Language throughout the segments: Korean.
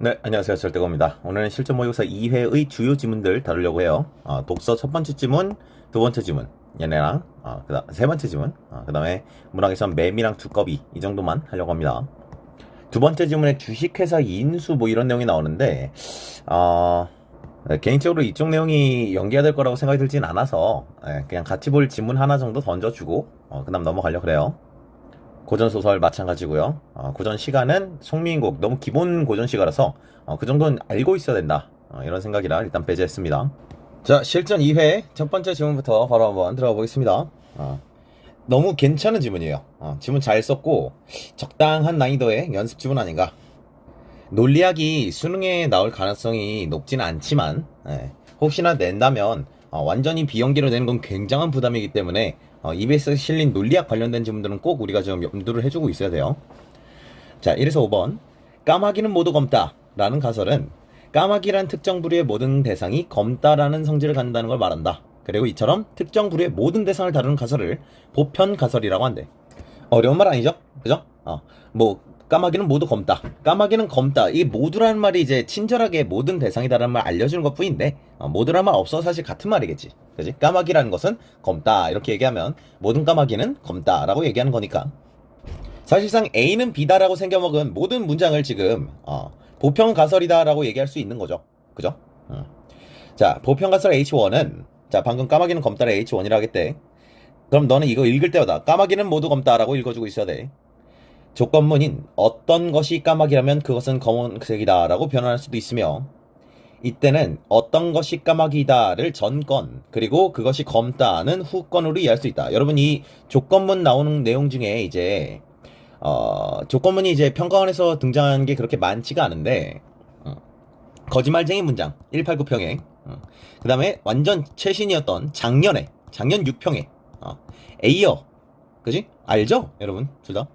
네, 안녕하세요. 절대고입니다. 오늘은 실전 모의고사 2회의 주요 지문들 다루려고 해요. 독서 첫 번째 지문, 두 번째 지문, 얘네랑, 그다음 세 번째 지문, 그다음에 문학에선 매미랑 두꺼비 이 정도만 하려고 합니다. 두 번째 지문에 주식회사 인수 뭐 이런 내용이 나오는데, 개인적으로 이쪽 내용이 연계가 될 거라고 생각이 들진 않아서 그냥 같이 볼 지문 하나 정도 던져주고 그다음 넘어가려고 그래요. 고전소설 마찬가지고요. 고전 시가는 송민국 너무 기본 고전 시가라서 그 정도는 알고 있어야 된다. 이런 생각이라 일단 배제했습니다. 자, 실전 2회 첫 번째 지문부터 바로 한번 들어가 보겠습니다. 너무 괜찮은 지문이에요. 지문 잘 썼고 적당한 난이도의 연습 지문 아닌가. 논리학이 수능에 나올 가능성이 높지는 않지만 혹시나 낸다면 완전히 비연기로 내는 건 굉장한 부담이기 때문에 EBS에 실린 논리학 관련된 지문들은 꼭 우리가 좀 염두를 해주고 있어야 돼요. 자, 1에서 5번. 까마귀는 모두 검다 라는 가설은 까마귀란 특정 부류의 모든 대상이 검다라는 성질을 갖는다는 걸 말한다. 그리고 이처럼 특정 부류의 모든 대상을 다루는 가설을 보편 가설이라고 한대. 어려운 말 아니죠? 그죠? 까마귀는 모두 검다. 까마귀는 검다. 이 모두라는 말이 이제 친절하게 모든 대상이다라는 말 알려주는 것 뿐인데, 모두라는 말 없어 사실 같은 말이겠지. 그지? 까마귀라는 것은 검다. 이렇게 얘기하면 모든 까마귀는 검다라고 얘기하는 거니까. 사실상 A는 B다라고 생겨먹은 모든 문장을 지금, 보편 가설이다라고 얘기할 수 있는 거죠. 그죠? 자, 보편 가설 H1은, 자, 방금 까마귀는 검다를 H1이라 하겠대. 그럼 너는 이거 읽을 때마다 까마귀는 모두 검다라고 읽어주고 있어야 돼. 조건문인 어떤 것이 까마귀라면 그것은 검은색이다 라고 변환할 수도 있으며, 이때는 어떤 것이 까마귀다를 전건 그리고 그것이 검다는 후건으로 이해할 수 있다. 여러분, 이 조건문 나오는 내용 중에 이제 조건문이 이제 평가원에서 등장하는 게 그렇게 많지가 않은데, 거짓말쟁이 문장 189평에, 그 다음에 완전 최신이었던 작년 6평에 에이어, 그지? 알죠? 여러분 둘 다.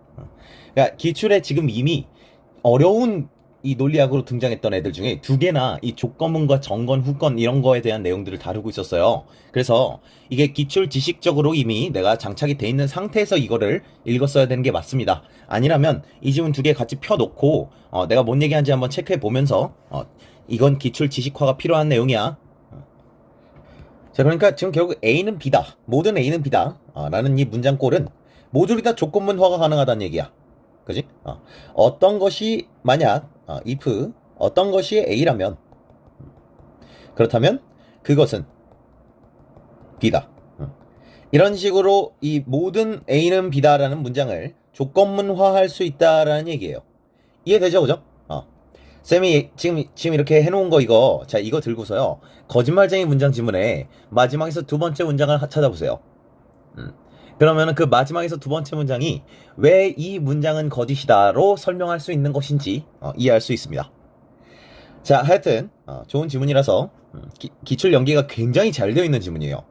그러니까 기출에 지금 이미 어려운 이 논리학으로 등장했던 애들 중에 두 개나 이 조건문과 정건, 후건 이런 거에 대한 내용들을 다루고 있었어요. 그래서 이게 기출 지식적으로 이미 내가 장착이 돼 있는 상태에서 이거를 읽었어야 되는 게 맞습니다. 아니라면 이 지문 두 개 같이 펴놓고 내가 뭔 얘기하는지 한번 체크해 보면서 이건 기출 지식화가 필요한 내용이야. 자, 그러니까 지금 결국 A는 B다. 모든 A는 B다. 라는 이 문장꼴은 모두 다 조건문화가 가능하다는 얘기야. 그지? 어떤 것이 만약 if 어떤 것이 A라면 그렇다면 그것은 B다. 이런 식으로 이 모든 A는 B다라는 문장을 조건문화할 수 있다라는 얘기예요. 이해되죠, 그죠? 쌤이 지금 이렇게 해놓은 거 이거, 자, 이거 들고서요, 거짓말쟁이 문장 지문에 마지막에서 두 번째 문장을 찾아보세요. 그러면은 그 마지막에서 두 번째 문장이 왜 이 문장은 거짓이다로 설명할 수 있는 것인지 이해할 수 있습니다. 자, 하여튼 좋은 지문이라서 기출 연계가 굉장히 잘 되어 있는 지문이에요.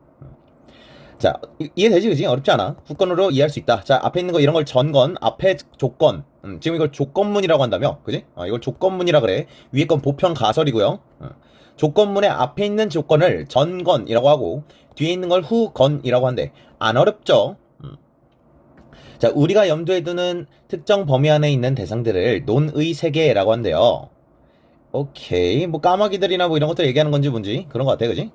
자, 이해되지, 그지? 어렵지 않아. 후건으로 이해할 수 있다. 자, 앞에 있는 거 이런 걸 전건, 앞에 조건. 지금 이걸 조건문이라고 한다며, 그지? 이걸 조건문이라 그래. 위에 건 보편 가설이고요. 조건문의 앞에 있는 조건을 전건이라고 하고 뒤에 있는 걸 후건이라고 한대. 안 어렵죠? 자, 우리가 염두에 두는 특정 범위 안에 있는 대상들을 논의 세계라고 한대요. 오케이. 뭐 까마귀들이나 뭐 이런 것들 얘기하는 건지 뭔지 그런 것 같아, 그지?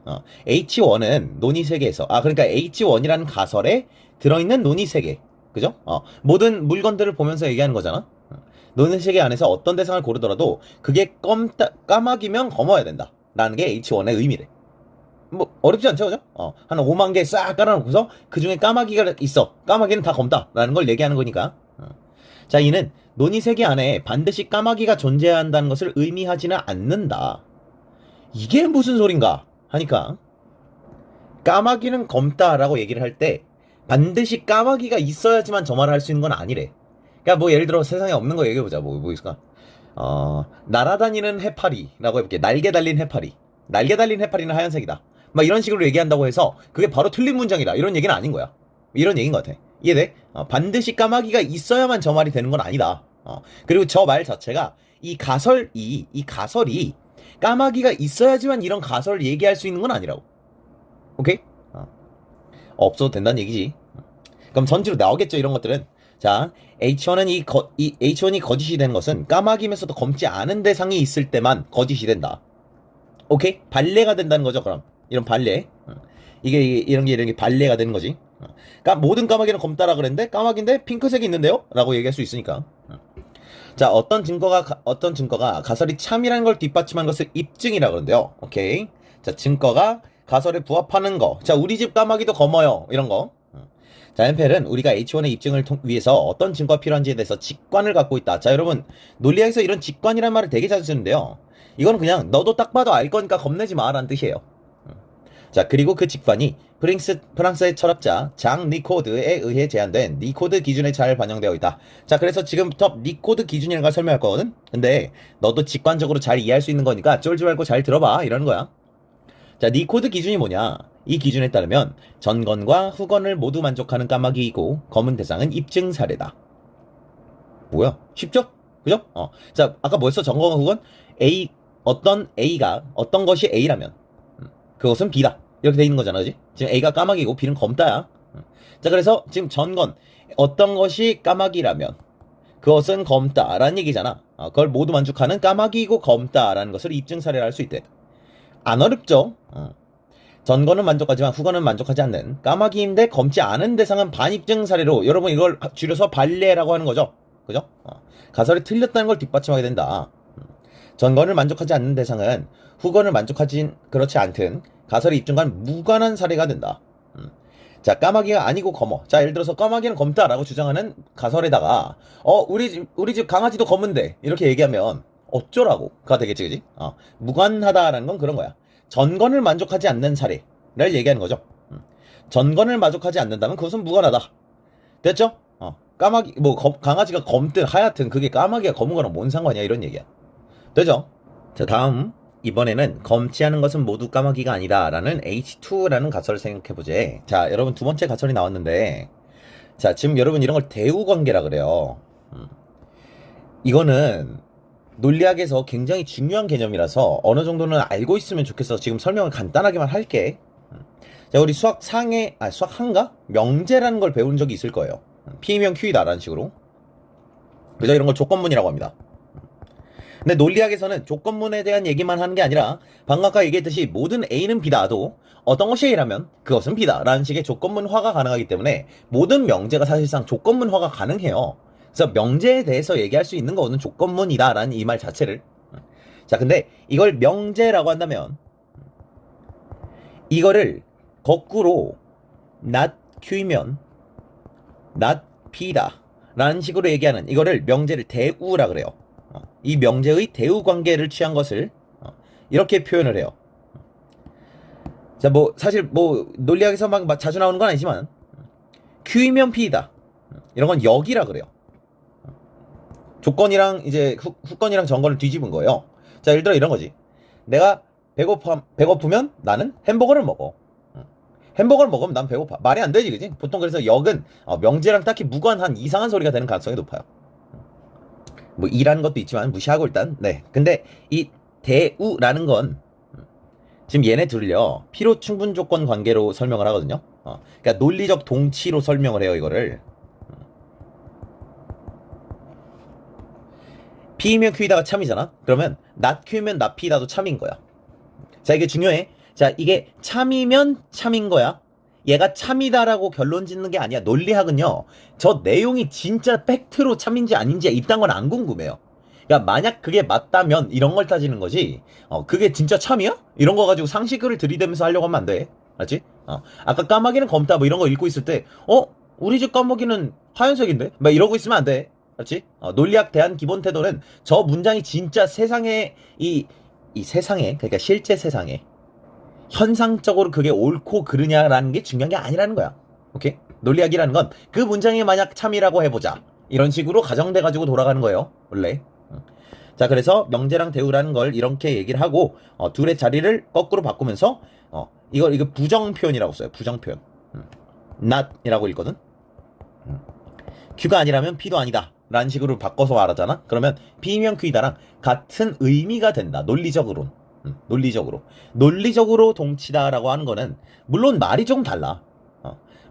H1은 논의 세계에서, 그러니까 H1이라는 가설에 들어있는 논의 세계, 그죠? 모든 물건들을 보면서 얘기하는 거잖아. 논의 세계 안에서 어떤 대상을 고르더라도 그게 까마귀면 검어야 된다 라는 게 H1의 의미래. 뭐 어렵지 않죠, 그죠? 한 5만 개 싹 깔아놓고서 그 중에 까마귀가 있어, 까마귀는 다 검다 라는 걸 얘기하는 거니까. 자, 이는 논의 세계 안에 반드시 까마귀가 존재해야 한다는 것을 의미하지는 않는다. 이게 무슨 소린가 하니까, 까마귀는 검다라고 얘기를 할 때 반드시 까마귀가 있어야지만 저 말을 할 수 있는 건 아니래. 그러니까 뭐 예를 들어 세상에 없는 거 얘기해보자. 뭐 있을까? 날아다니는 해파리라고 해볼게. 날개 달린 해파리. 날개 달린 해파리는 하얀색이다. 막 이런 식으로 얘기한다고 해서 그게 바로 틀린 문장이다 이런 얘기는 아닌 거야. 이런 얘기인 것 같아. 이해돼? 반드시 까마귀가 있어야만 저 말이 되는 건 아니다. 그리고 저 말 자체가 이 가설이 까마귀가 있어야지만 이런 가설을 얘기할 수 있는 건 아니라고. 오케이? 없어도 된다는 얘기지. 그럼 전지로 나오겠죠, 이런 것들은. 자, H1은 이 H1이 거짓이 되는 것은 까마귀면서도 검지 않은 대상이 있을 때만 거짓이 된다. 오케이? 발레가 된다는 거죠, 그럼. 이런 발레. 이런 게 발레가 되는 거지. 그러니까 모든 까마귀는 검다라 그랬는데, 까마귀인데 핑크색이 있는데요? 라고 얘기할 수 있으니까. 자, 어떤 증거가 가설이 참이라는 걸 뒷받침하는 것을 입증이라 그러는데요. 오케이. 자, 증거가 가설에 부합하는 거. 자, 우리 집 까마귀도 검어요. 이런 거. 자, 엠펠은 우리가 H1의 입증을 위해서 어떤 증거가 필요한지에 대해서 직관을 갖고 있다. 자, 여러분, 논리학에서 이런 직관이라는 말을 되게 자주 쓰는데요. 이거는 그냥 너도 딱 봐도 알 거니까 겁내지 마 라는 뜻이에요. 자, 그리고 그 직관이 프랑스의 철학자 장 니코드에 의해 제안된 니코드 기준에 잘 반영되어 있다. 자, 그래서 지금부터 니코드 기준이라는 걸 설명할 거거든? 근데 너도 직관적으로 잘 이해할 수 있는 거니까 쫄지 말고 잘 들어봐. 이러는 거야. 자, 니코드 기준이 뭐냐? 이 기준에 따르면 전건과 후건을 모두 만족하는 까마귀이고 검은 대상은 입증 사례다. 뭐야? 쉽죠? 그죠? 자, 아까 뭐였어? 전건과 후건? 어떤 것이 A라면 그것은 B다. 이렇게 돼 있는 거잖아, 그지? 지금 A가 까마귀고 B는 검다야. 자, 그래서 지금 전건 어떤 것이 까마귀라면 그것은 검다라는 얘기잖아. 그걸 모두 만족하는 까마귀이고 검다라는 것을 입증 사례를 할 수 있대. 안 어렵죠? 전건은 만족하지만 후건은 만족하지 않는 까마귀인데 검지 않은 대상은 반입증 사례로 여러분 이걸 줄여서 발레라고 하는 거죠. 그죠? 가설이 틀렸다는 걸 뒷받침하게 된다. 전건을 만족하지 않는 대상은 후건을 그렇지 않든 가설의 입증과는 무관한 사례가 된다. 자, 까마귀가 아니고 검어. 자, 예를 들어서 까마귀는 검다라고 주장하는 가설에다가 우리 집 강아지도 검은데 이렇게 얘기하면 어쩌라고가 되겠지, 그지? 무관하다라는 건 그런 거야. 전건을 만족하지 않는 사례를 얘기하는 거죠. 전건을 만족하지 않는다면 그것은 무관하다. 됐죠? 강아지가 검든 하얗든 그게 까마귀가 검은 거랑 뭔 상관이야, 이런 얘기야. 되죠? 자, 다음. 이번에는 검지 않은 것은 모두 까마귀가 아니다 라는 H2라는 가설을 생각해보자. 자, 여러분 두 번째 가설이 나왔는데, 자, 지금 여러분 이런 걸 대우관계라 그래요. 이거는 논리학에서 굉장히 중요한 개념이라서 어느 정도는 알고 있으면 좋겠어. 지금 설명을 간단하게만 할게. 자, 우리 수학 한가? 명제라는 걸 배운 적이 있을 거예요. P면 Q이다 라는 식으로. 그래서 이런 걸 조건문이라고 합니다. 근데 논리학에서는 조건문에 대한 얘기만 하는 게 아니라 방금 아까 얘기했듯이 모든 A는 B다도 어떤 것이 A라면 그것은 B다 라는 식의 조건문화가 가능하기 때문에 모든 명제가 사실상 조건문화가 가능해요. 그래서 명제에 대해서 얘기할 수 있는 거는 조건문이다 라는 이 말 자체를. 자, 근데 이걸 명제라고 한다면 이거를 거꾸로 not Q이면 not P다 라는 식으로 얘기하는 이거를 명제를 대우라 그래요. 이 명제의 대우 관계를 취한 것을 이렇게 표현을 해요. 자, 사실 논리학에서 막 자주 나오는 건 아니지만 Q이면 P이다. 이런 건 역이라 그래요. 조건이랑 이제 후건이랑 전건을 뒤집은 거예요. 자, 예를 들어 이런 거지. 내가 배고프면 나는 햄버거를 먹어. 햄버거를 먹으면 난 배고파. 말이 안 되지, 그지? 보통 그래서 역은 명제랑 딱히 무관한 이상한 소리가 되는 가능성이 높아요. 이라는 것도 있지만 무시하고 일단. 네. 근데 이 대우라는 건 지금 얘네 둘을요 필요 충분 조건 관계로 설명을 하거든요. 그러니까 논리적 동치로 설명을 해요, 이거를. P이면 Q이다가 참이잖아. 그러면 not Q면 not P다도 참인 거야. 자, 이게 중요해. 자, 이게 참이면 참인 거야. 얘가 참이다라고 결론 짓는 게 아니야. 논리학은요, 저 내용이 진짜 팩트로 참인지 아닌지 이딴 건 안 궁금해요. 그러니까 만약 그게 맞다면 이런 걸 따지는 거지. 그게 진짜 참이야? 이런 거 가지고 상식을 들이대면서 하려고 하면 안 돼. 알지? 아까 까마귀는 검다 이런 거 읽고 있을 때 우리 집 까마귀는 하얀색인데? 막 이러고 있으면 안 돼. 알지? 논리학 대한 기본 태도는 저 문장이 진짜 세상에 이 세상에, 그러니까 실제 세상에 현상적으로 그게 옳고 그르냐라는 게 중요한 게 아니라는 거야. 오케이? 논리학이라는 건 그 문장이 만약 참이라고 해보자. 이런 식으로 가정돼가지고 돌아가는 거예요, 원래. 자, 그래서 명제랑 대우라는 걸 이렇게 얘기를 하고 둘의 자리를 거꾸로 바꾸면서 이거 부정 표현이라고 써요. 부정 표현. not이라고 읽거든. Q가 아니라면 P도 아니다 라는 식으로 바꿔서 말하잖아. 그러면 P면 Q이다랑 같은 의미가 된다, 논리적으로. 논리적으로 동치다라고 하는 거는 물론 말이 조금 달라.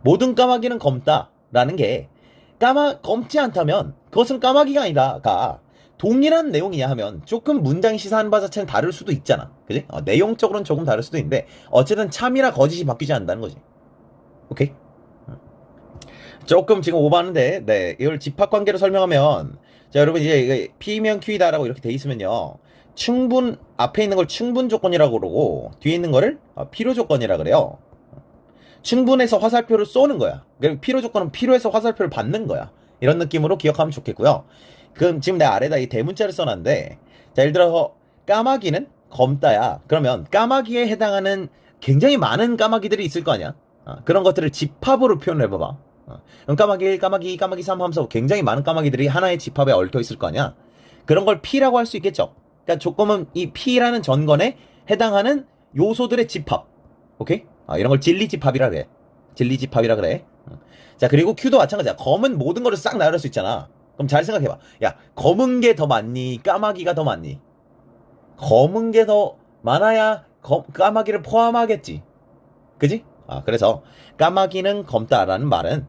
모든 까마귀는 검다라는 게 검지 않다면 그것은 까마귀가 아니다가 동일한 내용이냐 하면 조금 문장 시사하는 바 자체는 다를 수도 있잖아. 그지? 내용적으로는 조금 다를 수도 있는데 어쨌든 참이나 거짓이 바뀌지 않는다는 거지. 오케이? 조금 지금 오버하는데, 네, 이걸 집합관계로 설명하면, 자, 여러분 이제 이게 P면 Q이다라고 이렇게 돼 있으면요, 앞에 있는 걸 충분 조건이라고 그러고 뒤에 있는 거를 필요 조건이라 그래요. 충분해서 화살표를 쏘는 거야. 그리고 필요 조건은 필요해서 화살표를 받는 거야. 이런 느낌으로 기억하면 좋겠고요. 그럼 지금 내 아래다 이 대문자를 써놨는데, 자, 예를 들어서 까마귀는 검다야. 그러면 까마귀에 해당하는 굉장히 많은 까마귀들이 있을 거 아니야. 그런 것들을 집합으로 표현을 해봐봐. 그럼 까마귀 1, 까마귀 2, 까마귀 3 하면서 굉장히 많은 까마귀들이 하나의 집합에 얽혀 있을 거 아니야. 그런 걸 P라고 할 수 있겠죠. 그러니까 조건은 이 P라는 전건에 해당하는 요소들의 집합. 오케이? 이런 걸 진리집합이라 그래. 진리집합이라 그래. 자, 그리고 Q도 마찬가지야. 검은 모든 거를 싹 나열할 수 있잖아. 그럼 잘 생각해봐. 야, 검은 게 더 많니? 까마귀가 더 많니? 검은 게 더 많아야 까마귀를 포함하겠지. 그지? 그래서 까마귀는 검다라는 말은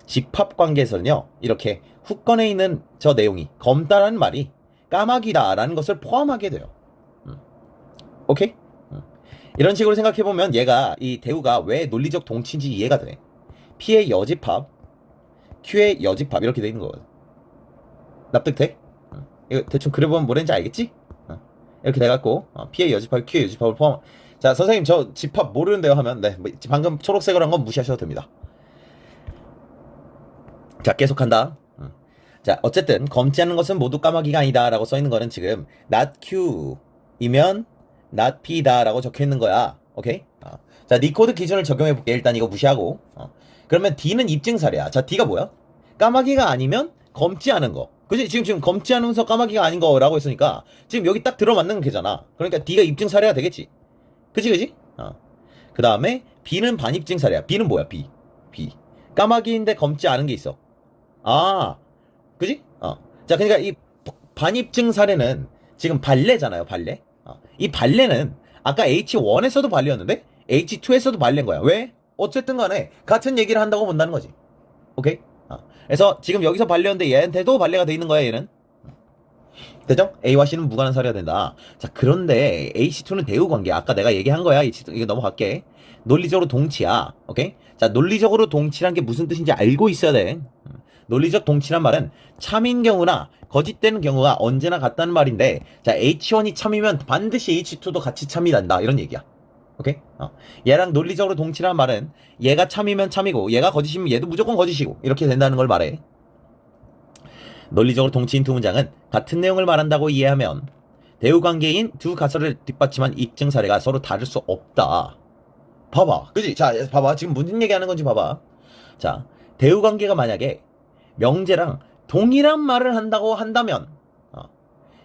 집합관계에서는요, 이렇게 후건에 있는 저 내용이 검다라는 말이 까마귀다라는 것을 포함하게 돼요. 오케이? 이런 식으로 생각해보면 얘가, 이 대우가 왜 논리적 동치인지 이해가 돼. P의 여집합, Q의 여집합 이렇게 돼 있는 거거든. 납득돼? 이거 대충 그려보면 뭐랬는지 알겠지? 이렇게 돼갖고 P의 여집합, Q의 여집합을 포함. 자, 선생님 저 집합 모르는데요 하면, 네, 방금 초록색으로 한 건 무시하셔도 됩니다. 자, 계속한다. 자, 어쨌든 검지 않는 것은 모두 까마귀가 아니다 라고 써있는 거는 지금 not Q이면 not P다 라고 적혀있는 거야. 오케이? 자, 니코드 기준을 적용해볼게. 일단 이거 무시하고. 그러면 D는 입증사례야. 자, D가 뭐야? 까마귀가 아니면 검지 않은 거. 그치? 지금 검지 않으면서 까마귀가 아닌 거라고 했으니까 지금 여기 딱 들어맞는 게잖아. 그러니까 D가 입증사례가 되겠지. 그치? 그 다음에 B는 반입증 사례야. B는 뭐야? B. 까마귀인데 검지 않은 게 있어. 그지? 자, 그러니까 이 반입증 사례는 지금 발레잖아요. 발레. 이 발레는 아까 H1에서도 발레였는데 H2에서도 발레인 거야. 왜? 어쨌든 간에 같은 얘기를 한다고 본다는 거지. 오케이? 그래서 지금 여기서 발레였는데 얘한테도 발레가 돼 있는 거야, 얘는. 되죠? A와 C는 무관한 사례가 된다. 자, 그런데 AC2는 대우 관계. 아까 내가 얘기한 거야. 이거 넘어갈게. 논리적으로 동치야. 오케이? 자, 논리적으로 동치란 게 무슨 뜻인지 알고 있어야 돼. 논리적 동치란 말은 참인 경우나 거짓되는 경우가 언제나 같다는 말인데, 자, H1이 참이면 반드시 H2도 같이 참이 난다. 이런 얘기야. 오케이? 얘랑 논리적으로 동치란 말은 얘가 참이면 참이고 얘가 거짓이면 얘도 무조건 거짓이고 이렇게 된다는 걸 말해. 논리적으로 동치인 두 문장은 같은 내용을 말한다고 이해하면 대우관계인 두 가설을 뒷받침한 입증 사례가 서로 다를 수 없다. 봐봐. 그치? 자, 봐봐. 지금 무슨 얘기하는 건지 봐봐. 자, 대우관계가 만약에 명제랑 동일한 말을 한다고 한다면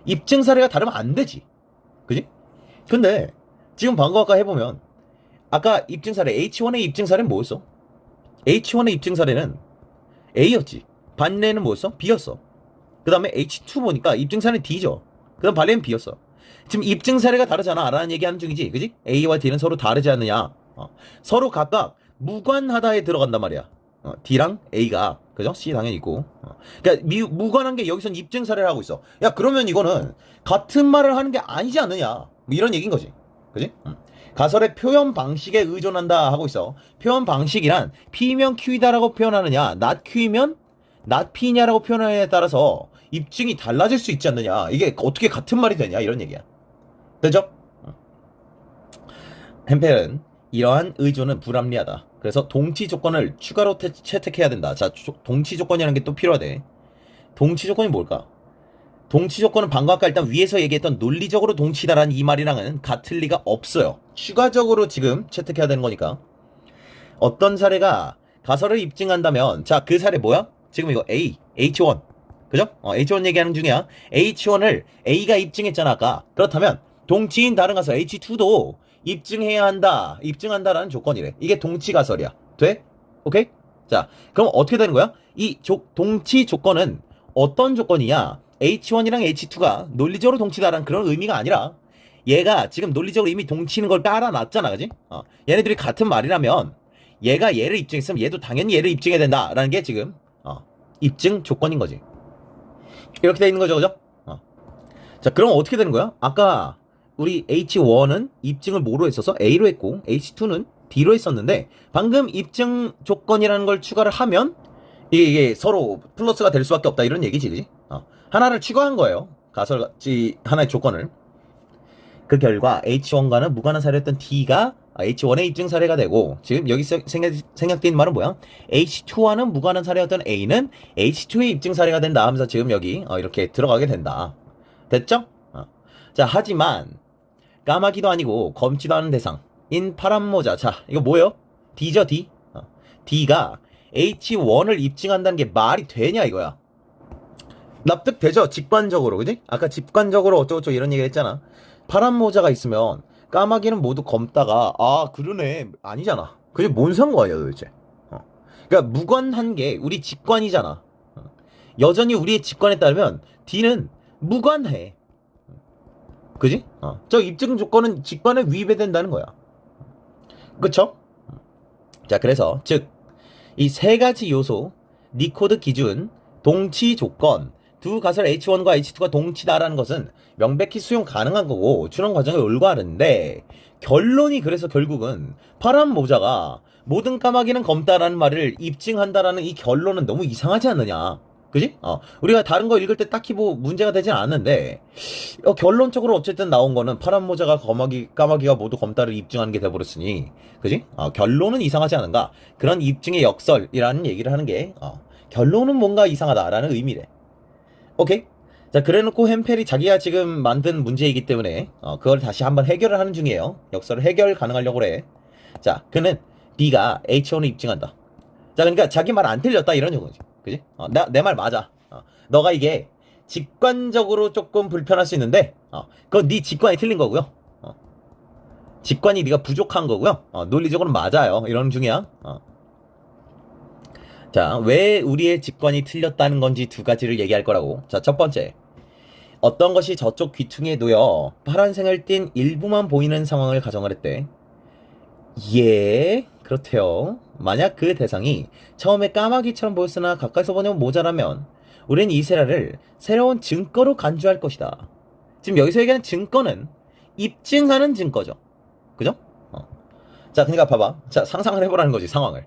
입증 사례가 다르면 안 되지. 그지? 근데 지금 방금 아까 해보면 아까 입증 사례 H1의 입증 사례는 뭐였어? H1의 입증 사례는 A였지. 반례는 뭐였어? B였어. 그 다음에 H2 보니까 입증 사례는 D죠. 그 다음 반례는 B였어. 지금 입증 사례가 다르잖아 라는 얘기하는 중이지. 그지? A와 D는 서로 다르지 않느냐. 서로 각각 무관하다에 들어간단 말이야. D랑 A가. 그죠? C 당연히 있고. 그러니까 무관한 게 여기선 입증 사례를 하고 있어. 야, 그러면 이거는 같은 말을 하는 게 아니지 않느냐. 뭐 이런 얘기인 거지. 그지? 가설의 표현 방식에 의존한다 하고 있어. 표현 방식이란 P면 Q이다라고 표현하느냐, not Q이면 not P냐라고 표현하느냐에 따라서 입증이 달라질 수 있지 않느냐. 이게 어떻게 같은 말이 되냐 이런 얘기야. 되죠? 햄펠은 이러한 의존은 불합리하다. 그래서 동치 조건을 추가로 채택해야 된다. 자, 동치 조건이라는 게 또 필요하대. 동치 조건이 뭘까? 동치 조건은 방금 아까 일단 위에서 얘기했던 논리적으로 동치다라는 이 말이랑은 같을 리가 없어요. 추가적으로 지금 채택해야 되는 거니까. 어떤 사례가 가설을 입증한다면, 자, 그 사례 뭐야? 지금 이거 A, H1. 그죠? H1 얘기하는 중이야. H1을 A가 입증했잖아, 아까. 그렇다면, 동치인 다른 가설 H2도 입증해야 한다. 입증한다라는 조건이래. 이게 동치 가설이야. 돼? 오케이? 자, 그럼 어떻게 되는 거야? 이 동치 조건은 어떤 조건이냐? H1이랑 H2가 논리적으로 동치다라는 그런 의미가 아니라 얘가 지금 논리적으로 이미 동치는 걸 깔아놨잖아. 그지? 얘네들이 같은 말이라면 얘가 얘를 입증했으면 얘도 당연히 얘를 입증해야 된다라는 게 지금 입증 조건인 거지. 이렇게 돼 있는 거죠, 그죠? 자, 그럼 어떻게 되는 거야? 아까 우리 H1은 입증을 뭐로 했어서 A로 했고 H2는 B로 했었는데 방금 입증 조건이라는 걸 추가를 하면 이게 서로 플러스가 될 수밖에 없다 이런 얘기지, 그지? 하나를 추가한 거예요. 가설같이 하나의 조건을. 그 결과 H1과는 무관한 사례였던 D가 H1의 입증 사례가 되고, 지금 여기서 생략된 말은 뭐야? H2와는 무관한 사례였던 A는 H2의 입증 사례가 된다 하면서 지금 여기 이렇게 들어가게 된다. 됐죠? 자, 하지만 까마귀도 아니고 검지도 않은 대상인 파란모자. 자, 이거 뭐예요? D죠, D. D가 H1을 입증한다는 게 말이 되냐 이거야. 납득되죠? 직관적으로, 그지? 아까 직관적으로 어쩌고저쩌고 이런 얘기 했잖아. 파란모자가 있으면 까마귀는 모두 검다가 그러네 아니잖아. 그게 뭔 상관이야 도대체. 그러니까 무관한 게 우리 직관이잖아. 여전히 우리의 직관에 따르면 D는 무관해. 그지? 저 입증 조건은 직관에 위배된다는 거야. 그쵸? 자, 그래서 즉 이 세 가지 요소, 니코드 기준, 동치 조건, 두 가설 H1과 H2가 동치다라는 것은 명백히 수용 가능한 거고 추론 과정에 올바른데, 결론이 그래서 결국은 파란 모자가 모든 까마귀는 검다라는 말을 입증한다라는 이 결론은 너무 이상하지 않느냐. 그지? 우리가 다른 거 읽을 때 딱히 뭐 문제가 되진 않는데, 결론적으로 어쨌든 나온 거는 파란 모자가 까마귀가 모두 검다를 입증하는 게 돼버렸으니, 그지? 결론은 이상하지 않은가? 그런 입증의 역설이라는 얘기를 하는 게, 결론은 뭔가 이상하다라는 의미래. 오케이? 자, 그래놓고 햄펠이 자기가 지금 만든 문제이기 때문에, 그걸 다시 한번 해결을 하는 중이에요. 역설을 해결 가능하려고 그래. 자, 그는 B가 H1을 입증한다. 자, 그러니까 자기 말 안 틀렸다 이런 거지. 그지? 내 말 맞아. 너가 이게 직관적으로 조금 불편할 수 있는데, 그건 네 직관이 틀린 거고요. 직관이 네가 부족한 거고요. 논리적으로 맞아요. 이런 중이야. 자, 왜 우리의 직관이 틀렸다는 건지 두 가지를 얘기할 거라고. 자, 첫 번째. 어떤 것이 저쪽 귀퉁이에 놓여 파란색을 띤 일부만 보이는 상황을 가정을 했대. 예, 그렇대요. 만약 그 대상이 처음에 까마귀처럼 보였으나 가까이서 보면 모자라면 우린 이 세라를 새로운 증거로 간주할 것이다. 지금 여기서 얘기하는 증거는 입증하는 증거죠. 그죠? 자, 그러니까 봐봐. 자, 상상을 해보라는 거지, 상황을.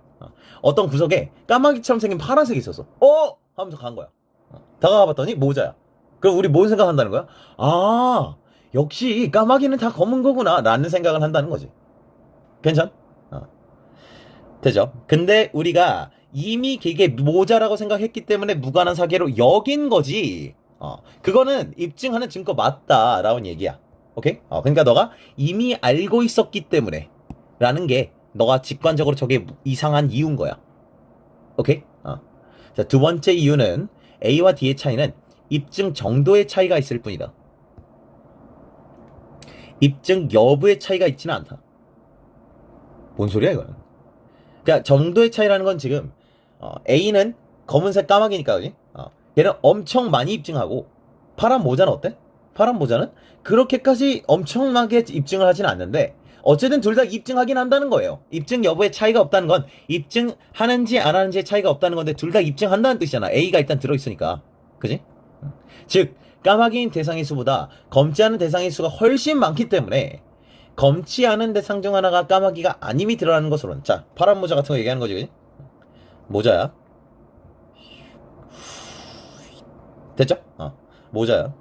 어떤 구석에 까마귀처럼 생긴 파란색이 있었어. 하면서 간 거야. 다가가 봤더니 모자야. 그럼 우리 뭔 생각한다는 거야? 역시 까마귀는 다 검은 거구나 라는 생각을 한다는 거지. 괜찮? 되죠? 근데 우리가 이미 그게 모자라고 생각했기 때문에 무관한 사계로 여긴 거지. 그거는 입증하는 증거 맞다라는 얘기야. 오케이? 그러니까 너가 이미 알고 있었기 때문에 라는 게 너가 직관적으로 저게 이상한 이유인 거야. 오케이? 자, 두 번째 이유는 A와 D의 차이는 입증 정도의 차이가 있을 뿐이다. 입증 여부의 차이가 있지는 않다. 뭔 소리야 이거는? 그러니까 정도의 차이라는 건 지금 A는 검은색 까마귀니까, 그지? 얘는 엄청 많이 입증하고, 파란 모자는 어때? 파란 모자는 그렇게까지 엄청나게 입증을 하진 않는데 어쨌든 둘 다 입증하긴 한다는 거예요. 입증 여부의 차이가 없다는 건 입증하는지 안 하는지의 차이가 없다는 건데 둘 다 입증한다는 뜻이잖아. A가 일단 들어있으니까. 그지? 즉 까마귀인 대상의 수보다 검지 않은 대상의 수가 훨씬 많기 때문에 검지 않은 대상 중 하나가 까마귀가 아님이 드러나는 것으로는, 자, 파란 모자 같은 거 얘기하는 거지, 그지? 모자야. 됐죠? 모자야.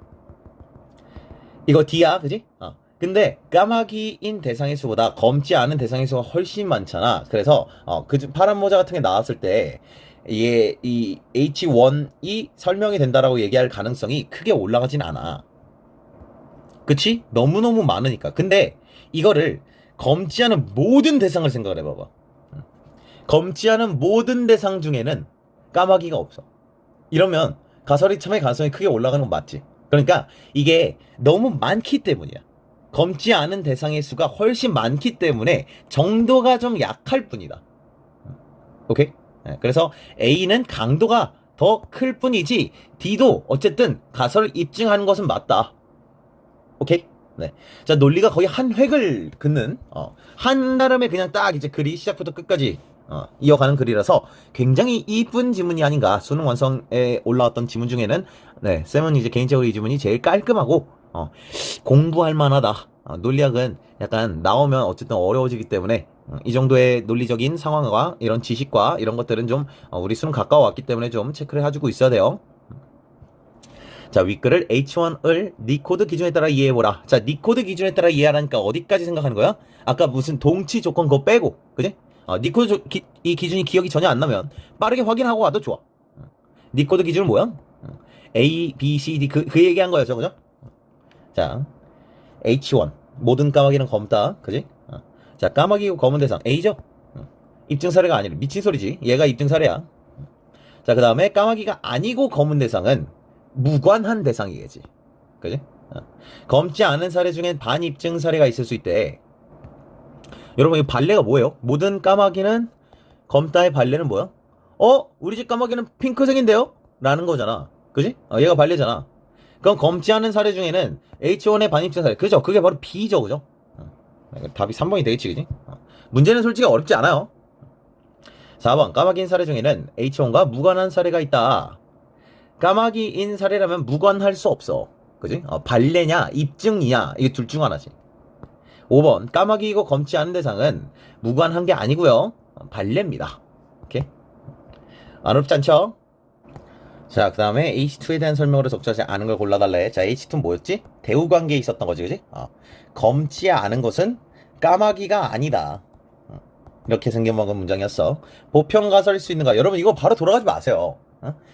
이거 D야, 그지? 근데 까마귀인 대상의 수보다 검지 않은 대상의 수가 훨씬 많잖아. 그래서 파란 모자 같은 게 나왔을 때 이게 이 H1이 설명이 된다라고 얘기할 가능성이 크게 올라가진 않아. 그치? 너무너무 많으니까. 근데 이거를 검지 않은 모든 대상을 생각을 해봐봐. 검지 않은 모든 대상 중에는 까마귀가 없어. 이러면 가설이 참의 가능성이 크게 올라가는 건 맞지. 그러니까 이게 너무 많기 때문이야. 검지 않은 대상의 수가 훨씬 많기 때문에 정도가 좀 약할 뿐이다. 오케이? 네, 그래서 A는 강도가 더 클 뿐이지 D도 어쨌든 가설을 입증하는 것은 맞다. 오케이? 네. 자, 논리가 거의 한 획을 긋는, 한나름에 그냥 딱 이제 글이 시작부터 끝까지 이어가는 글이라서 굉장히 이쁜 지문이 아닌가. 수능 완성에 올라왔던 지문 중에는 네, 쌤은 이제 개인적으로 이 지문이 제일 깔끔하고 공부할 만하다. 논리학은 약간 나오면 어쨌든 어려워지기 때문에 이 정도의 논리적인 상황과 이런 지식과 이런 것들은 좀 우리 수능 가까워왔기 때문에 좀 체크를 해주고 있어야 돼요. 자, 윗글을 H1을 니코드 기준에 따라 이해해보라. 자, 니코드 기준에 따라 이해하라니까 어디까지 생각하는 거야? 아까 무슨 동치 조건 그거 빼고, 그지? 니코드 이 기준이 기억이 전혀 안 나면 빠르게 확인하고 와도 좋아. 니코드 기준은 뭐야? A, B, C, D 그 얘기한 거였죠, 그죠? 자, H1 모든 까마귀는 검다, 그지? 자, 까마귀고 검은 대상 A죠? 입증 사례가 아니라 미친 소리지. 얘가 입증 사례야. 자, 그 다음에 까마귀가 아니고 검은 대상은 무관한 대상이겠지. 그지? 검지 않은 사례 중엔 반입증 사례가 있을 수 있대. 여러분, 이 발레가 뭐예요? 모든 까마귀는 검다의 발레는 뭐야? 우리 집 까마귀는 핑크색인데요? 라는 거잖아. 그지? 얘가 발레잖아. 그럼 검지 않은 사례 중에는 H1의 반입증 사례. 그죠? 그게 바로 B죠. 그죠? 답이 3번이 되겠지. 그지? 문제는 솔직히 어렵지 않아요. 4번 까마귀인 사례 중에는 H1과 무관한 사례가 있다. 까마귀인 사례라면 무관할 수 없어. 그지? 발레냐 입증이냐 이게 둘 중 하나지. 5번 까마귀이고 검지 않은 대상은 무관한 게 아니고요, 발레입니다. 오케이? 안 어렵지 않죠? 자, 그 다음에 H2에 대한 설명으로 적절하지 않은 걸 골라달래. 자, H2는 뭐였지? 대우관계에 있었던 거지, 그지? 검지 않은 것은 까마귀가 아니다. 이렇게 생겨먹은 문장이었어. 보편가설일 수 있는가? 여러분, 이거 바로 돌아가지 마세요.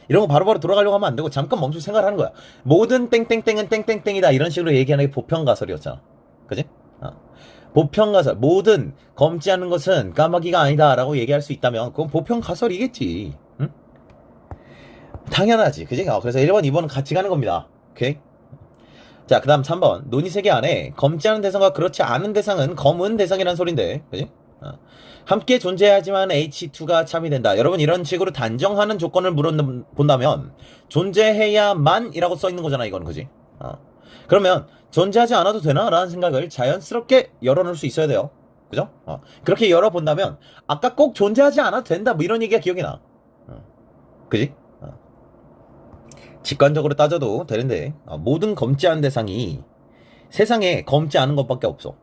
이런 거 바로바로 돌아가려고 하면 안 되고 잠깐 멈춰 생각을 하는 거야. 모든 땡땡땡은 땡땡땡이다 이런 식으로 얘기하는 게 보편가설이었잖아. 그지? 보편가설, 모든 검지 않은 것은 까마귀가 아니다 라고 얘기할 수 있다면 그건 보편가설이겠지. 응? 당연하지. 그지? 그래서 1번 2번은 같이 가는 겁니다. 오케이? 자, 그 다음 3번 논의세계 안에 검지 않은 대상과 그렇지 않은 대상은 검은 대상이란 소린데, 그지? 함께 존재하지만 H2가 참이 된다. 여러분, 이런 식으로 단정하는 조건을 물어본다면 존재해야만 이라고 써있는 거잖아, 이건. 그지? 그러면 존재하지 않아도 되나? 라는 생각을 자연스럽게 열어놓을 수 있어야 돼요. 그죠? 그렇게 열어본다면 아까 꼭 존재하지 않아도 된다 뭐 이런 얘기가 기억이 나. 그지? 직관적으로 따져도 되는데 모든 검지 않은 대상이 세상에 검지 않은 것밖에 없어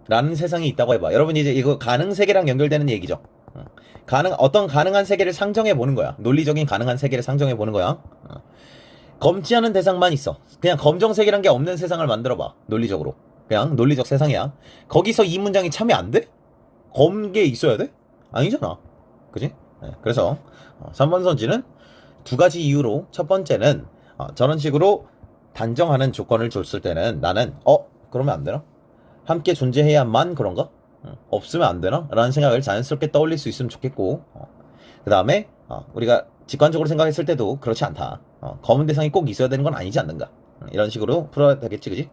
라는 세상이 있다고 해봐. 여러분, 이제 이거 가능 세계랑 연결되는 얘기죠. 어떤 가능한 세계를 상정해 보는 거야. 논리적인 가능한 세계를 상정해 보는 거야. 검지 않은 대상만 있어. 그냥 검정색이란 게 없는 세상을 만들어 봐. 논리적으로. 그냥 논리적 세상이야. 거기서 이 문장이 참여 안 돼? 검게 있어야 돼? 아니잖아. 그지? 네, 그래서 3번 선지는 두 가지 이유로, 첫 번째는 저런 식으로 단정하는 조건을 줬을 때는 나는 그러면 안 되나? 함께 존재해야만 그런가? 없으면 안 되나? 라는 생각을 자연스럽게 떠올릴 수 있으면 좋겠고, 그 다음에 우리가 직관적으로 생각했을 때도 그렇지 않다. 검은 대상이 꼭 있어야 되는 건 아니지 않는가? 이런 식으로 풀어야 되겠지, 그지?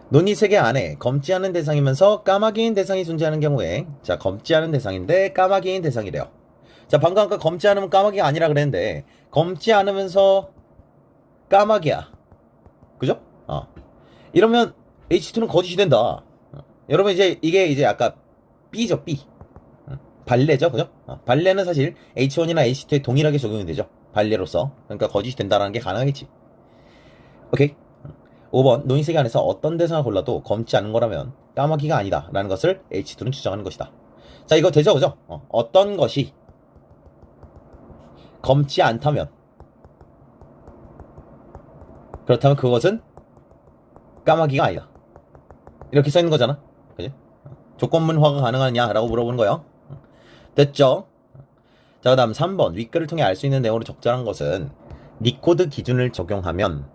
논의 세계 안에 검지 않은 대상이면서 까마귀인 대상이 존재하는 경우에, 자, 검지 않은 대상인데 까마귀인 대상이래요. 자, 방금 아까 검지 않으면 까마귀가 아니라 그랬는데 검지 않으면서 까마귀야. 그죠? 이러면 H2는 거짓이 된다. 여러분, 이게 이제 아까 B죠, B. 발레죠, 그죠? 발레는 사실 H1이나 H2에 동일하게 적용이 되죠. 발레로서. 그러니까 거짓이 된다라는 게 가능하겠지. 오케이? 5번 논의세계 안에서 어떤 대상을 골라도 검지 않은 거라면 까마귀가 아니다 라는 것을 H2는 주장하는 것이다. 자, 이거 되죠, 그죠? 어떤 것이 검지 않다면, 그렇다면 그것은 까마귀가 아니다. 이렇게 써있는 거잖아. 그지? 조건문화가 가능하냐 라고 물어보는 거예요. 됐죠? 자, 그 다음 3번 윗글을 통해 알 수 있는 내용으로 적절한 것은 니코드 기준을 적용하면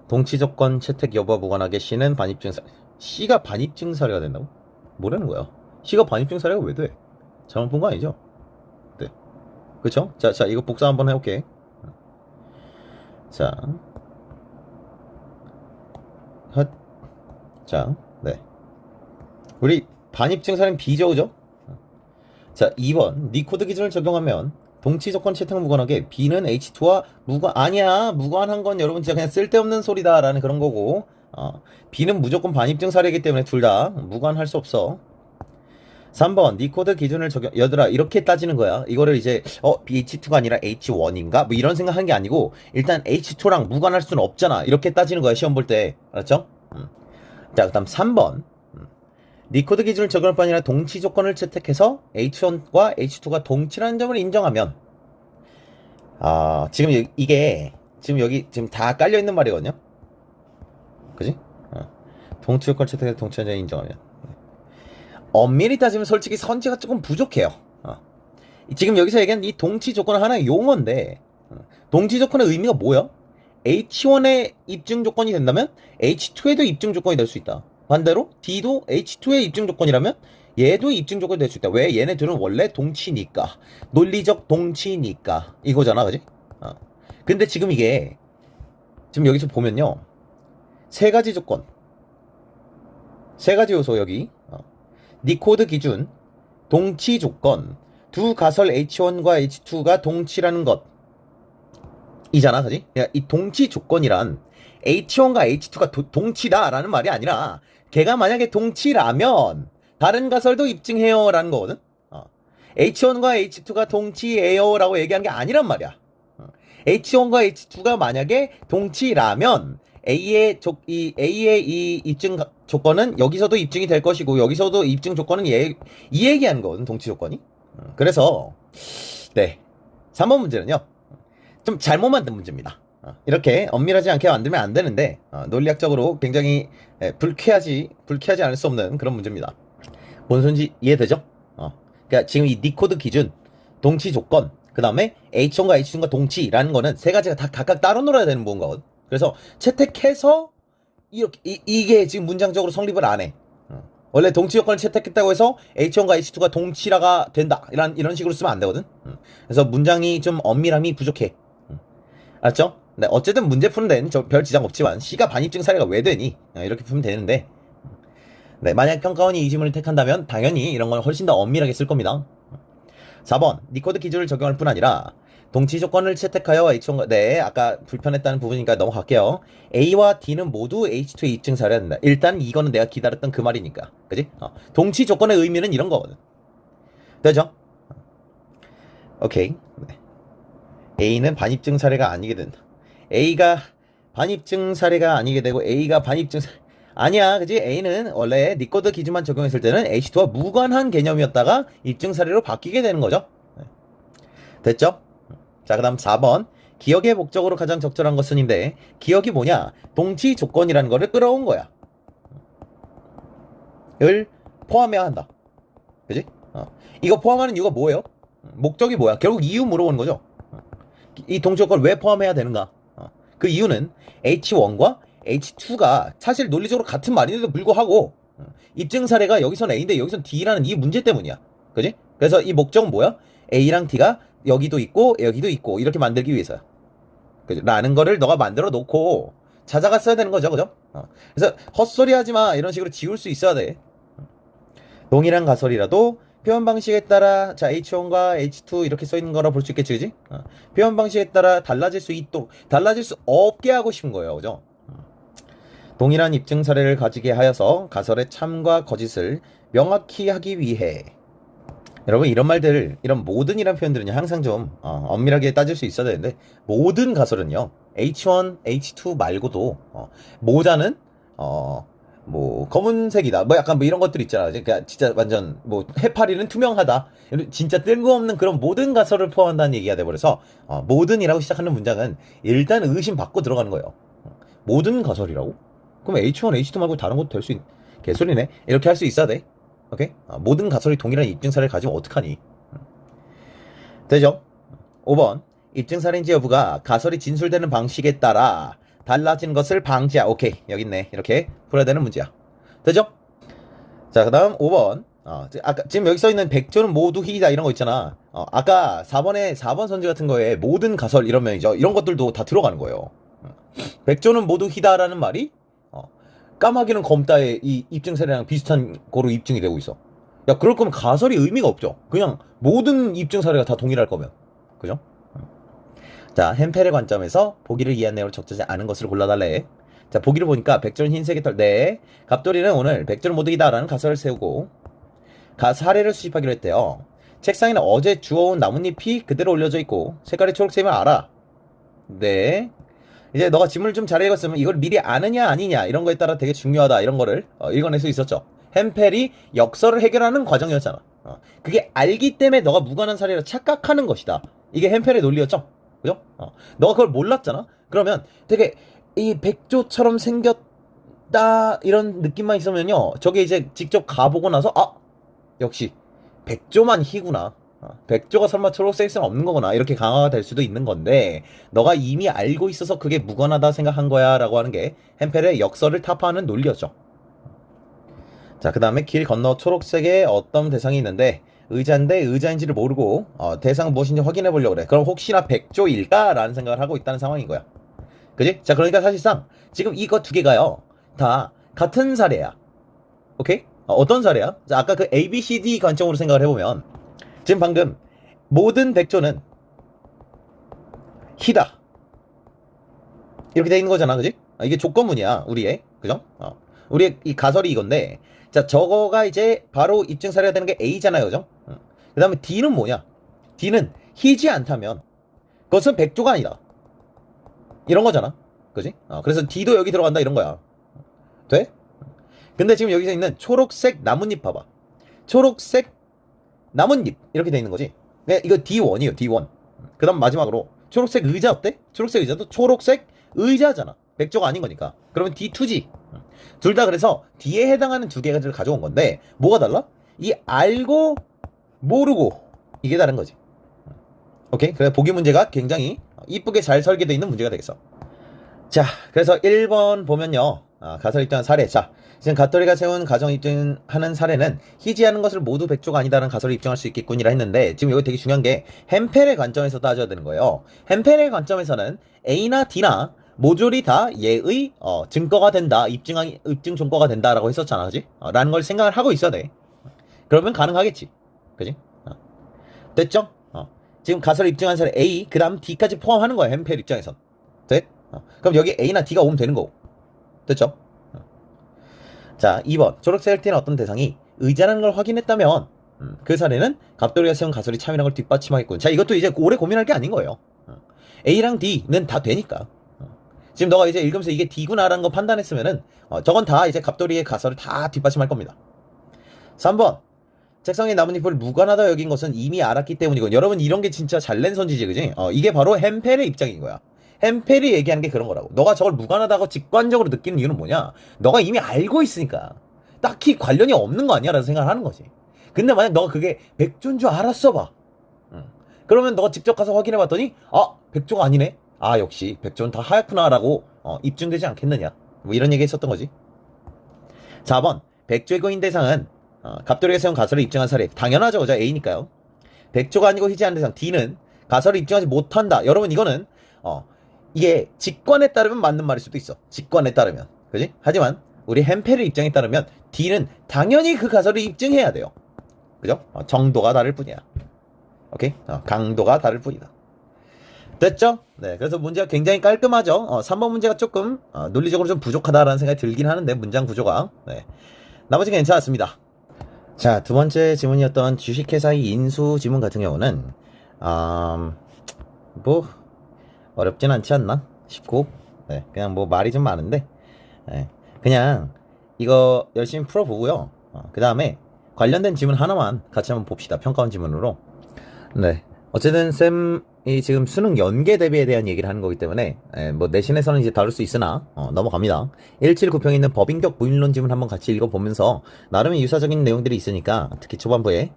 동치조건 채택 여부와 무관하게 C는 반입증 사례. C가 반입증 사례가 된다고? 뭐라는 거야? C가 반입증 사례가 왜 돼? 잘못 본 거 아니죠? 네. 그쵸? 자, 이거 복사 한번 해볼게. 자, 자, 네. 우리 반입증 사례는 B죠, 그죠? 자, 2번 니코드 기준을 적용하면 동치조건 채택 무관하게 B는 H2와 아니야, 무관한 건 여러분 진짜 그냥 쓸데없는 소리다 라는 그런 거고, B는 무조건 반입증 사례이기 때문에 둘 다 무관할 수 없어. 3번 니 코드 기준을 적용. 얘들아 이렇게 따지는 거야. 이거를 이제 H2가 아니라 H1인가? 뭐 이런 생각한 게 아니고 일단 H2랑 무관할 수는 없잖아. 이렇게 따지는 거야 시험 볼 때. 알았죠? 자 그다음 3번 니 코드 기준을 적용할 뿐 아니라 동치 조건을 채택해서 H1과 H2가 동치라는 점을 인정하면 지금 이게 지금 여기 지금 다 깔려 있는 말이거든요. 그지? 동치 조건을 채택해서 동치라는 점을 인정하면 엄밀히 따지면 솔직히 선지가 조금 부족해요. 지금 여기서 얘기한 이 동치 조건은 하나의 용어인데 동치 조건의 의미가 뭐야? H1의 입증 조건이 된다면 H2에도 입증 조건이 될 수 있다. 반대로 D도 H2의 입증 조건이라면 얘도 입증 조건이 될 수 있다. 왜? 얘네들은 원래 동치니까. 논리적 동치니까. 이거잖아, 그지? 근데 지금 이게 지금 여기서 보면요. 세 가지 조건. 세 가지 요소 여기. 니 코드 기준, 동치 조건, 두 가설 H1과 H2가 동치라는 것. 이잖아, 그지? 이 동치 조건이란 H1과 H2가 동치다라는 말이 아니라 걔가 만약에 동치라면 다른 가설도 입증해요 라는 거거든. H1과 H2가 동치예요 라고 얘기한 게 아니란 말이야. H1과 H2가 만약에 동치라면 A의 이 입증 조건은 여기서도 입증이 될 것이고 여기서도 입증 조건은 이 얘기하는 거거든, 동치 조건이. 그래서 네 3번 문제는요 좀 잘못 만든 문제입니다. 이렇게 엄밀하지 않게 만들면 안 되는데 논리학적으로 굉장히 불쾌하지 않을 수 없는 그런 문제입니다. 뭔 소린지 이해되죠? 그러니까 지금 이 니 코드 기준, 동치 조건, 그 다음에 H1과 H2가 동치라는 거는 세 가지가 다 각각 따로 놀아야 되는 무언가거든. 그래서 채택해서 이렇게 이게 지금 문장적으로 성립을 안 해. 원래 동치 조건을 채택했다고 해서 H1과 H2가 동치라가 된다 이런 식으로 쓰면 안 되거든. 그래서 문장이 좀 엄밀함이 부족해. 알았죠? 네, 어쨌든 문제 푸는 데는 별 지장 없지만 C가 반입증 사례가 왜 되니? 이렇게 풀면 되는데 네, 만약 평가원이 이 지문을 택한다면 당연히 이런 건 훨씬 더 엄밀하게 쓸 겁니다. 4번 니 코드 기준을 적용할 뿐 아니라 동치 조건을 채택하여 H1과 네 아까 불편했다는 부분이니까 넘어갈게요. A와 D는 모두 H2의 입증 사례가 된다. 일단 이거는 내가 기다렸던 그 말이니까 그지? 동치 조건의 의미는 이런 거거든. 되죠? 오케이. 네. A는 반입증 사례가 아니게 된다. A가 반입증 사례가 아니게 되고 A가 반입증 사례 아니야, 그지? A는 원래 니 코드 기준만 적용했을 때는 H2와 무관한 개념이었다가 입증 사례로 바뀌게 되는 거죠. 됐죠? 자, 그 다음 4번 기억의 목적으로 가장 적절한 것은인데 기억이 뭐냐? 동치 조건이라는 거를 끌어온 거야. 을 포함해야 한다. 그지? 이거 포함하는 이유가 뭐예요? 목적이 뭐야? 결국 이유 물어보는 거죠. 이 동치 조건을 왜 포함해야 되는가? 그 이유는 H1과 H2가 사실 논리적으로 같은 말인데도 불구하고 입증 사례가 여기선 A인데 여기선 D라는 이 문제 때문이야. 그지? 그래서 이 목적은 뭐야? A랑 D가 여기도 있고 여기도 있고 이렇게 만들기 위해서야. 그죠? 라는 거를 너가 만들어 놓고 찾아갔어야 되는 거죠. 그죠? 그래서 헛소리 하지 마 이런 식으로 지울 수 있어야 돼. 동일한 가설이라도 표현 방식에 따라 자 H1과 H2 이렇게 써 있는 거라 볼 수 있겠지, 그지? 표현 방식에 따라 달라질 수 없게 하고 싶은 거예요, 그죠? 동일한 입증 사례를 가지게 하여서 가설의 참과 거짓을 명확히 하기 위해 여러분 이런 말들 이런 모든이란 표현들은 항상 좀 엄밀하게 따질 수 있어야 되는데 모든 가설은요 H1, H2 말고도 모자는 뭐 검은색이다 뭐 약간 뭐 이런 것들 있잖아. 그러니까 진짜 완전 뭐 해파리는 투명하다 진짜 뜬금없는 그런 모든 가설을 포함한다는 얘기가 돼버려서 모든이라고 시작하는 문장은 일단 의심받고 들어가는 거예요. 모든 가설이라고? 그럼 H1, H2 말고 다른 것도 될 수 있는 개소리네. 이렇게 할 수 있어야 돼. 오케이? 모든 가설이 동일한 입증 사례를 가지면 어떡하니? 되죠? 5번 입증 사례인지 여부가 가설이 진술되는 방식에 따라 달라진 것을 방지하. 오케이 여기 있네. 이렇게 풀어야 되는 문제야. 되죠? 자 그 다음 5번 아까 지금 여기 써있는 백조는 모두 희이다 이런 거 있잖아. 아까 4번 선지 같은 거에 모든 가설 이런 면이죠. 이런 것들도 다 들어가는 거예요. 백조는 모두 희다라는 말이 까마귀는 검다의 이 입증 사례랑 비슷한 거로 입증이 되고 있어. 야 그럴 거면 가설이 의미가 없죠. 그냥 모든 입증 사례가 다 동일할 거면. 그죠? 자 햄펠의 관점에서 보기를 이해한 내용을 적절하지 않은 것을 골라달래. 자 보기를 보니까 백조는 흰색의 털. 네. 갑돌이는 오늘 백조는 모두 희다라는 가설을 세우고 사례를 수집하기로 했대요. 책상에는 어제 주워온 나뭇잎이 그대로 올려져 있고 색깔이 초록색이면 알아. 네. 이제 너가 지문을 좀 잘 읽었으면 이걸 미리 아느냐 아니냐 이런 거에 따라 되게 중요하다 이런 거를 읽어낼 수 있었죠. 햄펠이 역설을 해결하는 과정이었잖아. 그게 알기 때문에 너가 무관한 사례라 착각하는 것이다. 이게 햄펠의 논리였죠. 그죠? 너가 그걸 몰랐잖아. 그러면 되게 이 백조처럼 생겼다 이런 느낌만 있으면요. 저게 이제 직접 가보고 나서 역시 백조만 희구나. 백조가 설마 초록색일 수는 없는 거구나. 이렇게 강화가 될 수도 있는 건데 너가 이미 알고 있어서 그게 무관하다 생각한 거야 라고 하는 게 햄펠의 역설을 타파하는 논리였죠. 자, 그 다음에 길 건너 초록색의 어떤 대상이 있는데 의자인데 의자인지를 모르고 대상은 무엇인지 확인해 보려고 그래. 그럼 혹시나 백조일까? 라는 생각을 하고 있다는 상황인 거야. 그지? 자, 그러니까 사실상 지금 이거 두 개가요 다 같은 사례야. 오케이? 어떤 사례야? 자, 아까 그 A, B, C, D 관점으로 생각을 해보면 지금 방금 모든 백조는 희다 이렇게 돼 있는 거잖아. 그지? 이게 조건문이야 우리의. 그죠? 우리의 이 가설이 이건데 자, 저거가 이제 바로 입증 사례가 되는 게 A잖아요. 그죠? 그 다음에 D는 뭐냐? D는 희지 않다면 그것은 백조가 아니다 이런 거잖아. 그지? 그래서 D도 여기 들어간다 이런 거야. 돼? 근데 지금 여기서 있는 초록색 나뭇잎 봐봐. 초록색 나뭇잎 이렇게 돼 있는 거지. 네, 이거 D1이에요. D1. 그 다음 마지막으로 초록색 의자 어때? 초록색 의자도 초록색 의자잖아. 백조가 아닌 거니까. 그러면 D2지. 둘 다 그래서 D에 해당하는 두 개를 가져온 건데 뭐가 달라? 이 알고 모르고 이게 다른 거지. 오케이? 그래서 보기 문제가 굉장히 이쁘게 잘 설계되어 있는 문제가 되겠어. 자, 그래서 1번 보면요. 가설 입증한 사례. 자, 지금 가톨리가 세운 가정 입증하는 사례는 희지하는 것을 모두 백조가 아니다라는 가설을 입증할 수 있겠군이라 했는데 지금 이거 되게 중요한 게 햄펠의 관점에서 따져야 되는 거예요. 햄펠의 관점에서는 A나 D나 모조리 다 얘의 증거가 된다, 입증 증거가 된다라고 했었잖아, 그지? 라는 걸 생각을 하고 있어야 돼. 그러면 가능하겠지, 그지? 됐죠? 지금 가설을 입증한 사례 A, 그 다음 D까지 포함하는 거야, 햄펠 입장에선. 돼? 그럼 여기 A나 D가 오면 되는 거고. 됐죠? 자, 2번. 초록색을 띠는 어떤 대상이 의자라는 걸 확인했다면 그 사례는 갑돌이가 세운 가설이 참이라는 걸 뒷받침하겠군. 자, 이것도 이제 오래 고민할 게 아닌 거예요. A랑 D는 다 되니까. 지금 너가 이제 읽으면서 이게 D구나라는 거 판단했으면은 저건 다 이제 갑돌이의 가설을 다 뒷받침할 겁니다. 3번. 책상에 나뭇잎을 무관하다 여긴 것은 이미 알았기 때문이고. 여러분 이런 게 진짜 잘낸 선지지, 그지? 이게 바로 햄펠의 입장인 거야. 햄펠이 얘기하는 게 그런 거라고. 너가 저걸 무관하다고 직관적으로 느끼는 이유는 뭐냐? 너가 이미 알고 있으니까 딱히 관련이 없는 거 아니야? 라는 생각을 하는 거지. 근데 만약 너가 그게 백조인 줄 알았어 봐. 그러면 너가 직접 가서 확인해 봤더니 백조가 아니네. 역시 백조는 다 하얗구나 라고 입증되지 않겠느냐, 뭐 이런 얘기 했었던 거지. 4번. 백조의 고인 대상은 갑돌이가 세운 가설을 입증한 사례. 당연하죠. 그죠? A니까요. 백조가 아니고 희지한 대상 D는 가설을 입증하지 못한다. 여러분 이거는 이게 직관에 따르면 맞는 말일 수도 있어. 직관에 따르면. 그지? 하지만 우리 햄펠의 입장에 따르면 D는 당연히 그 가설을 입증해야 돼요. 그죠? 정도가 다를 뿐이야. 오케이? 강도가 다를 뿐이다. 됐죠? 네. 그래서 문제가 굉장히 깔끔하죠? 3번 문제가 조금 논리적으로 좀 부족하다라는 생각이 들긴 하는데 문장 구조가. 네. 나머지는 괜찮았습니다. 자, 두 번째 지문이었던 주식회사의 인수 지문 같은 경우는 뭐 어렵진 않지 않나 싶고, 네, 그냥 뭐 말이 좀 많은데, 네, 그냥 이거 열심히 풀어보고요. 그 다음에 관련된 지문 하나만 같이 한번 봅시다. 평가원 지문으로. 네, 어쨌든 쌤이 지금 수능 연계 대비에 대한 얘기를 하는 거기 때문에 뭐 내신에서는 이제 다룰 수 있으나 넘어갑니다. 179평에 있는 법인격 부인론 지문 한번 같이 읽어보면서 나름의 유사적인 내용들이 있으니까 특히 초반부에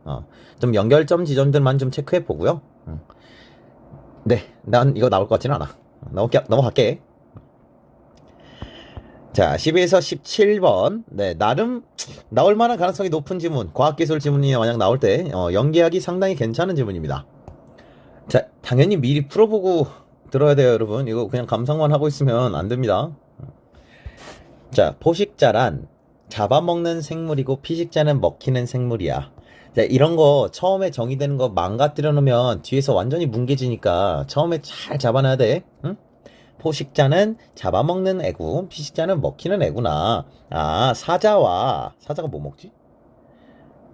좀 연결점 지점들만 좀 체크해 보고요. 네, 난 이거 나올 것 같지는 않아. 넘어갈게. 자, 12에서 17번. 네, 나름 나올 만한 가능성이 높은 지문, 과학기술 지문이 만약 나올 때 연계하기 상당히 괜찮은 지문입니다. 자, 당연히 미리 풀어보고 들어야 돼요, 여러분. 이거 그냥 감상만 하고 있으면 안 됩니다. 자, 포식자란 잡아먹는 생물이고 피식자는 먹히는 생물이야. 자, 이런 거 처음에 정의되는 거 망가뜨려 놓으면 뒤에서 완전히 뭉개지니까 처음에 잘 잡아놔야 돼. 응? 포식자는 잡아먹는 애고 피식자는 먹히는 애구나. 사자가 뭐 먹지?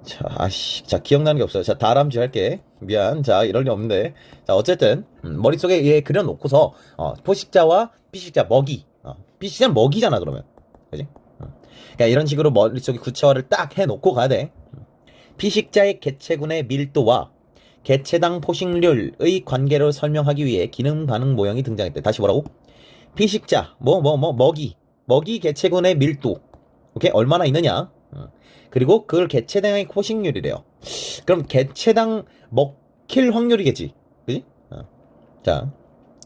자, 자, 기억나는 게 없어요. 자, 다람쥐 할게. 미안. 자, 이럴 리 없는데. 자, 어쨌든, 머릿속에 얘 그려놓고서, 포식자와 피식자, 먹이. 피식자는 먹이잖아, 그러면. 그지? 그러니까 이런 식으로 머릿속에 구체화를 딱 해놓고 가야 돼. 피식자의 개체군의 밀도와 개체당 포식률의 관계를 설명하기 위해 기능 반응 모형이 등장했대. 다시 뭐라고? 피식자, 먹이 개체군의 밀도. 오케이? 얼마나 있느냐? 그리고 그걸 개체당의 포식률이래요. 그럼 개체당 먹힐 확률이겠지. 그지? 자,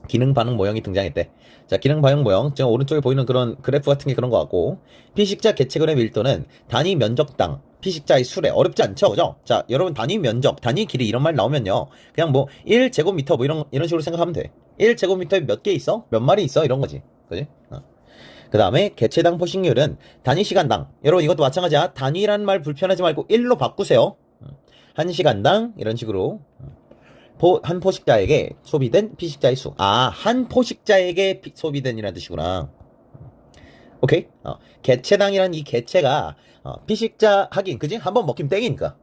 기능 반응 모형이 등장했대. 자, 기능 반응 모형. 지금 오른쪽에 보이는 그런 그래프 같은 게 그런 것 같고, 피식자 개체군의 밀도는 단위 면적당 피식자의 수래. 어렵지 않죠? 그죠? 자, 여러분 단위 면적, 단위 길이 이런 말 나오면요. 그냥 뭐 1제곱미터 뭐 이런 식으로 생각하면 돼. 1제곱미터에 몇 개 있어? 몇 마리 있어? 이런 거지. 그지? 그 다음에 개체당 포식률은 단위 시간당. 여러분 이것도 마찬가지야. 단위란 말 불편하지 말고 1로 바꾸세요. 1시간당 이런 식으로 한 포식자에게 소비된 피식자의 수. 한 포식자에게 소비된이라는 뜻이구나. 오케이? 개체당이란 이 개체가 피식자 하긴 그지? 한번 먹히면 땡이니까.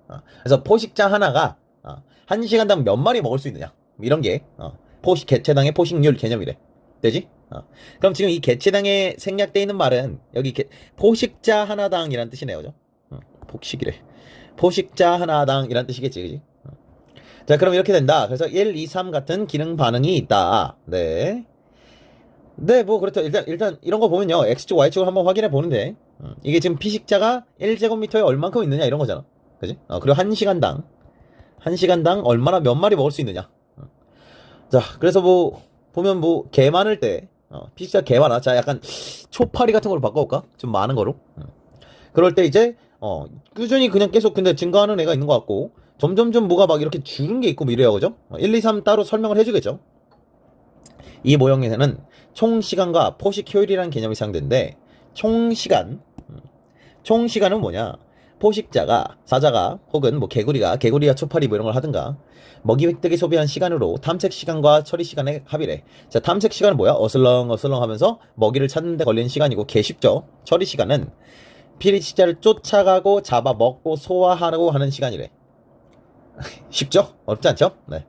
그래서 포식자 하나가 1시간당 몇 마리 먹을 수 있느냐. 이런 게 개체당의 포식률 개념이래. 되지? 그럼 지금 이 개체당에 생략되어 있는 말은 여기 포식자 하나당이란 뜻이네요. 그죠? 폭식이래. 포식자 하나당 이란 뜻이겠지. 그지? 자, 그럼 이렇게 된다. 그래서 1, 2, 3 같은 기능 반응이 있다. 네. 네, 뭐 그렇죠. 일단 이런 거 보면요. X축, Y축을 한번 확인해 보는데 이게 지금 피식자가 1제곱미터에 얼만큼 있느냐 이런 거잖아. 그지? 그리고 1시간당 얼마나 몇 마리 먹을 수 있느냐. 자, 그래서 뭐 보면 뭐 개 많을 때 피식자 개 많아. 자, 약간 초파리 같은 걸로 바꿔볼까? 좀 많은 거로. 그럴 때 이제 꾸준히 그냥 계속 근데 증가하는 애가 있는 것 같고 점점점 뭐가 막 이렇게 줄은 게 있고 뭐 이래요. 그죠? 1, 2, 3 따로 설명을 해주겠죠. 이 모형에서는 총시간과 포식 효율이라는 개념이 사용되는데 총시간은 뭐냐? 포식자가 사자가 혹은 뭐 개구리가 초파리 뭐 이런 걸 하든가 먹이 획득에 소비한 시간으로 탐색 시간과 처리 시간의 합이래. 자, 탐색 시간은 뭐야? 어슬렁 하면서 먹이를 찾는 데 걸리는 시간이고 개 쉽죠? 처리 시간은 피식자를 쫓아가고 잡아 먹고 소화하라고 하는 시간이래. 쉽죠? 어렵지 않죠? 네.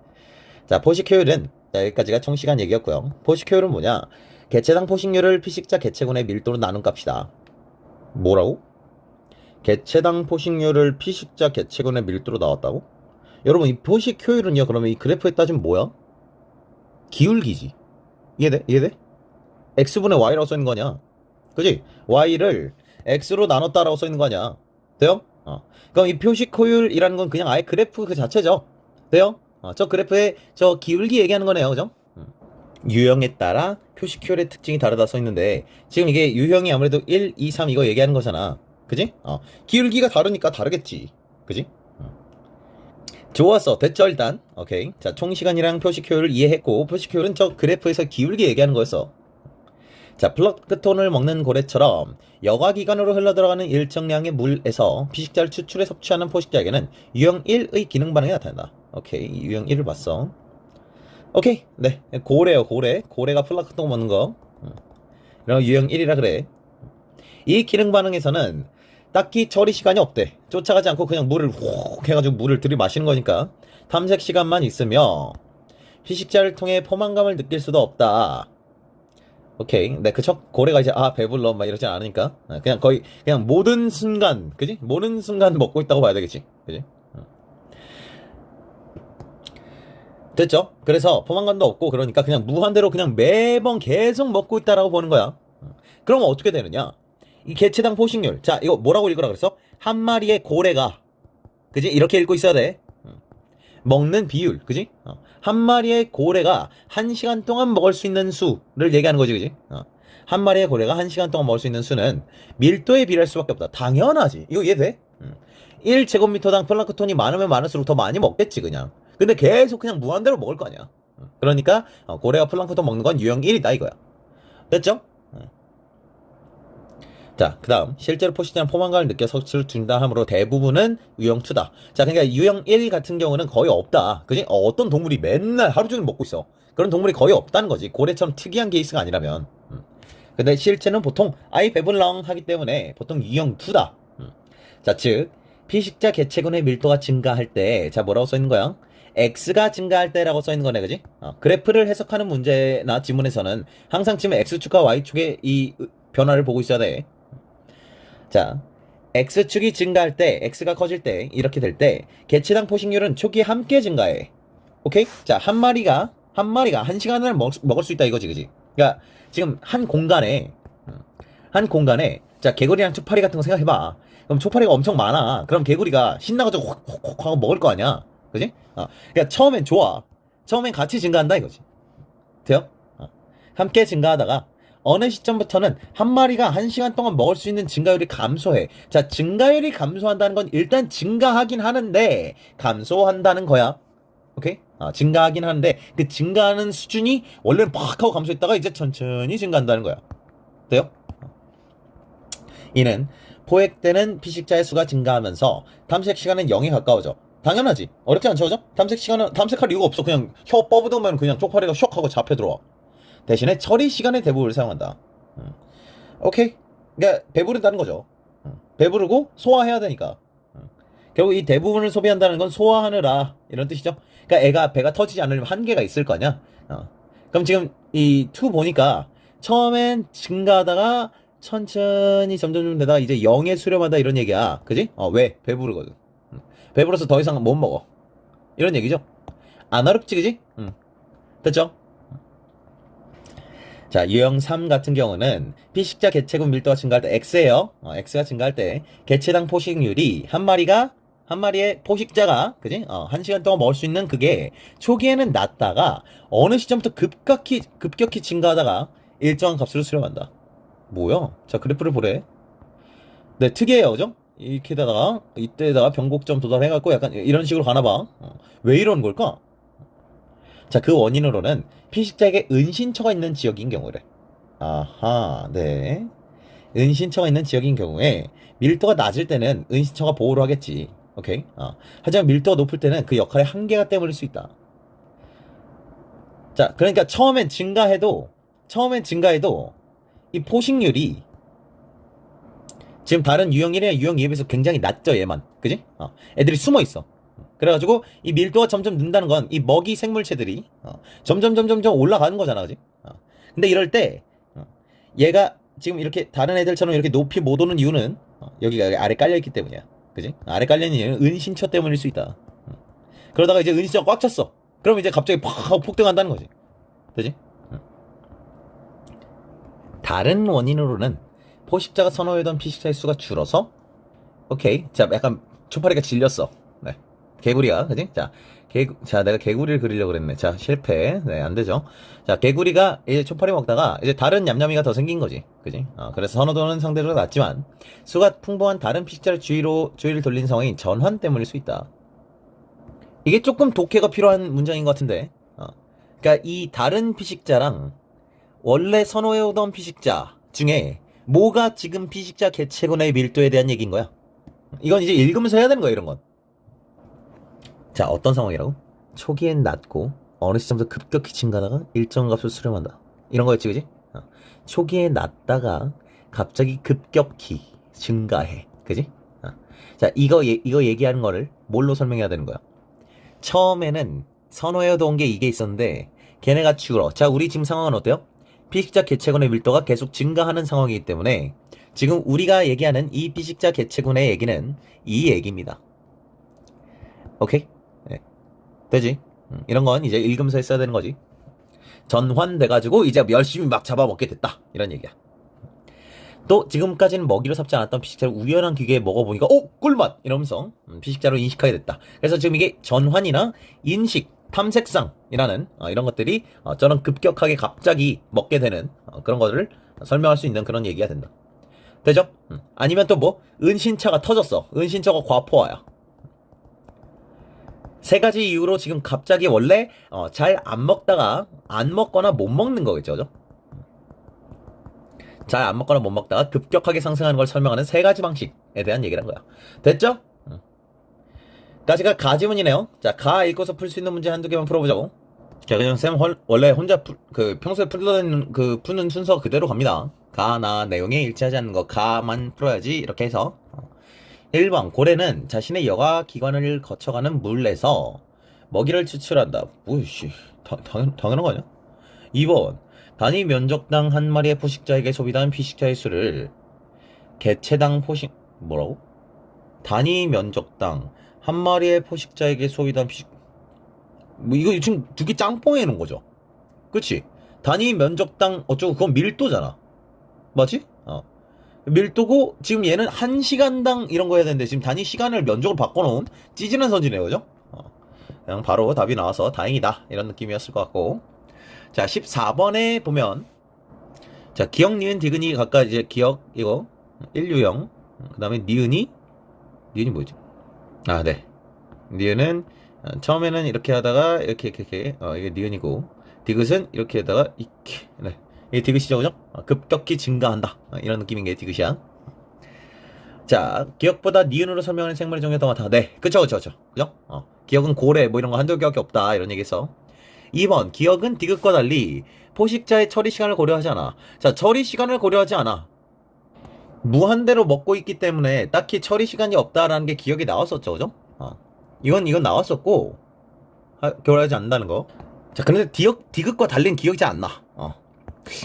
자, 포식 효율은 여기까지가 총시간 얘기였고요. 포식 효율은 뭐냐? 개체당 포식률을 피식자 개체군의 밀도로 나눈 값이다. 뭐라고? 개체당 포식률을 피식자 개체군의 밀도로 나왔다고? 여러분 이 포식 효율은요 그러면 이 그래프에 따지면 뭐야? 기울기지. 이해돼? x분의 y라고 써있는 거냐? 그지? y를 x로 나눴다라고 써있는 거 아니야? 돼요? 그럼 이 표식 효율이라는 건 그냥 아예 그래프 그 자체죠. 돼요? 저 그래프에 저 기울기 얘기하는 거네요. 그죠? 유형에 따라 표식 효율의 특징이 다르다 써있는데 지금 이게 유형이 아무래도 1, 2, 3 이거 얘기하는 거잖아. 그지? 기울기가 다르니까 다르겠지. 그지? 좋았어. 됐죠, 일단. 오케이. 자, 총시간이랑 표식 효율을 이해했고, 표식 효율은 저 그래프에서 기울기 얘기하는 거였어. 자, 플랑크톤을 먹는 고래처럼 여과기관으로 흘러들어가는 일정량의 물에서 피식자를 추출해 섭취하는 포식자에게는 유형 1의 기능 반응이 나타난다. 오케이. 유형 1을 봤어. 오케이. 네. 고래요, 고래. 고래가 플랑크톤 먹는 거. 이런 유형 1이라 그래. 이 기능 반응에서는 딱히 처리 시간이 없대. 쫓아가지 않고 그냥 물을 훅 해가지고 물을 들이마시는 거니까 탐색 시간만 있으며 피식자를 통해 포만감을 느낄 수도 없다. 오케이. 네, 그쵸? 고래가 이제 배불러 막 이러지 않으니까 그냥 거의 그냥 모든 순간, 그지? 모든 순간 먹고 있다고 봐야 되겠지. 그지? 됐죠? 그래서 포만감도 없고 그러니까 그냥 무한대로 그냥 매번 계속 먹고 있다라고 보는 거야. 그러면 어떻게 되느냐? 이 개체당 포식률. 자, 이거 뭐라고 읽으라 그랬어? 한 마리의 고래가, 그지? 이렇게 읽고 있어야 돼. 먹는 비율, 그지? 한 마리의 고래가 1시간 동안 먹을 수 있는 수를 얘기하는 거지, 그지? 한 마리의 고래가 1시간 동안 먹을 수 있는 수는 밀도에 비례할 수밖에 없다. 당연하지. 이거 이해돼? 1제곱미터당 플랑크톤이 많으면 많을수록 더 많이 먹겠지, 그냥. 근데 계속 그냥 무한대로 먹을 거 아니야. 그러니까 고래가 플랑크톤 먹는 건 유형 1이다 이거야. 됐죠? 자, 그 다음 실제로 포식자는 포만감을 느껴 섭취를 준다 하므로 대부분은 유형 2다. 자, 그러니까 유형 1 같은 경우는 거의 없다. 그지? 어떤 동물이 맨날 하루 종일 먹고 있어. 그런 동물이 거의 없다는 거지. 고래처럼 특이한 케이스가 아니라면. 근데 실제는 보통 아이 배불렁 하기 때문에 보통 유형 2다. 자, 즉 피식자 개체군의 밀도가 증가할 때, 자, 뭐라고 써 있는 거야? x가 증가할 때라고 써 있는 거네, 그지? 그래프를 해석하는 문제나 지문에서는 항상 지금 x축과 y축의 이 변화를 보고 있어야 돼. 자, x축이 증가할 때, x가 커질 때, 이렇게 될 때, 개체당 포식률은 초기에 함께 증가해. 오케이? 자, 한 마리가 한 시간을 먹을 수 있다 이거지, 그지? 그러니까 지금 한 공간에, 자, 개구리랑 초파리 같은 거 생각해봐. 그럼 초파리가 엄청 많아. 그럼 개구리가 신나가지고 확 하고 먹을 거 아니야. 그지? 그러니까 처음엔 좋아. 처음엔 같이 증가한다 이거지. 돼요? 함께 증가하다가 어느 시점부터는 한 마리가 한 시간 동안 먹을 수 있는 증가율이 감소해. 자, 증가율이 감소한다는 건 일단 증가하긴 하는데 감소한다는 거야. 오케이? 증가하긴 하는데 그 증가하는 수준이 원래는 팍 하고 감소했다가 이제 천천히 증가한다는 거야. 돼요? 이는 포획되는 피식자의 수가 증가하면서 탐색 시간은 0에 가까워져. 당연하지. 어렵지 않죠, 그죠? 탐색할 이유가 없어. 그냥 혀 뻗으면 그냥 쪽파리가 슉 하고 잡혀 들어와. 대신에 처리 시간의 대부분을 사용한다. 오케이. 그러니까 배부른다는 거죠. 배부르고 소화해야 되니까. 결국 이 대부분을 소비한다는 건 소화하느라 이런 뜻이죠. 그러니까 배가 터지지 않으려면 한계가 있을 거 아니야. 그럼 지금 이 2 보니까 처음엔 증가하다가 천천히 점점 되다가 이제 0에 수렴하다 이런 얘기야. 그지? 왜? 배부르거든. 배불러서 더 이상 못 먹어. 이런 얘기죠. 안 어렵지, 그지? 됐죠? 자, 유형 3 같은 경우는 피식자 개체군 밀도가 증가할 때 X예요. X가 증가할 때 개체당 포식률이 한 마리의 포식자가, 그지? 1시간 동안 먹을 수 있는 그게 초기에는 낮다가 어느 시점부터 급격히 증가하다가 일정한 값으로 수렴한다. 뭐야? 자, 그래프를 보래. 네, 특이해요, 그죠? 이렇게다가 이때다가 변곡점 도달해갖고 약간 이런 식으로 가나봐. 왜 이런 걸까? 자, 그 원인으로는 피식자에게 은신처가 있는 지역인 경우래. 아하, 네. 은신처가 있는 지역인 경우에 밀도가 낮을 때는 은신처가 보호를 하겠지. 오케이? 하지만 밀도가 높을 때는 그 역할의 한계가 때문일 수 있다. 자, 그러니까 처음엔 증가해도 이 포식률이 지금 다른 유형 1이나 유형 2에 비해서 굉장히 낮죠, 얘만. 그지? 애들이 숨어 있어. 그래가지고 이 밀도가 점점 는다는 건 이 먹이 생물체들이 점점 올라가는 거잖아, 그지? 근데 이럴 때 얘가 지금 이렇게 다른 애들처럼 이렇게 높이 못 오는 이유는 여기가 아래 깔려있기 때문이야. 그지? 아래 깔려있는 이유는 은신처 때문일 수 있다. 그러다가 이제 은신처가 꽉 찼어. 그럼 이제 갑자기 팍 하고 폭등한다는 거지. 그지? 다른 원인으로는 포식자가 선호하던 피식자의 수가 줄어서, 오케이. 자, 약간 초파리가 질렸어. 네. 개구리가, 그지? 자, 내가 개구리를 그리려고 그랬네. 자, 실패. 네, 안 되죠. 자, 개구리가 이제 초파리 먹다가 이제 다른 냠냠이가 더 생긴 거지. 그지? 그래서 선호도는 상대적으로 낮지만 수가 풍부한 다른 피식자를 주의를 돌린 상황이 전환 때문일 수 있다. 이게 조금 독해가 필요한 문장인 것 같은데. 그러니까 이 다른 피식자랑 원래 선호해오던 피식자 중에 뭐가 지금 피식자 개체군의 밀도에 대한 얘기인 거야. 이건 이제 읽으면서 해야 되는 거야, 이런 건. 자, 어떤 상황이라고? 초기엔 낮고 어느 시점부터 급격히 증가하다가 일정 값을 수렴한다. 이런 거였지, 그지? 초기에 낮다가 갑자기 급격히 증가해. 그지? 자, 이거 얘기하는 거를 뭘로 설명해야 되는 거야? 처음에는 선호해오던 게 이게 있었는데 걔네가 줄어. 자, 우리 지금 상황은 어때요? 피식자 개체군의 밀도가 계속 증가하는 상황이기 때문에 지금 우리가 얘기하는 이 피식자 개체군의 얘기는 이 얘기입니다. 오케이? 네. 되지? 이런 건 이제 읽으면서 했어야 되는 거지. 전환돼가지고 이제 열심히 막 잡아먹게 됐다. 이런 얘기야. 또 지금까지는 먹이로 삼지 않았던 피식자를 우연한 기계에 먹어보니까 꿀맛! 이러면서 피식자로 인식하게 됐다. 그래서 지금 이게 전환이나 인식, 탐색상이라는 이런 것들이 저런 급격하게 갑자기 먹게 되는 그런 것들을 설명할 수 있는 그런 얘기가 된다. 되죠? 아니면 또 뭐 은신처가 터졌어. 은신처가 과포화야. 세 가지 이유로 지금 갑자기 원래 잘 안 먹다가 안 먹거나 못 먹는 거겠죠, 그죠? 잘 안 먹거나 못 먹다가 급격하게 상승하는 걸 설명하는 세 가지 방식에 대한 얘기란 거야. 됐죠? 까지가 가지문이네요. 자, 가 읽고서 풀 수 있는 문제 한두 개만 풀어보자고. 자, 그냥 쌤 원래 혼자 평소에 풀던 푸는 순서 그대로 갑니다. 가, 나, 내용에 일치하지 않는 거 가만 풀어야지. 이렇게 해서 1번 고래는 자신의 여가 기관을 거쳐가는 물에서 먹이를 추출한다. 뭐이씨, 당연한 거 아니야? 2번 단위 면적당 한 마리의 포식자에게 소비된 피식자의 수를 개체당 포식 뭐라고? 단위 면적당 한 마리의 포식자에게 소비된 피식 뭐 이거 지금 두 개 짱뽕해 놓은 거죠. 그치? 단위 면적당 어쩌고 그건 밀도잖아. 맞지? 밀도고 지금 얘는 1시간당 이런 거 해야 되는데 지금 단위 시간을 면적으로 바꿔놓은 찌질한 선지네요. 그죠? 그냥 바로 답이 나와서 다행이다 이런 느낌이었을 것 같고, 자 14번에 보면 자 기억 니은 디귿이 각각 이제 기억 이거 1유형, 그 다음에 니은이 뭐지? 네, 니은은 처음에는 이렇게 하다가 이렇게 이게 니은이고, 디귿은 이렇게 하다가 이렇게, 네, 이게 디귿이죠. 그죠? 급격히 증가한다 이런 느낌인 게 디귿이야. 자 기억보다 니은으로 설명하는 생물의 종류가 더 많다. 네, 그쵸. 기억은 고래 뭐 이런 거 한두 개밖에 없다 이런 얘기했어. 2번 기억은 디귿과 달리 포식자의 처리 시간을 고려하지 않아. 자 처리 시간을 고려하지 않아. 무한대로 먹고 있기 때문에 딱히 처리 시간이 없다라는 게 기억이 나왔었죠. 그죠? 이건 나왔었고 고려하지 않는다는 거. 자 그런데 디귿과 달린 기억이지 않나.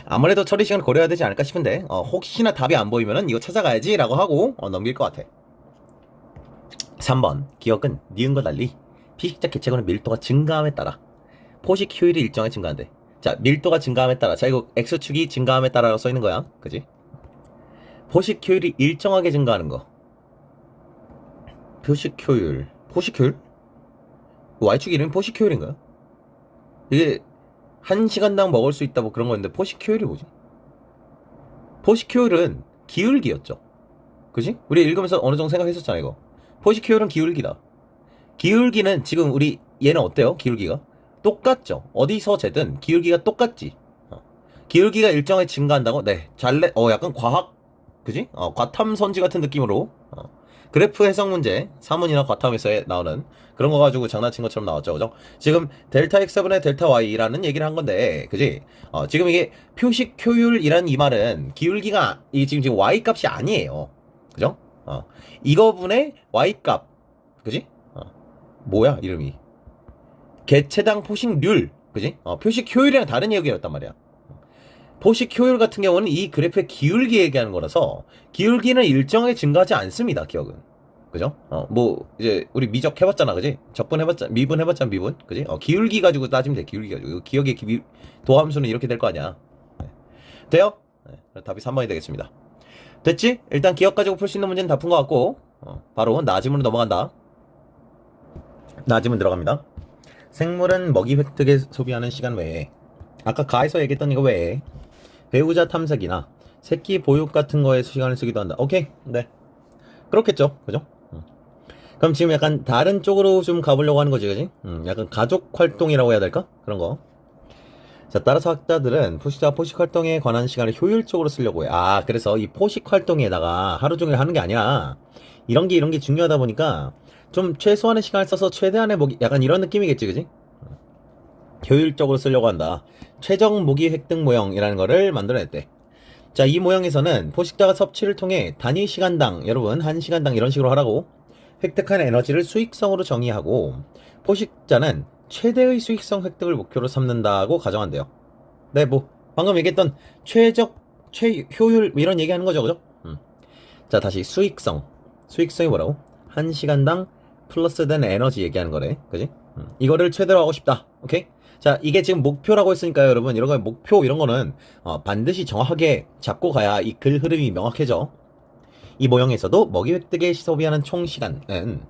아무래도 처리 시간을 고려해야 되지 않을까 싶은데 혹시나 답이 안 보이면은 이거 찾아가야지 라고 하고 넘길 것 같아. 3번 기억은 니은과 달리 피식자 개체군의 밀도가 증가함에 따라 포식 효율이 일정하게 증가한대. 자 밀도가 증가함에 따라, 자 이거 X축이 증가함에 따라라고 써있는 거야. 그지? 포식 효율이 일정하게 증가하는 거. 포식 효율 Y축 이름이 포식 효율인가요? 이게 1시간당 먹을 수 있다 뭐 그런 거였는데 포식 효율이 뭐지? 포식 효율은 기울기였죠. 그지? 우리 읽으면서 어느 정도 생각했었잖아 이거. 포식 효율은 기울기다. 기울기는 지금 우리 얘는 어때요? 기울기가 똑같죠. 어디서 재든 기울기가 똑같지. 기울기가 일정하게 증가한다고? 네, 약간 과학, 그지? 과탐선지 같은 느낌으로 그래프 해석 문제 3문이나 과탐에서 나오는 그런 거 가지고 장난친 것처럼 나왔죠. 그죠? 지금 델타 X분의 델타 Y라는 얘기를 한 건데, 그지? 지금 이게 표식 효율이란 이 말은 기울기가 지금 Y 값이 아니에요. 그죠? 이거분의 Y 값, 그지? 뭐야 이름이? 개체당 포식률, 그지? 표식 효율이랑 다른 얘기였단 말이야. 포식 효율 같은 경우는 이 그래프의 기울기 얘기하는 거라서 기울기는 일정하게 증가하지 않습니다. 기억은. 그죠? 뭐 이제 우리 미적 해봤잖아. 그지? 적분 해봤자, 미분 해봤잖아. 미분. 그지? 기울기 가지고 따지면 돼. 기울기 가지고. 기억의 도함수는 이렇게 될 거 아니야. 네. 돼요? 네. 답이 3번이 되겠습니다. 됐지? 일단 기억 가지고 풀 수 있는 문제는 다 푼 것 같고 바로 나지문으로 넘어간다. 나지문 들어갑니다. 생물은 먹이 획득에 소비하는 시간 외에, 아까 가에서 얘기했던 이거 외에 배우자 탐색이나 새끼 보육 같은 거에 시간을 쓰기도 한다. 오케이? 네. 그렇겠죠. 그죠? 그럼 지금 약간 다른 쪽으로 좀 가보려고 하는 거지, 그지? 약간 가족 활동이라고 해야 될까? 그런 거. 자, 따라서 학자들은 포식자 포식 활동에 관한 시간을 효율적으로 쓰려고 해. 그래서 이 포식 활동에다가 하루 종일 하는 게 아니라 이런 게 중요하다 보니까 좀 최소한의 시간을 써서 최대한의 먹이, 약간 이런 느낌이겠지, 그지? 효율적으로 쓰려고 한다. 최적 모기 획득 모형이라는 거를 만들어냈대. 자, 이 모형에서는 포식자가 섭취를 통해 단위 시간당, 여러분 1시간당 이런 식으로 하라고, 획득한 에너지를 수익성으로 정의하고 포식자는 최대의 수익성 획득을 목표로 삼는다고 가정한대요. 네, 뭐 방금 얘기했던 최효율 이런 얘기하는 거죠. 그죠? 자, 다시 수익성이 뭐라고? 1시간당 플러스 된 에너지 얘기하는 거래. 그지? 이거를 최대로 하고 싶다. 오케이? 자, 이게 지금 목표라고 했으니까요, 여러분. 이런 거 목표 이런 거는 반드시 정확하게 잡고 가야 이 글 흐름이 명확해져. 이 모형에서도 먹이 획득에 소비하는 총 시간은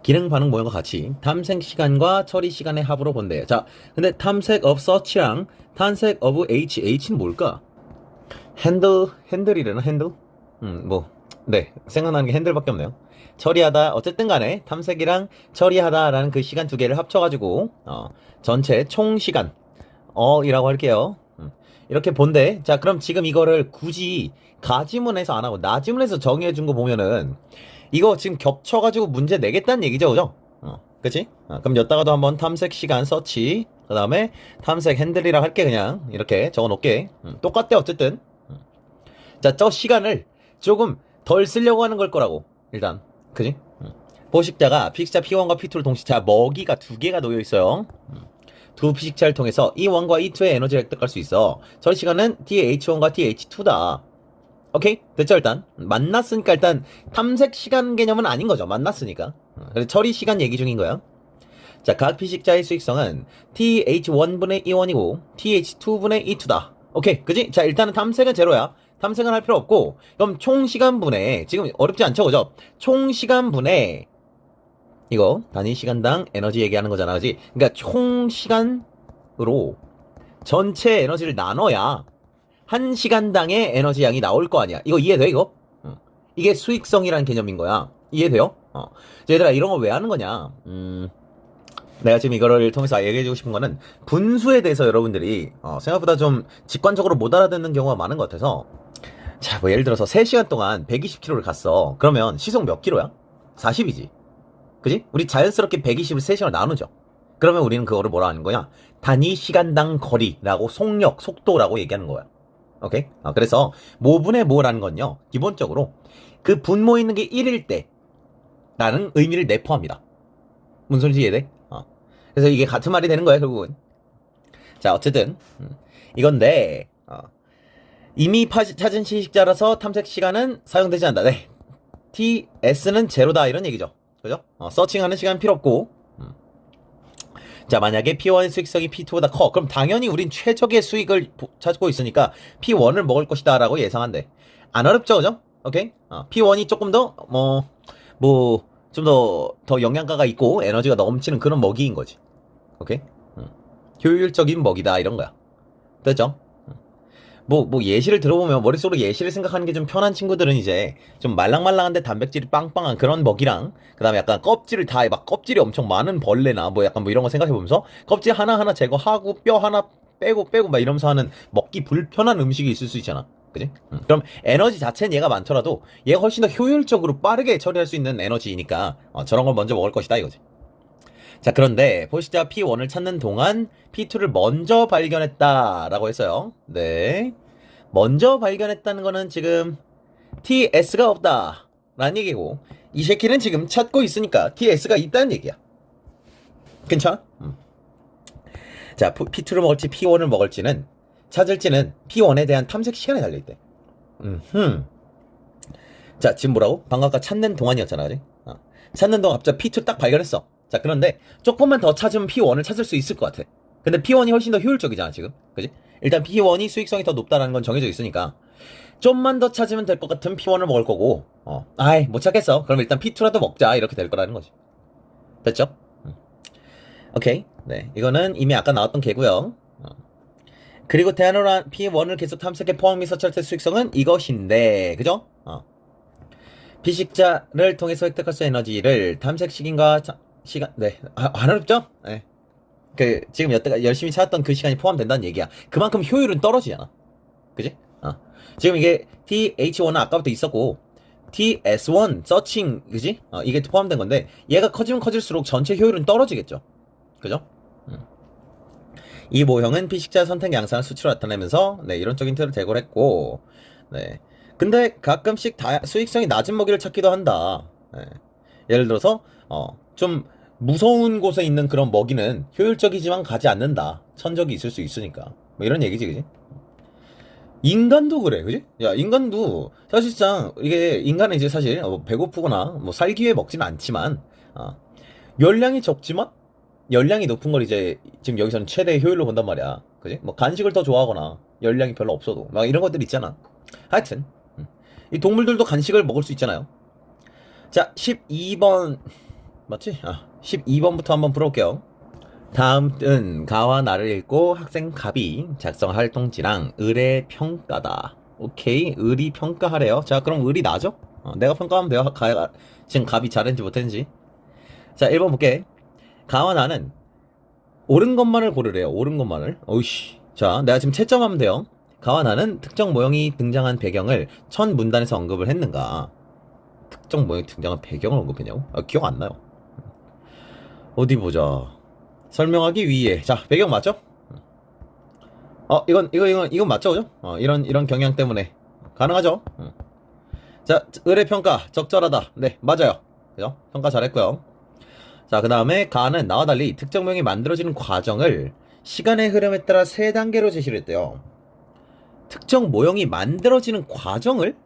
기능 반응 모형과 같이 탐색 시간과 처리 시간의 합으로 본대요. 자, 근데 탐색 of search랑 탐색 of H는 뭘까? 핸들이래나? 핸들? 네, 생각나는 게 핸들밖에 없네요. 처리하다, 어쨌든 간에 탐색이랑 처리하다라는 그 시간 두 개를 합쳐가지고 전체 총 시간 이라고 할게요. 이렇게 본대. 자, 그럼 지금 이거를 굳이 가지문에서 안 하고 나지문에서 정의해준 거 보면은 이거 지금 겹쳐가지고 문제 내겠다는 얘기죠, 그죠? 그치? 그럼 여기다가도 한번 탐색 시간 서치, 그 다음에 탐색 핸들이라 할게. 그냥 이렇게 적어 놓을게. 똑같대 어쨌든. 자, 저 시간을 조금 덜 쓰려고 하는 걸 거라고. 일단 그지? 포식자가 피식자 P1과 P2를 동시에, 자, 먹이가 두 개가 놓여 있어요. 두 피식자를 통해서 E1과 E2의 에너지를 획득할 수 있어. 처리 시간은 TH1과 TH2다. 오케이? 됐죠, 일단? 만났으니까 일단 탐색 시간 개념은 아닌 거죠. 만났으니까. 그래서 처리 시간 얘기 중인 거야. 자, 각 피식자의 수익성은 TH1분의 E1이고 TH2분의 E2다. 오케이, 그지? 자, 일단은 탐색은 제로야. 탐색은 할 필요 없고, 그럼 총 시간분의, 지금 어렵지 않죠, 그죠? 총 시간분의, 이거 단위 시간당 에너지 얘기하는 거잖아, 그지? 그러니까 총 시간으로 전체 에너지를 나눠야 한 시간당의 에너지 양이 나올 거 아니야. 이거 이해돼, 이거? 이게 수익성이라는 개념인 거야. 이해돼요? 얘들아, 이런 거 왜 하는 거냐? 내가 지금 이거를 통해서 얘기해주고 싶은 거는 분수에 대해서 여러분들이 생각보다 좀 직관적으로 못 알아듣는 경우가 많은 것 같아서, 자, 뭐 예를 들어서 3시간 동안 120km를 갔어. 그러면 시속 몇 킬로야? 40이지. 그지? 우리 자연스럽게 120을 3시간을 나누죠. 그러면 우리는 그거를 뭐라 하는 거냐? 단위 시간당 거리라고, 속력, 속도라고 얘기하는 거야. 오케이? 그래서 모분의 모라는 건요, 기본적으로 그 분모 있는 게 1일 때 라는 의미를 내포합니다. 무슨 소리인지 이해돼? 그래서 이게 같은 말이 되는 거야, 결국은. 자, 어쨌든 이건데 이미 찾은 시식자라서 탐색 시간은 사용되지 않는다. 네, TS는 제로다, 이런 얘기죠. 그죠? 서칭하는 시간 필요 없고. 자, 만약에 P1의 수익성이 P2보다 커, 그럼 당연히 우린 최적의 수익을 찾고 있으니까 P1을 먹을 것이다 라고 예상한대. 안 어렵죠, 그죠? 오케이? P1이 조금 더 좀 더 영양가가 있고 에너지가 넘치는 그런 먹이인 거지. 오케이? 효율적인 먹이다, 이런 거야. 됐죠? 뭐 예시를 들어보면, 머릿속으로 예시를 생각하는 게 좀 편한 친구들은 이제 좀 말랑말랑한데 단백질이 빵빵한 그런 먹이랑, 그 다음에 약간 껍질을 다, 막 껍질이 엄청 많은 벌레나 뭐 약간 뭐 이런 거 생각해보면서 껍질 하나하나 제거하고 뼈 하나 빼고 막 이러면서 하는 먹기 불편한 음식이 있을 수 있잖아. 그지? 그럼 에너지 자체는 얘가 많더라도 얘가 훨씬 더 효율적으로 빠르게 처리할 수 있는 에너지니까 저런 걸 먼저 먹을 것이다, 이거지. 자, 그런데 포식자 P1을 찾는 동안 P2를 먼저 발견했다라고 했어요. 네, 먼저 발견했다는 거는 지금 TS가 없다 라는 얘기고, 이 새끼는 지금 찾고 있으니까 TS가 있다는 얘기야. 괜찮아? 자, P2를 먹을지 P1을 먹을지는, 찾을지는 P1에 대한 탐색 시간에 달려있대. 자, 지금 뭐라고? 방금 아까 찾는 동안이었잖아, 그지? 찾는 동안 갑자기 P2 딱 발견했어. 자, 그런데 조금만 더 찾으면 P1을 찾을 수 있을 것 같아. 근데 P1이 훨씬 더 효율적이잖아, 지금. 그지? 일단 P1이 수익성이 더 높다는 건 정해져 있으니까 좀만 더 찾으면 될 것 같은 P1을 먹을 거고, 아이, 못 찾겠어. 그럼 일단 P2라도 먹자, 이렇게 될 거라는 거지. 됐죠? 오케이. 네, 이거는 이미 아까 나왔던 개고요. 그리고 대안으로 P1을 계속 탐색해 포함 및 서치할 때 수익성은 이것인데, 그죠? 피식자를 통해서 획득할 수 있는 에너지를 탐색 시간과 시간, 네, 안 어렵죠? 네. 지금 여태까지 열심히 찾았던 그 시간이 포함된다는 얘기야. 그만큼 효율은 떨어지잖아. 그지? 지금 이게 TH1은 아까부터 있었고, TS1 서칭, 그지? 이게 포함된 건데, 얘가 커지면 커질수록 전체 효율은 떨어지겠죠. 그죠? 이 모형은 피식자 선택 양상을 수치로 나타내면서, 네, 이론적인 틀을 제고를 했고, 네. 근데 가끔씩 수익성이 낮은 먹이를 찾기도 한다. 네. 예를 들어서 좀 무서운 곳에 있는 그런 먹이는 효율적이지만 가지 않는다. 천적이 있을 수 있으니까. 뭐 이런 얘기지, 그지? 인간도 그래, 그지? 야, 인간도 사실상 이게, 인간은 이제 사실 배고프거나 뭐 살기 위해 먹지는 않지만 열량이 적지만 열량이 높은 걸 이제 지금 여기서는 최대의 효율로 본단 말이야. 그지? 뭐 간식을 더 좋아하거나 열량이 별로 없어도 막 이런 것들 있잖아. 하여튼 이 동물들도 간식을 먹을 수 있잖아요. 자, 12번 맞지? 12번부터 한번 풀어볼게요. 다음은 가와 나를 읽고 학생 갑이 작성할 활동지랑 을의 평가다. 오케이, 을이 평가하래요. 자, 그럼 을이 나죠? 내가 평가하면 돼요. 지금 갑이 잘했는지 못했는지. 자, 1번 볼게. 가와 나는 옳은 것만을 고르래요. 옳은 것만을. 어이씨. 자, 내가 지금 채점하면 돼요. 가와 나는 특정 모형이 등장한 배경을 첫 문단에서 언급을 했는가? 특정 모형이 등장한 배경을 언급했냐고? 기억 안 나요. 어디 보자. 설명하기 위해. 자, 배경 맞죠? 이건 맞죠, 그죠? 이런 경향 때문에 가능하죠? 자, 을의 평가 적절하다. 네, 맞아요. 그죠? 평가 잘했고요. 자, 그 다음에 가는 나와 달리 특정 모형이 만들어지는 과정을 시간의 흐름에 따라 세 단계로 제시를 했대요. 특정 모형이 만들어지는 과정을?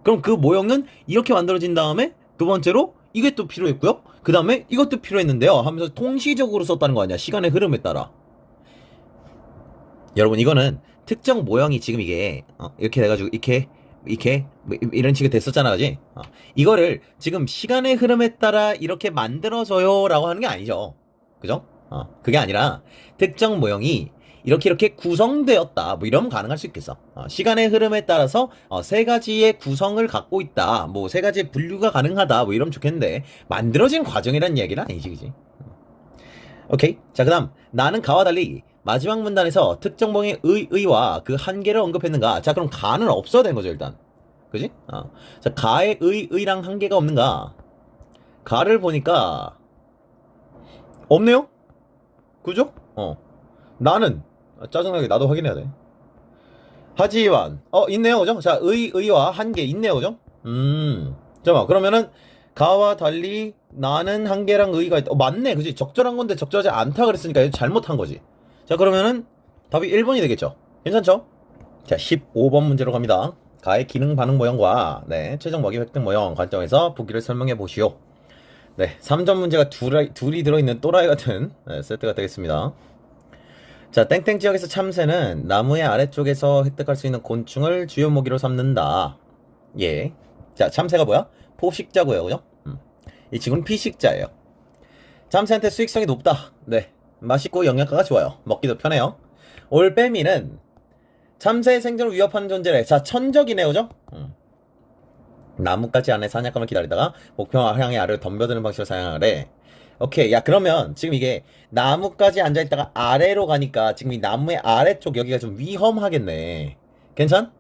그럼 그 모형은 이렇게 만들어진 다음에 두 번째로 이게 또 필요했고요. 그 다음에 이것도 필요했는데요. 하면서 동시적으로 썼다는 거 아니야. 시간의 흐름에 따라. 여러분, 이거는 특정 모형이 지금 이게 이렇게 돼가지고 이렇게 뭐 이런 식으로 됐었잖아, 그지? 이거를 지금 시간의 흐름에 따라 이렇게 만들어져요 라고 하는 게 아니죠. 그죠? 그게 아니라 특정 모형이 이렇게 구성되었다, 뭐 이러면 가능할 수 있겠어. 시간의 흐름에 따라서 세 가지의 구성을 갖고 있다, 뭐 세 가지의 분류가 가능하다, 뭐 이러면 좋겠는데 만들어진 과정이란 얘기는 아니지, 그지? 오케이. 자, 그 다음 나는 가와 달리 마지막 문단에서 특정 모형의 의와 그 한계를 언급했는가? 자, 그럼 가는 없어야 되는 거죠, 일단. 그지? 자, 가의 의랑 한계가 없는가? 가를 보니까 없네요? 그죠? 나는 짜증나게 나도 확인해야 돼. 하지만 있네요, 그죠? 자, 의와 한계 있네요, 그죠? 잠깐만, 그러면은 가와 달리 나는 한계랑 의가 있다. 맞네, 그지? 적절한 건데 적절하지 않다 그랬으니까 이거 잘못한 거지. 자, 그러면은 답이 1번이 되겠죠? 괜찮죠? 자, 15번 문제로 갑니다. 가의 기능 반응 모형과 최종 먹이 획득 모형 관점에서 보기를 설명해 보시오. 3점 문제가 둘이 들어있는 또라이 같은 세트가 되겠습니다. 자, 땡땡 지역에서 참새는 나무의 아래쪽에서 획득할 수 있는 곤충을 주요 먹이로 삼는다. 예. 자, 참새가 뭐야? 포식자고요, 그죠? 이 친구는 피식자예요. 참새한테 수익성이 높다. 맛있고 영양가가 좋아요. 먹기도 편해요. 올빼미는 참새의 생존을 위협하는 존재래. 자, 천적이네요, 그죠? 나뭇가지 안에 사냥감을 기다리다가 목표 향해 아래로 덤벼드는 방식으로 사냥하래. 오케이. 야, 그러면 지금 이게 나뭇가지 앉아있다가 아래로 가니까 지금 이 나무의 아래쪽 여기가 좀 위험하겠네. 괜찮?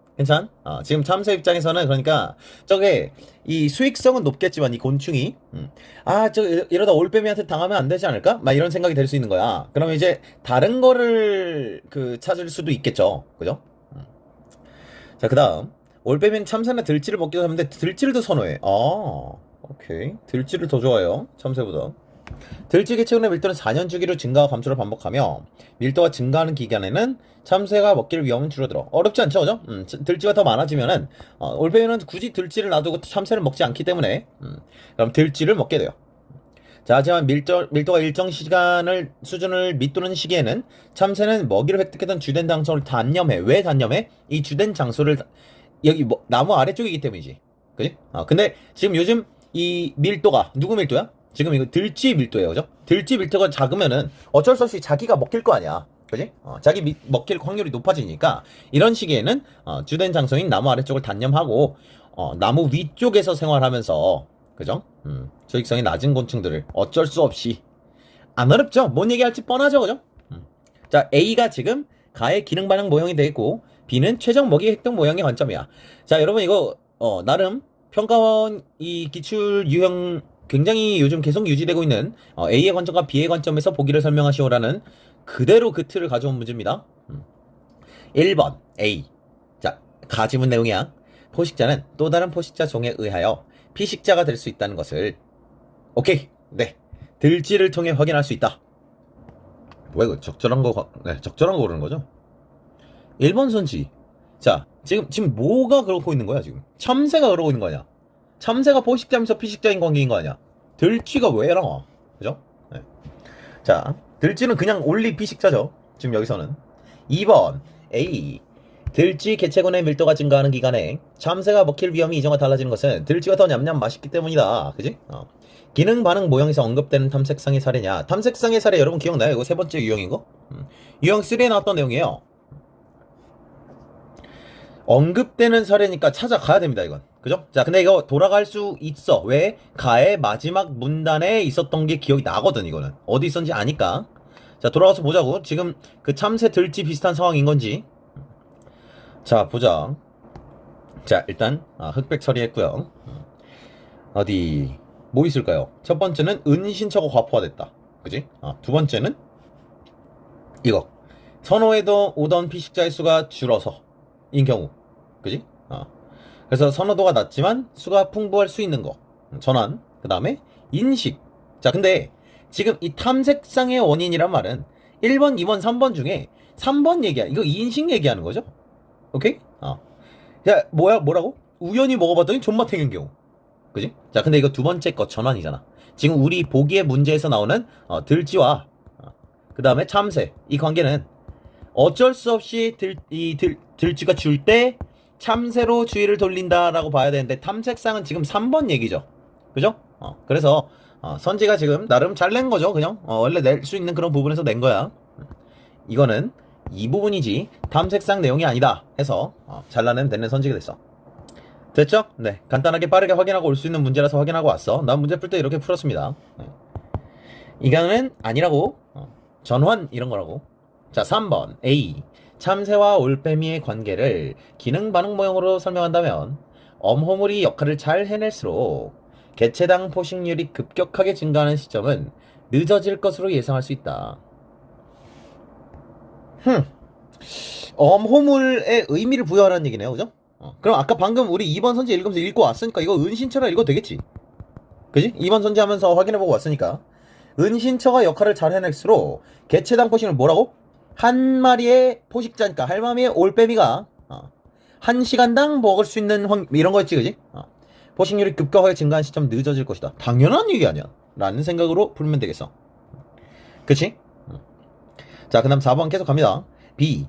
지금 참새 입장에서는 그러니까 저게 이 수익성은 높겠지만 이 곤충이 이러다 올빼미한테 당하면 안 되지 않을까? 막 이런 생각이 들 수 있는 거야. 그러면 이제 다른 거를 찾을 수도 있겠죠. 그죠? 자, 그 다음 올빼미는 참새나 들쥐를 먹기도 하는데 들쥐를 더 선호해. 오케이. 들쥐를 더 좋아해요, 참새보다. 들쥐 개체군의 밀도는 4년 주기로 증가와 감소를 반복하며 밀도가 증가하는 기간에는 참새가 먹기를 위험은 줄어들어. 어렵지 않죠, 그죠? 들쥐가 더 많아지면은 올빼미는 굳이 들쥐를 놔두고 참새를 먹지 않기 때문에 그럼 들쥐를 먹게 돼요. 자, 하지만 밀도가 일정 수준을 밑도는 시기에는 참새는 먹이를 획득했던 주된 장소를 단념해. 왜 단념해? 이 주된 장소를 여기 나무 아래쪽이기 때문이지. 그지? 근데 지금 요즘 이 밀도가 누구 밀도야? 지금 이거 들쥐 밀도예요, 그죠? 들쥐 밀도가 작으면은 어쩔 수 없이 자기가 먹힐 거 아니야, 그지? 자기 먹힐 확률이 높아지니까 이런 시기에는 주된 장소인 나무 아래쪽을 단념하고 나무 위쪽에서 생활하면서, 그죠? 수익성이 낮은 곤충들을 어쩔 수 없이. 안 어렵죠? 뭔 얘기할지 뻔하죠, 그죠? 자, A가 지금 가의 기능 반응 모형이 되겠고 B는 최종 먹이 획득 모형의 관점이야. 자, 여러분 이거 나름 평가원 이 기출 유형 굉장히 요즘 계속 유지되고 있는 A의 관점과 B의 관점에서 보기를 설명하시오라는 그대로 그 틀을 가져온 문제입니다. 1번 A. 자, 가지문 내용이야. 포식자는 또 다른 포식자 종에 의하여 피식자가 될 수 있다는 것을. 오케이. 들쥐를 통해 확인할 수 있다. 뭐야 이거 적절한 거 고르는 거죠? 1번 선지. 자, 지금 뭐가 그러고 있는 거야, 지금? 참새가 그러고 있는 거 아니야? 참새가 포식자면서 피식자인 관계인 거 아니야? 들쥐가 왜 나와? 그죠? 자, 들쥐는 그냥 올리 피식자죠. 지금 여기서는. 2번 A. 들쥐 개체군의 밀도가 증가하는 기간에 참새가 먹힐 위험이 이전과 달라지는 것은 들쥐가 더 냠냠 맛있기 때문이다. 그지? 기능 반응 모형에서 언급되는 탐색상의 사례냐? 탐색상의 사례 여러분 기억나요? 이거 세 번째 유형인 거? 유형 3에 나왔던 내용이에요. 언급되는 사례니까 찾아가야 됩니다, 이건. 그죠? 자, 근데 이거 돌아갈 수 있어. 왜? 가의 마지막 문단에 있었던 게 기억이 나거든, 이거는. 어디 있었는지 아니까. 자, 돌아가서 보자고. 지금 그 참새 들쥐 비슷한 상황인 건지. 자, 보자. 자, 일단 흑백 처리했고요. 어디 뭐 있을까요? 첫 번째는 은신처가 과포화됐다. 그지? 두 번째는 이거. 선호에도 오던 피식자의 수가 줄어서 인 경우. 그지? 그래서 선호도가 낮지만 수가 풍부할 수 있는 거. 전환. 그 다음에 인식. 자, 근데 지금 이 탐색상의 원인이란 말은 1번, 2번, 3번 중에 3번 이거 인식 얘기하는 거죠? 오케이? 야, 뭐라고? 우연히 먹어봤더니 존맛 탱인 경우. 그지? 자, 근데 이거 두 번째 거 전환이잖아. 지금 우리 보기의 문제에서 나오는 들쥐와 그 다음에 참새, 이 관계는 어쩔 수 없이 들쥐가 줄 때 참새로 주의를 돌린다라고 봐야 되는데, 탐색상은 지금 3번 얘기죠. 그죠? 그래서 선지가 지금 나름 잘 낸 거죠. 그냥 원래 낼 수 있는 그런 부분에서 낸 거야. 이거는 이 부분이지 탐색상 내용이 아니다 해서 잘라내면 되는 선지가 됐어. 됐죠? 네, 간단하게 빠르게 확인하고 올 수 있는 문제라서 확인하고 왔어. 난 문제 풀 때 이렇게 풀었습니다. 네. 이거는 아니라고, 전환 이런 거라고. 자, 3번 A. 참새와 올빼미의 관계를 기능 반응 모형으로 설명한다면 엄호물이 역할을 잘 해낼수록 개체당 포식률이 급격하게 증가하는 시점은 늦어질 것으로 예상할 수 있다. 엄호물의 의미를 부여하라는 얘기네요. 그죠? 그럼 아까 방금 우리 2번 선지 읽으면서 읽고 왔으니까 이거 은신처라 읽어도 되겠지? 그지? 2번 선지 하면서 확인해보고 왔으니까 은신처가 역할을 잘 해낼수록 개체당 포식을 뭐라고? 한 마리의 포식자니까 한 마리의 올빼미가 1시간당 먹을 수 있는 이런 거였지, 그지? 포식률이 급격하게 증가한 시점 늦어질 것이다. 당연한 얘기 아니야 라는 생각으로 풀면 되겠어. 그치? 자, 그 다음 4번 계속 갑니다. B.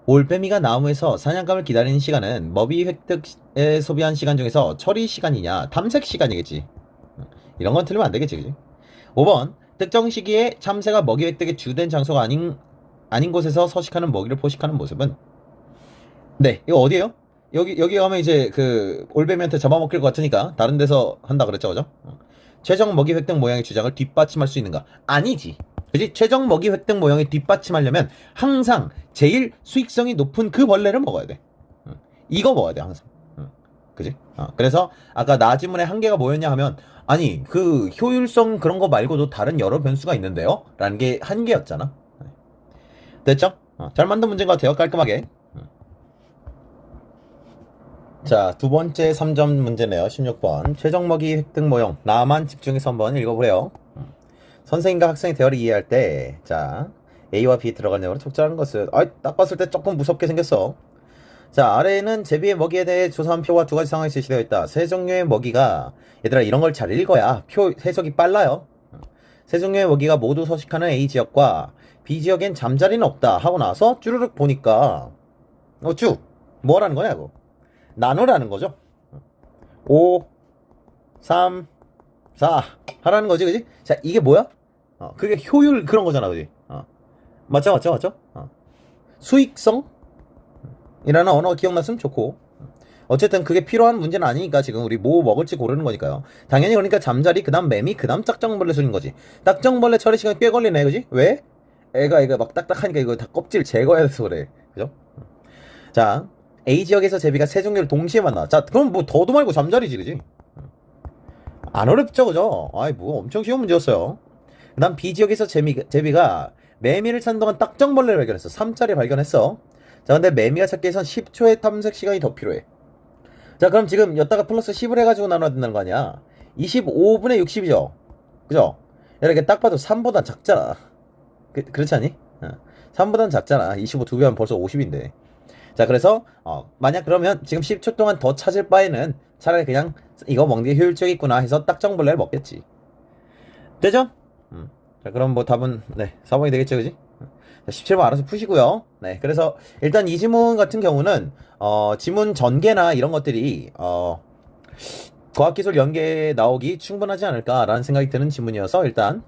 올빼미가 나무에서 사냥감을 기다리는 시간은 먹이 획득에 소비한 시간 중에서 처리 시간이냐 탐색 시간이겠지. 이런 건 틀리면 안 되겠지, 그지? 5번. 특정 시기에 참새가 먹이 획득의 주된 장소가 아닌 곳에서 서식하는 먹이를 포식하는 모습은. 네, 이거 어디에요? 여기 가면 이제 그 올빼미한테 잡아먹힐 것 같으니까 다른 데서 한다 그랬죠, 그죠? 최종 먹이 획득 모양의 주장을 뒷받침할 수 있는가? 아니지. 그지? 최종 먹이 획득 모형에 뒷받침하려면 항상 제일 수익성이 높은 그 벌레를 먹어야 돼. 이거 먹어야 돼, 항상. 그지? 그래서 아까 나지문의 한계가 뭐였냐 하면, 아니 그 효율성 그런 거 말고도 다른 여러 변수가 있는데요? 라는 게 한계였잖아. 됐죠? 잘 만든 문제인 것 같아요. 깔끔하게. 자, 두 번째 3점 문제네요. 16번. 최종 먹이 획득 모형. 나만 집중해서 한번 읽어보래요. 선생님과 학생의 대화를 이해할 때, 자, A와 B 들어간 내용으로 적절한 것은, 딱 봤을 때 조금 무섭게 생겼어. 자, 아래에는 제비의 먹이에 대해 조사한 표와 두 가지 상황이 제시되어 있다. 세 종류의 먹이가, 얘들아, 이런 걸 잘 읽어야 표 해석이 빨라요. 세 종류의 먹이가 모두 서식하는 A 지역과 B 지역엔 잠자리는 없다 하고 나서 쭈르륵 보니까, 뭐라는 거냐고. 나누라는 거죠. 5, 3, 4 하라는 거지, 그지? 자, 이게 뭐야? 그게 효율 그런 거잖아, 그지? 맞죠? 수익성? 이라는 언어가 기억났으면 좋고. 어쨌든 그게 필요한 문제는 아니니까 지금 우리 뭐 먹을지 고르는 거니까요. 당연히 그러니까 잠자리, 그 다음 매미, 그 다음 딱정벌레 순인 거지. 딱정벌레 처리 시간이 꽤 걸리네, 그지? 왜? 애가 막 딱딱하니까 이거 다 껍질 제거해야 돼서 그래. 그죠? 자, A 지역에서 제비가 세 종류를 동시에 만나. 자, 그럼 뭐 더도 말고 잠자리지, 그지? 안 어렵죠, 그죠? 뭐 엄청 쉬운 문제였어요. 그 다음 B 지역에서 제비가 매미를 찾는 동안 딱정벌레를 발견했어. 3짜리 발견했어. 자, 근데 매미가 찾기 위해선 10초의 탐색 시간이 더 필요해. 자, 그럼 지금 여기다가 플러스 10을 해가지고 나눠야 된다는 거 아니야? 25분의 60이죠? 그죠? 이렇게 딱 봐도 3보다 작잖아. 그렇지 않니? 3보다는 작잖아. 25 2배 하면 벌써 50인데. 자, 그래서 만약 그러면 지금 10초 동안 더 찾을 바에는 차라리 그냥 이거 먹는 게 효율적이구나 해서 딱정벌레를 먹겠지. 되죠? 자, 그럼 뭐 답은 4번이 되겠죠, 그지? 자, 17번 알아서 푸시고요. 네, 그래서 일단 이 지문 같은 경우는 지문 전개나 이런 것들이 과학기술 연계에 나오기 충분하지 않을까라는 생각이 드는 지문이어서 일단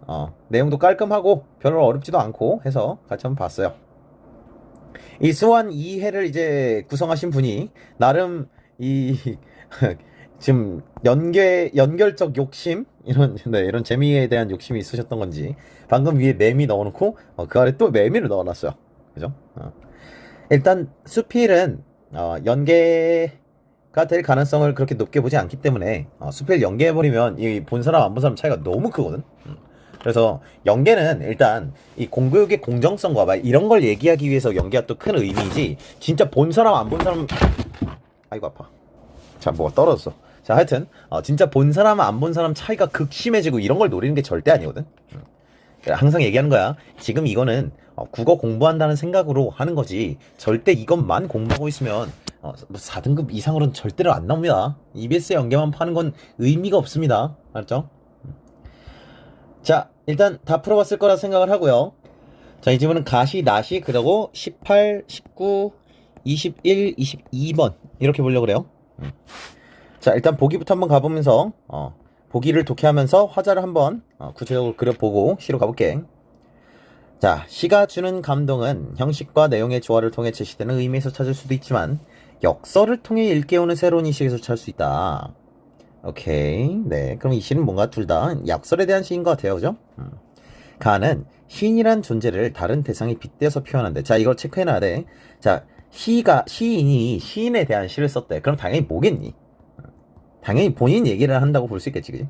내용도 깔끔하고 별로 어렵지도 않고 해서 같이 한번 봤어요. 이 수완 2회를 이제 구성하신 분이 나름 이 지금 연결적 욕심 이런 재미에 대한 욕심이 있으셨던 건지 방금 위에 매미 넣어놓고 그 아래 또 매미를 넣어놨어요. 그죠? 일단 수필은 연계가 될 가능성을 그렇게 높게 보지 않기 때문에 수필 연계해버리면 이 본 사람 안 본 사람 차이가 너무 크거든. 그래서 연계는 일단 이 공교육의 공정성과 막 이런 걸 얘기하기 위해서 연계가 또 큰 의미이지, 진짜 본 사람 안 본 사람, 아이고 아파. 자, 뭐가 떨어졌어. 자, 하여튼 진짜 본 사람 안 본 사람 차이가 극심해지고 이런 걸 노리는 게 절대 아니거든. 항상 얘기하는 거야. 지금 이거는 국어 공부한다는 생각으로 하는 거지. 절대 이것만 공부하고 있으면 뭐 4등급 이상으로는 절대로 안 나옵니다. EBS 연계만 파는 건 의미가 없습니다. 알았죠? 자, 일단 다 풀어봤을 거라 생각을 하고요. 자, 이 질문은 가시, 나시, 그리고 18, 19, 21, 22번 이렇게 보려고 그래요. 자, 일단 보기부터 한번 가보면서 보기를 독해하면서 화자를 한번 구체적으로 그려보고 시로 가볼게. 자, 시가 주는 감동은 형식과 내용의 조화를 통해 제시되는 의미에서 찾을 수도 있지만 역설을 통해 일깨우는 새로운 인식에서 찾을 수 있다. 오케이. 네, 그럼 이 시는 뭔가 둘 다 역설에 대한 시인 것 같아요. 그죠? 가는 시인이란 존재를 다른 대상에 빗대서 표현한대. 자, 이걸 체크해놔야 돼. 자, 시인이 시인에 대한 시를 썼대. 그럼 당연히 뭐겠니? 당연히 본인 얘기를 한다고 볼 수 있겠지, 그지?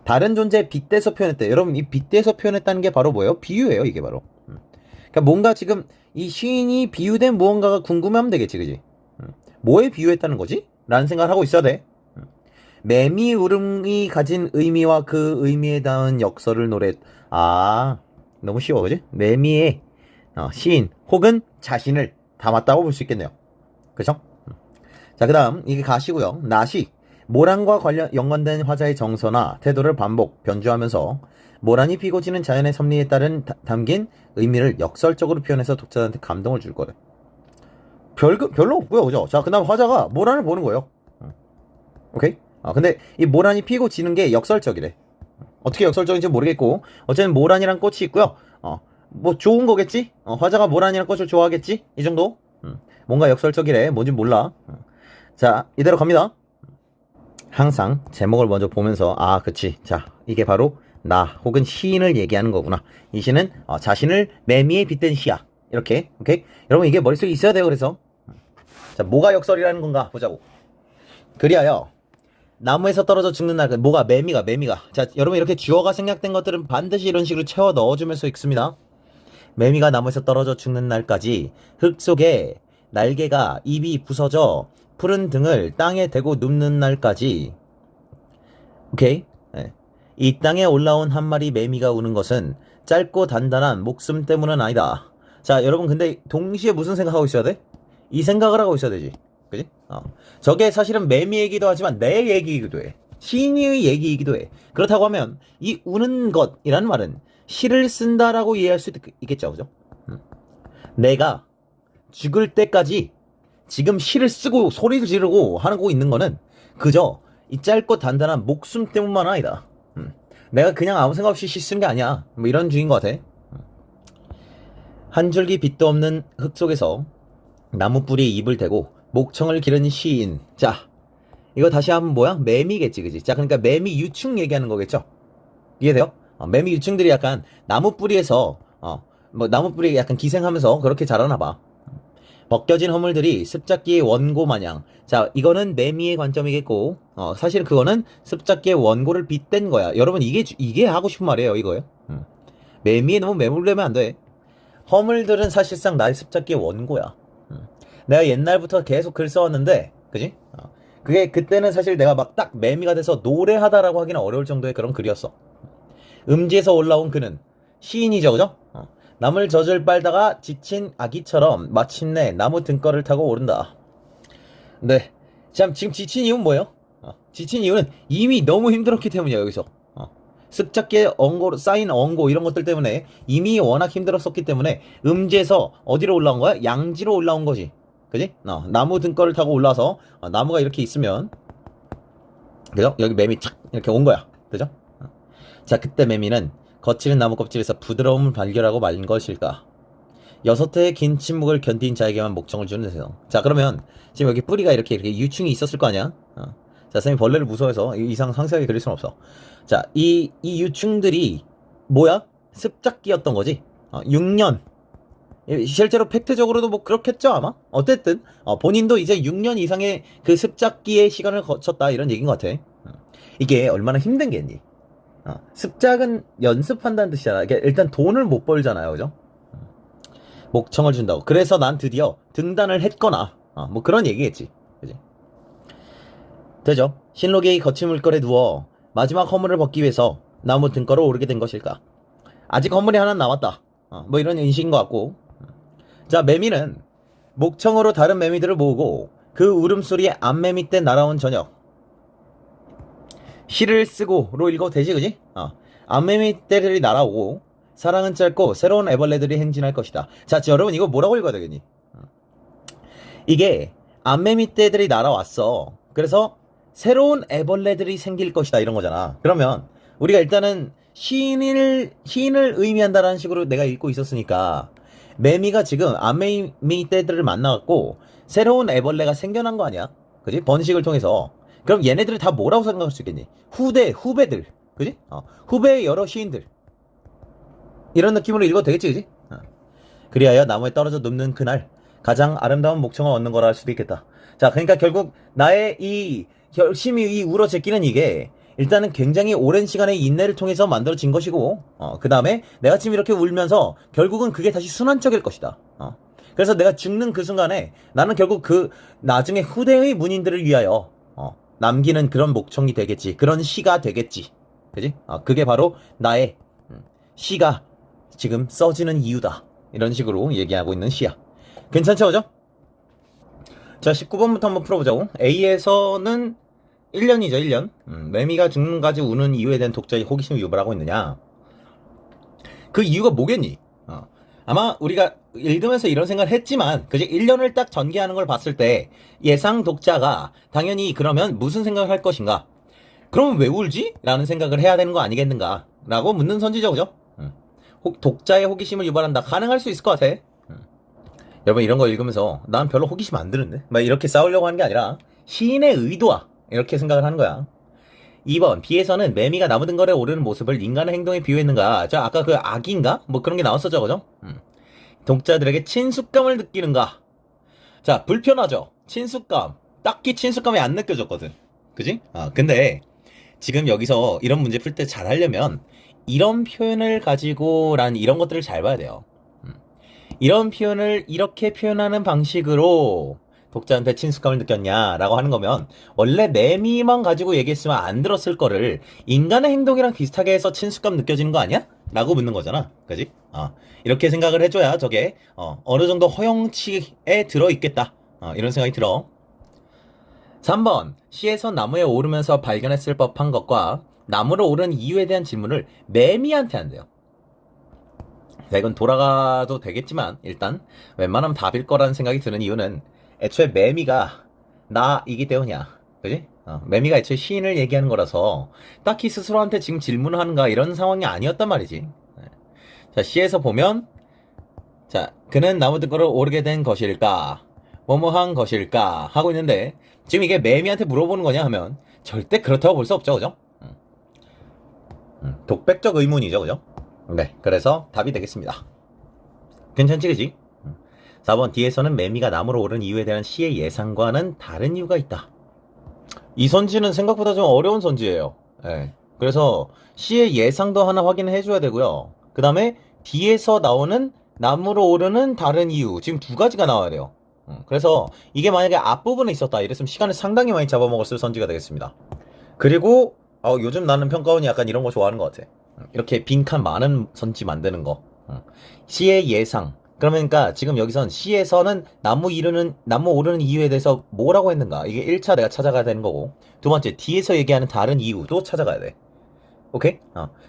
다른 존재에 빗대서 표현했대. 여러분, 이 빗대서 표현했다는 게 바로 뭐예요? 비유예요, 이게 바로. 그러니까 뭔가 지금 이 시인이 비유된 무언가가 궁금하면 되겠지, 그지? 뭐에 비유했다는 거지? 라는 생각을 하고 있어야 돼. 매미 울음이 가진 의미와 그 의미에 닿은 역설을 노래. 너무 쉬워, 그지? 매미의 시인 혹은 자신을 담았다고 볼 수 있겠네요. 그죠? 자, 그 다음 이게 가시고요. 나시, 모란과 연관된 화자의 정서나 태도를 반복 변주하면서 모란이 피고 지는 자연의 섭리에 따른 담긴 의미를 역설적으로 표현해서 독자한테 감동을 줄 거래. 별로 없고요, 그죠? 자, 그 다음 화자가 모란을 보는 거예요. 오케이? 근데 이 모란이 피고 지는 게 역설적이래. 어떻게 역설적인지 모르겠고 어쨌든 모란이란 꽃이 있고요. 뭐 좋은 거겠지? 화자가 모란이란 꽃을 좋아하겠지? 이 정도? 뭔가 역설적이래. 뭔진 몰라. 자, 이대로 갑니다. 항상 제목을 먼저 보면서 그치. 자, 이게 바로 나 혹은 시인을 얘기하는 거구나. 이 시는 자신을 매미에 빗댄 시야. 이렇게. 오케이? 여러분 이게 머릿속에 있어야 돼요. 그래서 자, 뭐가 역설이라는 건가 보자고. 그리하여 나무에서 떨어져 죽는 날, 뭐가 매미가. 자, 여러분 이렇게 주어가 생략된 것들은 반드시 이런 식으로 채워 넣어주면서 읽습니다. 매미가 나무에서 떨어져 죽는 날까지 흙 속에 날개가 입이 부서져 푸른 등을 땅에 대고 눕는 날까지. 오케이? 네. 이 땅에 올라온 한 마리 매미가 우는 것은 짧고 단단한 목숨 때문은 아니다. 자, 여러분 근데 동시에 무슨 생각하고 있어야 돼? 이 생각을 하고 있어야 되지. 그지? 저게 사실은 매미 얘기도 하지만 내 얘기이기도 해. 시인의 얘기이기도 해. 그렇다고 하면 이 우는 것이라는 말은 시를 쓴다라고 이해할 수 있겠죠. 그죠? 내가 죽을 때까지 지금 시를 쓰고 소리를 지르고 하고 있는 거는 그저 이 짧고 단단한 목숨 때문만 아니다. 내가 그냥 아무 생각 없이 시 쓴 게 아니야. 뭐 이런 주인 것 같아. 한 줄기 빛도 없는 흙 속에서 나무 뿌리에 입을 대고 목청을 기른 시인. 자, 이거 다시 하면 뭐야? 매미겠지, 그지? 자, 그러니까 매미 유충 얘기하는 거겠죠? 이해돼요? 매미 유충들이 약간 나무 뿌리에서 뭐 나무 뿌리에 약간 기생하면서 그렇게 자라나 봐. 벗겨진 허물들이 습작기의 원고 마냥. 자, 이거는 매미의 관점이겠고 사실 그거는 습작기의 원고를 빗댄 거야. 여러분 이게 하고 싶은 말이에요, 이거요. 매미에 너무 매몰되면 안 돼. 허물들은 사실상 나의 습작기의 원고야. 내가 옛날부터 계속 글 써왔는데, 그지? 그게 그때는 사실 내가 막 딱 매미가 돼서 노래하다라고 하기는 어려울 정도의 그런 글이었어. 음지에서 올라온 그는 시인이죠, 그죠? 나물 젖을 빨다가 지친 아기처럼 마침내 나무 등걸을 타고 오른다. 네, 참 지금 지친 이유는 뭐예요? 지친 이유는 이미 너무 힘들었기 때문이야. 여기서 습작기에 쌓인 언고 이런 것들 때문에 이미 워낙 힘들었었기 때문에 음지에서 어디로 올라온 거야? 양지로 올라온 거지. 그지? 나무 등걸을 타고 올라서 나무가 이렇게 있으면, 그죠? 여기 매미 착 이렇게 온 거야. 그죠? 자, 그때 매미는 거칠은 나무 껍질에서 부드러움을 발견하고 말 것일까? 6회의 긴 침묵을 견딘 자에게만 목청을 주는 세상. 자, 그러면 지금 여기 뿌리가 이렇게 유충이 있었을 거 아니야? 자, 쌤이 벌레를 무서워해서 이상 상세하게 그릴 수는 없어. 자, 이 유충들이 뭐야? 습작기였던 거지. 6년. 실제로 팩트적으로도 뭐 그렇겠죠, 아마? 어쨌든 본인도 이제 6년 이상의 그 습작기의 시간을 거쳤다, 이런 얘기인 것 같아. 이게 얼마나 힘든 게니? 습작은 연습한다는 뜻이잖아. 일단 돈을 못 벌잖아요, 그죠? 목청을 준다고. 그래서 난 드디어 등단을 했거나 뭐 그런 얘기겠지, 그지? 되죠. 신록이 거친 물결에 누워 마지막 허물을 벗기 위해서 나무 등걸을 오르게 된 것일까? 아직 허물이 하나 남았다. 뭐 이런 인식인 것 같고. 자, 매미는 목청으로 다른 매미들을 모으고 그 울음소리에 암매미 때 날아온 저녁. 시를 쓰고로 읽어도 되지, 그지? 암매미 떼들이 날아오고 사랑은 짧고 새로운 애벌레들이 행진할 것이다. 자, 여러분 이거 뭐라고 읽어야 되겠니? 이게 암매미 떼들이 날아왔어. 그래서 새로운 애벌레들이 생길 것이다 이런 거잖아. 그러면 우리가 일단은 시인을 의미한다라는 식으로 내가 읽고 있었으니까 매미가 지금 암매미 떼들을 만나갖고 새로운 애벌레가 생겨난 거 아니야? 그지? 번식을 통해서. 그럼 얘네들을 다 뭐라고 생각할 수 있겠니? 후배들. 그지? 후배의 여러 시인들. 이런 느낌으로 읽어도 되겠지, 그지? 그리하여 나무에 떨어져 눕는 그날 가장 아름다운 목청을 얻는 거라 할 수도 있겠다. 자, 그러니까 결국 나의 이 열심히 울어 제끼는 이게 일단은 굉장히 오랜 시간의 인내를 통해서 만들어진 것이고, 그 다음에 내가 지금 이렇게 울면서 결국은 그게 다시 순환적일 것이다. 그래서 내가 죽는 그 순간에 나는 결국 그 나중에 후대의 문인들을 위하여 남기는 그런 목청이 되겠지. 그런 시가 되겠지. 그지? 그게 바로 나의 시가 지금 써지는 이유다. 이런 식으로 얘기하고 있는 시야. 괜찮죠, 그죠? 자, 19번부터 한번 풀어보자고. A에서는 1년이죠, 1년. 매미가 죽는까지 우는 이유에 대한 독자의 호기심을 유발하고 있느냐. 그 이유가 뭐겠니? 아마 우리가 읽으면서 이런 생각을 했지만, 그지? 1년을 딱 전개하는 걸 봤을 때, 예상 독자가 당연히 그러면 무슨 생각을 할 것인가? 그럼 왜 울지? 라는 생각을 해야 되는 거 아니겠는가? 라고 묻는 선지죠, 그죠? 독자의 호기심을 유발한다. 가능할 수 있을 것 같아. 여러분, 이런 거 읽으면서, 난 별로 호기심 안 드는데? 막 이렇게 싸우려고 하는 게 아니라, 시인의 의도와, 이렇게 생각을 하는 거야. 2번, B에서는 매미가 나무 등걸에 오르는 모습을 인간의 행동에 비유했는가? 저 아까 그 악인가? 뭐 그런 게 나왔었죠, 그죠? 독자들에게 친숙감을 느끼는가? 자, 불편하죠? 친숙감. 딱히 친숙감이 안 느껴졌거든. 그지? 근데, 지금 여기서 이런 문제 풀 때 잘 하려면, 이런 표현을 가지고 란 이런 것들을 잘 봐야 돼요. 이런 표현을 이렇게 표현하는 방식으로 독자한테 친숙감을 느꼈냐라고 하는 거면 원래 매미만 가지고 얘기했으면 안 들었을 거를 인간의 행동이랑 비슷하게 해서 친숙감 느껴지는 거 아니야? 라고 묻는 거잖아. 그지? 이렇게 생각을 해줘야 저게 어느 정도 허용치에 들어있겠다. 이런 생각이 들어. 3번, 시에서 나무에 오르면서 발견했을 법한 것과 나무로 오른 이유에 대한 질문을 매미한테 한대요. 자, 이건 돌아가도 되겠지만 일단 웬만하면 답일 거라는 생각이 드는 이유는 애초에 매미가 나이기 때문이야. 그지? 매미가 애초에 시인을 얘기하는 거라서 딱히 스스로한테 지금 질문을 하는가 이런 상황이 아니었단 말이지. 자, 시에서 보면 자, 그는 나무 등걸을 오르게 된 것일까? 뭐뭐한 것일까? 하고 있는데 지금 이게 매미한테 물어보는 거냐 하면 절대 그렇다고 볼 수 없죠. 그죠? 독백적 의문이죠. 그죠? 네, 그래서 답이 되겠습니다. 괜찮지, 그지? 4번, 뒤에서는 매미가 나무로 오른 이유에 대한 시의 예상과는 다른 이유가 있다. 이 선지는 생각보다 좀 어려운 선지예요. 네. 그래서 시의 예상도 하나 확인을 해줘야 되고요. 그 다음에 뒤에서 나오는 나무로 오르는 다른 이유, 지금 두 가지가 나와야 돼요. 그래서 이게 만약에 앞부분에 있었다 이랬으면 시간을 상당히 많이 잡아먹었을 선지가 되겠습니다. 그리고 요즘 나는 평가원이 약간 이런 거 좋아하는 것 같아. 이렇게 빈칸 많은 선지 만드는 거. 시의 예상. 그러니까 지금 여기선 시에서는 나무 오르는 이유에 대해서 뭐라고 했는가. 이게 1차 내가 찾아가야 되는 거고. 두 번째, 뒤에서 얘기하는 다른 이유도 찾아가야 돼. 오케이?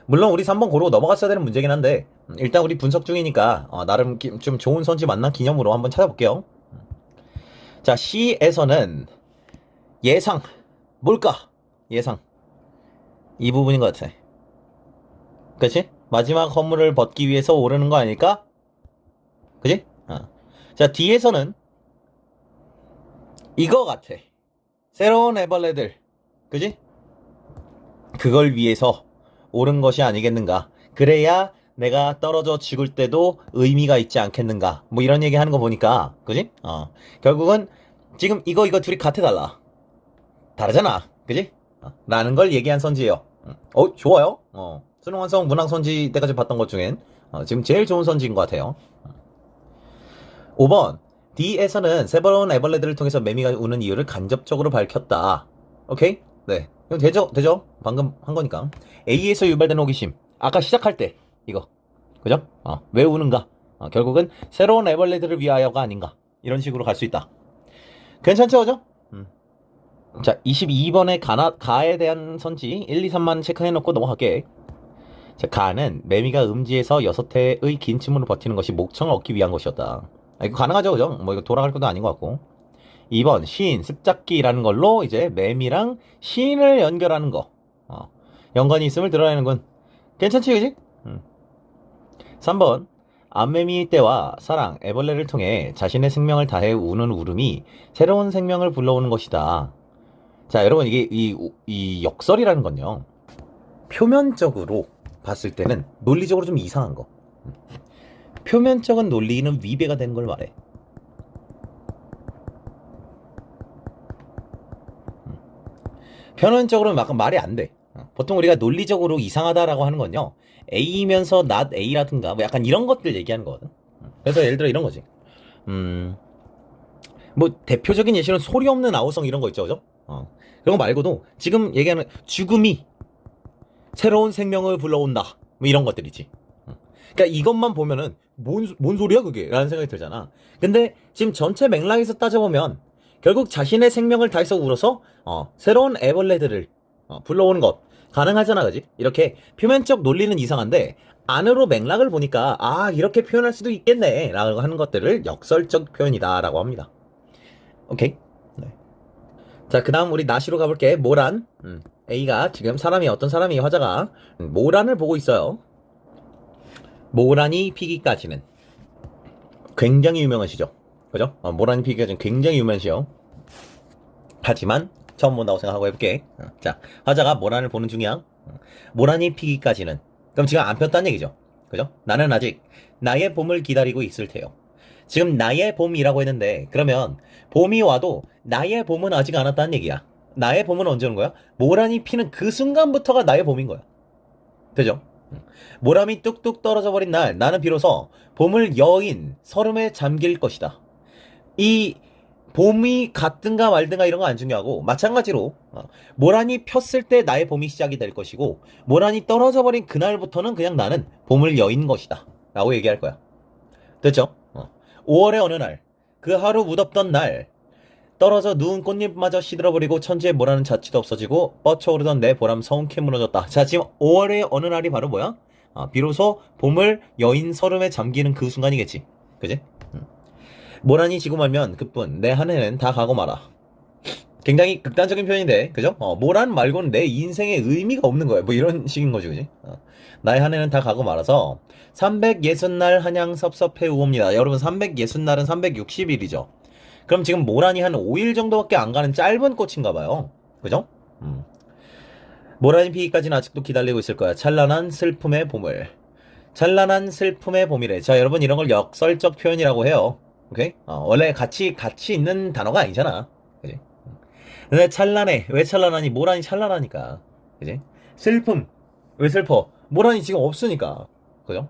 물론 우리 3번 고르고 넘어갔어야 되는 문제긴 한데 일단 우리 분석 중이니까 나름 좀 좋은 선지 만난 기념으로 한번 찾아볼게요. 자, 시에서는 예상. 뭘까? 예상. 이 부분인 것 같아. 그치? 마지막 허물을 벗기 위해서 오르는 거 아닐까? 그치? 자, 뒤에서는 이거 같아. 새로운 애벌레들. 그치? 그걸 위해서 오른 것이 아니겠는가. 그래야 내가 떨어져 죽을 때도 의미가 있지 않겠는가. 뭐 이런 얘기 하는 거 보니까. 그치? 결국은 지금 이거 둘이 같아 달라. 다르잖아. 그치? 라는 걸 얘기한 선지예요. 좋아요. 수능 완성 문항 선지 때까지 봤던 것 중엔 지금 제일 좋은 선지인 것 같아요. 5번, D에서는 새로운 애벌레들을 통해서 매미가 우는 이유를 간접적으로 밝혔다. 오케이? 네. 이거 되죠? 되죠? 방금 한 거니까. A에서 유발되는 호기심. 아까 시작할 때, 이거. 그죠? 왜 우는가? 결국은 새로운 에벌레드를 위하여가 아닌가. 이런 식으로 갈 수 있다. 괜찮죠? 그죠? 자, 22번의 가에 대한 선지 1, 2, 3만 체크해놓고 넘어갈게. 자, 가는 매미가 음지에서 6회의 긴 침으로 버티는 것이 목청을 얻기 위한 것이었다. 이거 가능하죠, 그죠? 뭐 이거 돌아갈 것도 아닌 것 같고. 2번 시인, 습작기라는 걸로 이제 매미랑 시인을 연결하는 거. 연관이 있음을 드러내는군. 괜찮지, 그지? 3번 암매미 떼와 사랑, 애벌레를 통해 자신의 생명을 다해 우는 울음이 새로운 생명을 불러오는 것이다. 자, 여러분 이게 이 역설이라는 건요. 표면적으로 봤을 때는 논리적으로 좀 이상한 거. 표면적인 논리는 위배가 되는 걸 말해. 표면적으로는 막 말이 안 돼. 보통 우리가 논리적으로 이상하다라고 하는 건요. A이면서 not A라든가 뭐 약간 이런 것들 얘기하는 거거든. 그래서 예를 들어 이런 거지. 뭐 대표적인 예시는 소리 없는 아우성 이런 거 있죠, 그죠? 그런 거 말고도 지금 얘기하는 죽음이 새로운 생명을 불러온다. 뭐 이런 것들이지. 그러니까 이것만 보면은 뭔 소리야 그게? 라는 생각이 들잖아. 근데 지금 전체 맥락에서 따져보면 결국 자신의 생명을 다해서 울어서 새로운 애벌레들을 불러오는 것 가능하잖아, 그지? 이렇게 표면적 논리는 이상한데 안으로 맥락을 보니까 이렇게 표현할 수도 있겠네 라고 하는 것들을 역설적 표현이다 라고 합니다. 오케이? 네. 자, 그 다음 우리 나시로 가볼게. 모란. A가 지금 어떤 사람이 화자가 모란을 보고 있어요. 모란이 피기까지는 굉장히 유명하시죠, 그죠? 모란이 피기까지는 굉장히 유명하시죠. 하지만 처음 본다고 생각하고 해볼게. 자, 화자가 모란을 보는 중이야. 모란이 피기까지는 그럼 지금 안 폈다는 얘기죠, 그죠? 나는 아직 나의 봄을 기다리고 있을 테요. 지금 나의 봄이라고 했는데 그러면 봄이 와도 나의 봄은 아직 안 왔다는 얘기야. 나의 봄은 언제 오는 거야? 모란이 피는 그 순간부터가 나의 봄인 거야. 되죠? 모람이 뚝뚝 떨어져 버린 날 나는 비로소 봄을 여인 설움에 잠길 것이다. 이 봄이 갔든가 말든가 이런 거 안 중요하고 마찬가지로 모란이 폈을 때 나의 봄이 시작이 될 것이고 모란이 떨어져 버린 그날부터는 그냥 나는 봄을 여인 것이다 라고 얘기할 거야. 됐죠? 5월의 어느 날 그 하루 무덥던 날 떨어져 누운 꽃잎마저 시들어버리고 천지의 모라는 자취도 없어지고 뻗쳐오르던 내 보람 서운케 무너졌다. 자, 지금 5월의 어느 날이 바로 뭐야? 비로소 봄을 여인 설움에 잠기는 그 순간이겠지. 그지? 모란이 지고 말면 그뿐 내 한 해는 다 가고 말아. 굉장히 극단적인 표현인데, 그죠? 모란 말고는 내 인생에 의미가 없는 거야. 뭐 이런 식인 거지, 그지? 나의 한 해는 다 가고 말아서 360날 한양 섭섭해 우옵니다. 여러분 360날은 360일이죠. 그럼 지금 모란이 한 5일 정도밖에 안 가는 짧은 꽃인가 봐요. 그죠? 모란이 피기까지는 아직도 기다리고 있을 거야. 찬란한 슬픔의 봄을. 찬란한 슬픔의 봄이래. 자, 여러분 이런 걸 역설적 표현이라고 해요. 오케이? 원래 같이 있는 단어가 아니잖아. 그지? 근데 찬란해. 왜 찬란하니? 모란이 찬란하니까. 그지? 슬픔. 왜 슬퍼? 모란이 지금 없으니까. 그죠?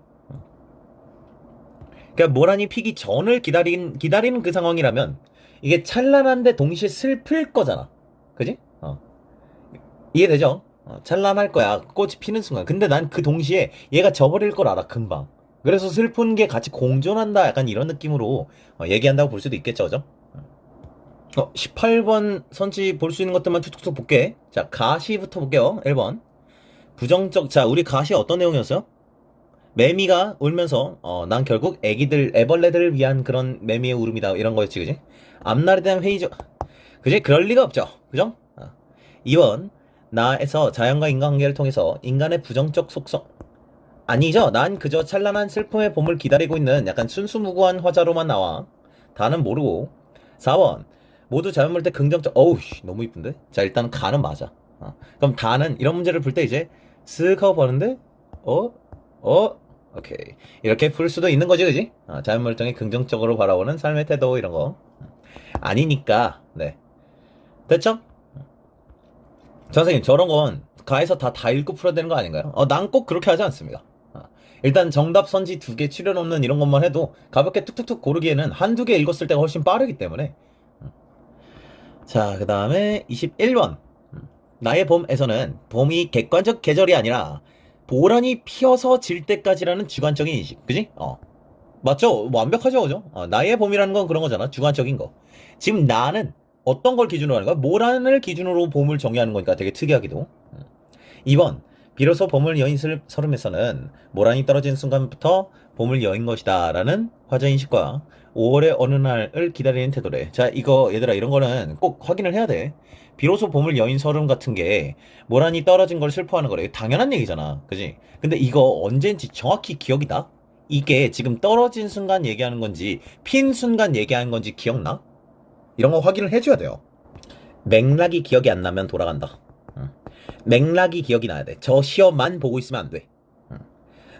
그러니까 모란이 피기 전을 기다리는 그 상황이라면 이게 찬란한데 동시에 슬플 거잖아. 그지? 이해되죠? 찬란할 거야. 꽃이 피는 순간. 근데 난 그 동시에 얘가 져버릴 걸 알아, 금방. 그래서 슬픈 게 같이 공존한다. 약간 이런 느낌으로 얘기한다고 볼 수도 있겠죠, 그죠? 18번 선지 볼 수 있는 것들만 툭툭툭 볼게. 자, 가시부터 볼게요. 1번. 부정적. 자, 우리 가시 어떤 내용이었어요? 매미가 울면서 난 결국 애벌레들을 위한 그런 매미의 울음이다 이런 거였지, 그지? 앞날에 대한 회의적. 그지? 그럴 리가 없죠, 그죠? 2번 나에서 자연과 인간관계를 통해서 인간의 부정적 속성. 아니죠. 난 그저 찬란한 슬픔의 봄을 기다리고 있는 약간 순수무구한 화자로만 나와. 다는 모르고. 4번 모두 자연 볼 때 긍정적. 어우 너무 이쁜데? 자, 일단 가는 맞아. 그럼 다는 이런 문제를 풀 때 이제 쓱 하고 보는데 오케이. 이렇게 풀 수도 있는 거지, 그지? 자연 멀쩡히 긍정적으로 바라보는 삶의 태도 이런 거 아니니까. 네, 됐죠? 선생님 저런 건 가에서 다 읽고 풀어야 되는 거 아닌가요? 난 꼭 그렇게 하지 않습니다. 일단 정답 선지 2개 출연 없는 이런 것만 해도 가볍게 툭툭툭 고르기에는 한두 개 읽었을 때가 훨씬 빠르기 때문에. 자, 그 다음에 21번 나의 봄에서는 봄이 객관적 계절이 아니라 보란이 피어서 질 때까지라는 주관적인 인식. 그지? 맞죠? 뭐 완벽하죠, 그죠? 나의 봄이라는 건 그런 거잖아. 주관적인 거. 지금 나는 어떤 걸 기준으로 하는 거야? 모란을 기준으로 봄을 정의하는 거니까 되게 특이하기도. 2번. 비로소 봄을 여인 서름에서는 모란이 떨어진 순간부터 봄을 여인 것이다 라는 화자인식과 5월의 어느 날을 기다리는 태도래. 자, 이거 얘들아 이런 거는 꼭 확인을 해야 돼. 비로소 봄을 여인 서름 같은 게 모란이 떨어진 걸 슬퍼하는 거래. 당연한 얘기잖아. 그지? 근데 이거 언젠지 정확히 기억이 나? 이게 지금 떨어진 순간 얘기하는 건지 핀 순간 얘기하는 건지 기억나? 이런 거 확인을 해줘야 돼요. 맥락이 기억이 안 나면 돌아간다. 맥락이 기억이 나야 돼. 저 시험만 보고 있으면 안 돼.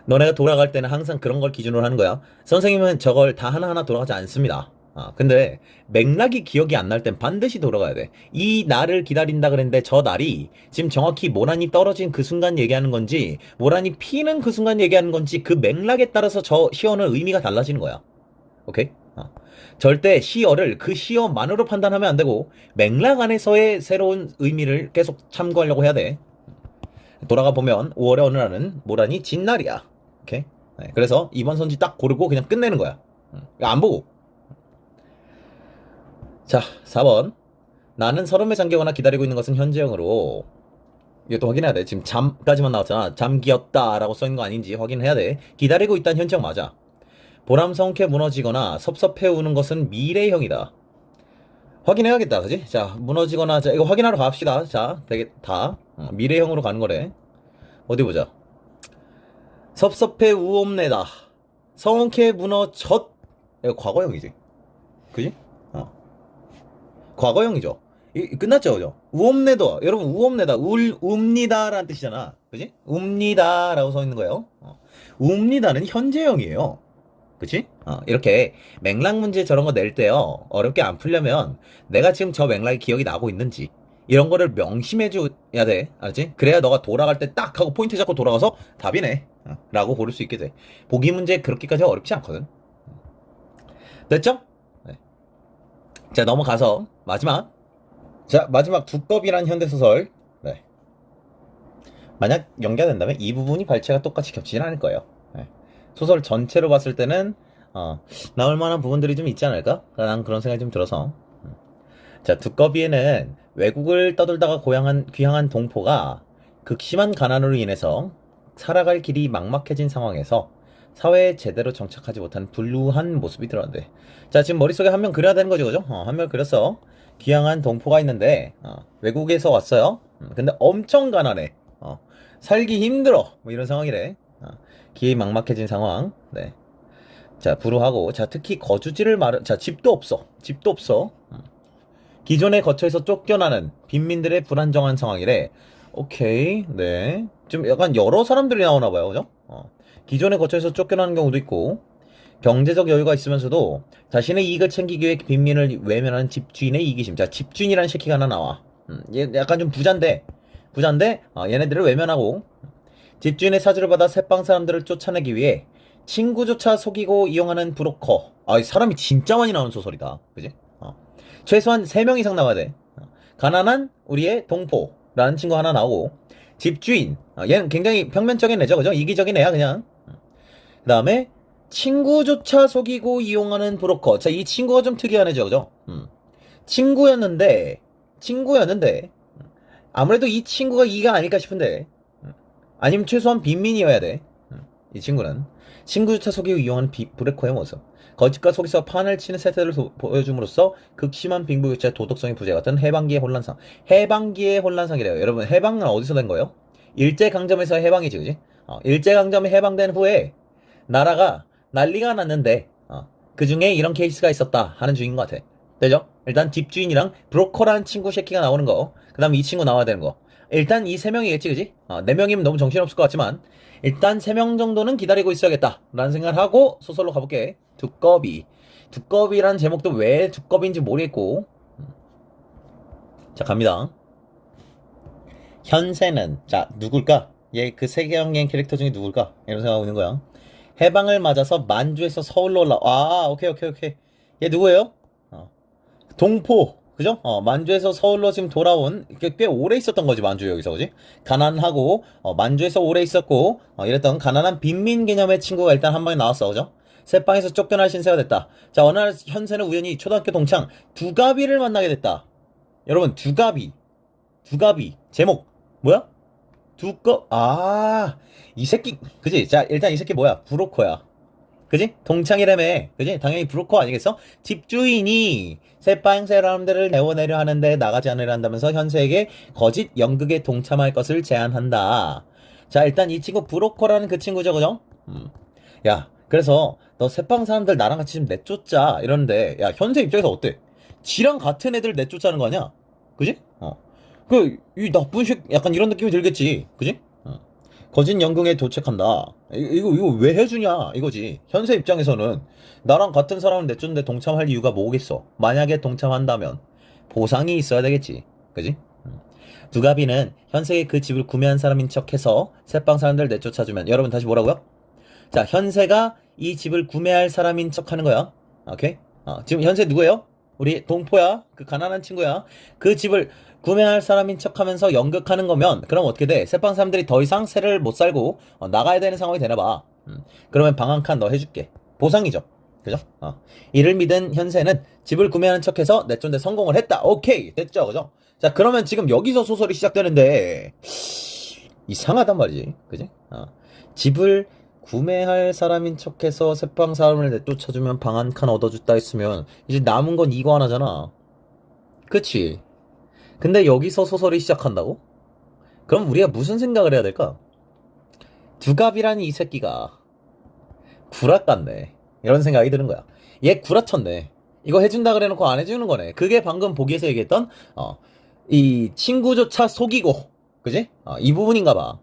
너네가 돌아갈 때는 항상 그런 걸 기준으로 하는 거야. 선생님은 저걸 다 하나하나 돌아가지 않습니다. 근데 맥락이 기억이 안 날 땐 반드시 돌아가야 돼. 이 날을 기다린다 그랬는데 저 날이 지금 정확히 모란이 떨어진 그 순간 얘기하는 건지 모란이 피는 그 순간 얘기하는 건지 그 맥락에 따라서 저 시어는 의미가 달라지는 거야. 오케이? 절대 시어를 그 시어만으로 판단하면 안 되고 맥락 안에서의 새로운 의미를 계속 참고하려고 해야 돼. 돌아가 보면 5월의 어느 날은 모란이 진 날이야. 오케이? 네, 그래서 이번 선지 딱 고르고 그냥 끝내는 거야. 안 보고. 자, 4번. 나는 서름에 잠기거나 기다리고 있는 것은 현재형으로. 이것도 확인해야 돼. 지금 잠까지만 나왔잖아. 잠기었다 라고 써있는 거 아닌지 확인해야 돼. 기다리고 있다는 현재형 맞아. 보람성케 무너지거나 섭섭해 우는 것은 미래형이다. 확인해야겠다. 그지? 자, 무너지거나, 자, 이거 확인하러 갑시다. 자, 되게 다 미래형으로 가는 거래. 어디 보자. 섭섭해 우옵내다. 성케 무너졌. 이거 과거형이지. 그지? 과거형이죠. 끝났죠, 그죠? 우옵내도, 여러분, 우옵내다. 웁니다라는 뜻이잖아. 그지? 웁니다라고 써 있는 거예요. 웁니다는 현재형이에요. 그치? 이렇게 맥락 문제 저런 거 낼 때요. 어렵게 안 풀려면 내가 지금 저 맥락이 기억이 나고 있는지 이런 거를 명심해줘야 돼. 알았지? 그래야 너가 돌아갈 때 딱 하고 포인트 잡고 돌아가서 답이네. 라고 고를 수 있게 돼. 보기 문제 그렇게까지 어렵지 않거든. 됐죠? 네. 자, 넘어가서 마지막. 자, 마지막 두꺼비란 현대소설. 네. 만약 연기가 된다면 이 부분이 발췌가 똑같이 겹치진 않을 거예요. 네. 소설 전체로 봤을 때는 나올 만한 부분들이 좀 있지 않을까? 난 그런 생각이 좀 들어서. 자, 두꺼비에는 외국을 떠돌다가 귀향한 동포가 극심한 가난으로 인해서 살아갈 길이 막막해진 상황에서 사회에 제대로 정착하지 못한 불우한 모습이 드러난대. 자, 지금 머릿속에 한 명 그려야 되는 거죠, 그죠? 한 명 그렸어. 귀향한 동포가 있는데 외국에서 왔어요. 근데 엄청 가난해. 살기 힘들어. 뭐 이런 상황이래. 길이 막막해진 상황. 네. 자, 불우하고. 자, 특히 거주지를 자, 집도 없어. 집도 없어. 기존의 거처에서 쫓겨나는 빈민들의 불안정한 상황이래. 오케이. 네. 좀 약간 여러 사람들이 나오나 봐요. 그죠? 기존의 거처에서 쫓겨나는 경우도 있고, 경제적 여유가 있으면서도 자신의 이익을 챙기기 위해 빈민을 외면하는 집주인의 이기심. 자, 집주인이라는 새끼가 하나 나와. 얘 약간 좀 부잔데, 얘네들을 외면하고, 집주인의 사주를 받아 새빵 사람들을 쫓아내기 위해 친구조차 속이고 이용하는 브로커. 사람이 진짜 많이 나오는 소설이다. 그지? 최소한 3명 이상 나와야 돼. 가난한 우리의 동포라는 친구 하나 나오고, 집주인. 얘는 굉장히 평면적인 애죠. 그죠? 이기적인 애야, 그냥. 그 다음에, 친구조차 속이고 이용하는 브로커. 자, 이 친구가 좀 특이한 애죠. 그죠? 친구였는데, 아무래도 이 친구가 이가 아닐까 싶은데, 아니면 최소한 빈민이어야 돼. 이 친구는. 친구조차 속이고 이용하는 브로커의 모습. 거짓과 속이서 판을 치는 세태를 보여줌으로써 극심한 빈부격차, 도덕성의 부재 같은 해방기의 혼란상. 해방기의 혼란상이래요. 여러분, 해방은 어디서 된 거예요? 일제강점에서 해방이지, 그지? 일제강점에 해방된 후에 나라가 난리가 났는데, 그 중에 이런 케이스가 있었다 하는 주인 것 같아. 되죠? 일단 집주인이랑 브로커라는 친구 새끼가 나오는 거. 그 다음에 이 친구 나와야 되는 거. 일단 이 3명이겠지, 그지? 4명이면 너무 정신없을 것 같지만, 일단 3명 정도는 기다리고 있어야겠다. 라는 생각을 하고 소설로 가볼게. 두꺼비. 두꺼비라는 제목도 왜 두꺼비인지 모르겠고. 자, 갑니다. 현세는, 자, 누굴까? 얘 그 세계관계인 캐릭터 중에 누굴까? 이런 생각하고 있는 거야. 해방을 맞아서 만주에서 서울로 오케이. 얘 누구예요? 동포. 그죠? 만주에서 서울로 지금 돌아온, 꽤 오래 있었던 거지, 만주 여기서, 그지? 가난하고, 만주에서 오래 있었고, 이랬던 가난한 빈민 개념의 친구가 일단 한 방에 나왔어, 그죠? 새빵에서 쫓겨날 신세가 됐다. 자, 어느 날 현세는 우연히 초등학교 동창 두가비를 만나게 됐다. 여러분, 두가비. 제목, 뭐야? 이 새끼, 그지? 자, 일단 이 새끼 뭐야? 브로커야. 그지? 동창이라며. 그지? 당연히 브로커 아니겠어? 집주인이 새빵 사람들을 내보내려 하는데 나가지 않으려 한다면서 현세에게 거짓 연극에 동참할 것을 제안한다. 자, 일단 이 친구 브로커라는 그 친구죠, 그죠? 야, 그래서 너 새빵 사람들 나랑 같이 좀 내쫓자 이러는데, 야, 현세 입장에서 어때? 지랑 같은 애들 내쫓자는 거 아니야? 그지? 이 나쁜 새 약간 이런 느낌이 들겠지. 그지? 거짓 연극에 도착한다. 이거 왜 해주냐 이거지. 현세 입장에서는 나랑 같은 사람을 내쫓는데 동참할 이유가 뭐겠어. 만약에 동참한다면 보상이 있어야 되겠지. 그지? 두가비는 현세의 그 집을 구매한 사람인 척해서 새빵 사람들 내쫓아주면, 여러분 다시 뭐라고요? 자, 현세가 이 집을 구매할 사람인 척하는 거야. 오케이? 지금 현세 누구예요? 우리 동포야. 그 가난한 친구야. 그 집을 구매할 사람인 척하면서 연극하는 거면, 그럼 어떻게 돼? 새빵 사람들이 더 이상 새를 못 살고 나가야 되는 상황이 되나 봐. 그러면 방 한 칸 너 해줄게. 보상이죠. 그죠? 이를 믿은 현세는 집을 구매하는 척해서 내쫓는데 성공을 했다. 오케이, 됐죠, 그죠? 자, 그러면 지금 여기서 소설이 시작되는데 이상하단 말이지, 그지? 집을 구매할 사람인 척해서 새빵 사람을 내쫓아주면 방 한 칸 얻어줬다 했으면 이제 남은 건 이거 하나잖아. 그치? 근데 여기서 소설이 시작한다고? 그럼 우리가 무슨 생각을 해야 될까? 두갑이라는 이 새끼가 구라 깠네, 이런 생각이 드는 거야. 얘 구라쳤네. 이거 해준다 그래 놓고 안 해주는 거네. 그게 방금 보기에서 얘기했던 이 친구조차 속이고, 그지? 이 부분인가 봐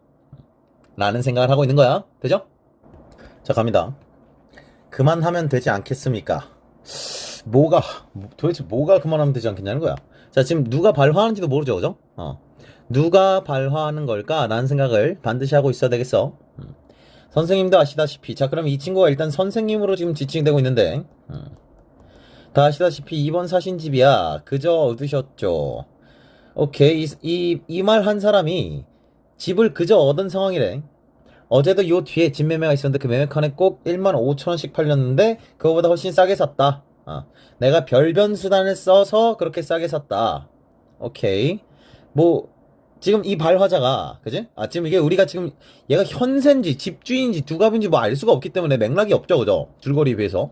라는 생각을 하고 있는 거야. 되죠? 자, 갑니다. 그만하면 되지 않겠습니까? 도대체 뭐가 그만하면 되지 않겠냐는 거야. 자, 지금 누가 발화하는지도 모르죠, 그죠? 누가 발화하는 걸까? 라는 생각을 반드시 하고 있어야 되겠어. 선생님도 아시다시피, 자, 그럼 이 친구가 일단 선생님으로 지금 지칭되고 있는데, 다 아시다시피 이번 사신집이야. 그저 얻으셨죠. 오케이. 이 말 한 사람이 집을 그저 얻은 상황이래. 어제도 요 뒤에 집 매매가 있었는데 그 매매칸에 꼭 15,000원씩 팔렸는데 그거보다 훨씬 싸게 샀다. 내가 별변 수단을 써서 그렇게 싸게 샀다. 오케이. 뭐 지금 이 발화자가, 그지? 지금 이게 우리가 지금 얘가 현세인지 집주인인지 두갑인지 뭐 알 수가 없기 때문에 맥락이 없죠, 그죠? 줄거리에 비해서.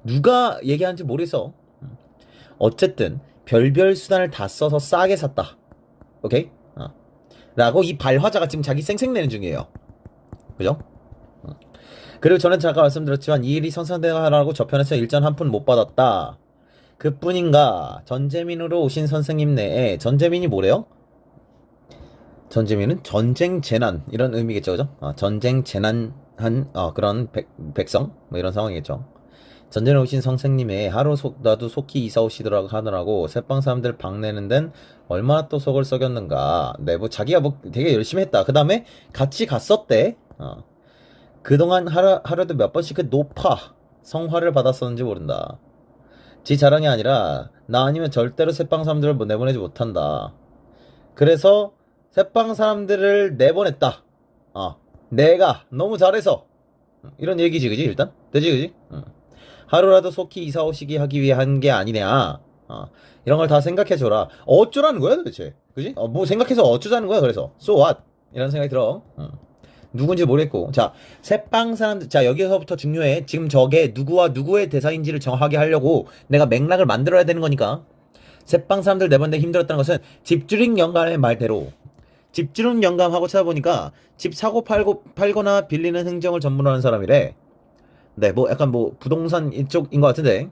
누가 얘기하는지 모르겠어. 어쨌든 별별 수단을 다 써서 싸게 샀다. 오케이? 라고 이 발화자가 지금 자기 쌩쌩내는 중이에요. 그죠? 그리고 저는 잠깐 말씀드렸지만 이 일이 성사되라고 저편에서 일전 한 푼 못 받았다. 그뿐인가, 전재민으로 오신 선생님 내에, 전재민이 뭐래요? 전재민은 전쟁 재난 이런 의미겠죠, 그죠? 전쟁 재난한 그런 백성 뭐 이런 상황이겠죠. 전쟁에 오신 선생님의 하루 나도 속히 이사 오시더라고 하느라고 새빵 사람들 방 내는 데는 얼마나 또 속을 썩였는가. 네, 뭐 자기가 뭐 되게 열심히 했다. 그 다음에 같이 갔었대. 그동안 하루에도 몇 번씩 그 노파 성화를 받았었는지 모른다. 지 자랑이 아니라 나 아니면 절대로 새빵 사람들을 뭐 내보내지 못한다. 그래서 새빵 사람들을 내보냈다. 내가 너무 잘해서 이런 얘기지, 그지? 일단 되지, 그지? 하루라도 속히 이사 오시게 하기 위해 한 게 아니냐. 이런 걸 다 생각해줘라. 어쩌라는 거야 도대체, 그지? 뭐 생각해서 어쩌자는 거야. 그래서 so what 이런 생각이 들어. 누군지 모르겠고. 자, 새빵 사람들, 자, 여기서부터 중요해. 지금 저게 누구와 누구의 대사인지를 정확하게 하려고 내가 맥락을 만들어야 되는 거니까. 새빵 사람들 내보내는데 힘들었다는 것은 집주인 영감의 말대로, 집주인 영감하고 찾아보니까 집 사고 팔거나 빌리는 행정을 전문하는 사람이래. 네, 뭐 약간 뭐 부동산 이쪽인 것 같은데,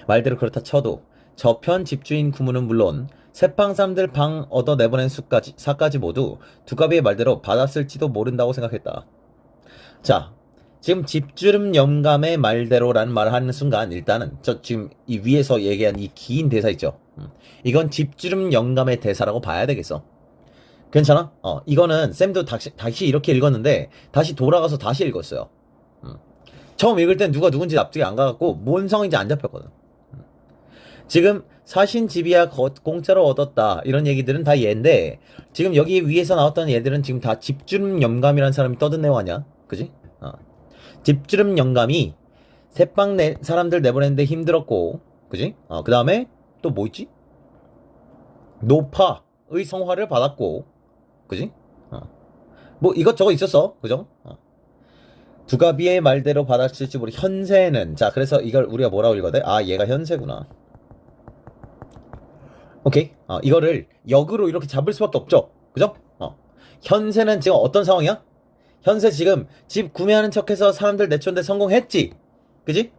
말대로 그렇다 쳐도 저편 집주인 구문은 물론 새빵 사람들 방 얻어 내보낸 사까지 모두 두가비의 말대로 받았을지도 모른다고 생각했다. 자, 지금 집주름 영감의 말대로라는 말을 하는 순간 일단은 지금 이 위에서 얘기한 이 긴 대사 있죠. 이건 집주름 영감의 대사라고 봐야 되겠어. 괜찮아? 이거는 쌤도 다시 이렇게 읽었는데 다시 돌아가서 다시 읽었어요. 처음 읽을 땐 누가 누군지 납득이 안 가갖고 뭔 상황인지 안 잡혔거든. 지금 사신 집이야 공짜로 얻었다 이런 얘기들은 다 얘인데 지금 여기 위에서 나왔던 얘들은 지금 다 집주름 영감이라는 사람이 떠든 내용 아니야? 그지? 집주름 영감이 새빵 사람들 내보내는데 힘들었고, 그지? 그 다음에 또 뭐 있지? 노파의 성화를 받았고, 그지? 뭐 이것저것 있었어, 그죠? 두가비의 말대로 받았을지 모르. 현세는, 자, 그래서 이걸 우리가 뭐라고 읽어야 돼? 아, 얘가 현세구나. 오케이. 이거를 역으로 이렇게 잡을 수밖에 없죠, 그죠? 현세는 지금 어떤 상황이야? 현세 지금 집 구매하는 척해서 사람들 내쫓는데 성공했지, 그지?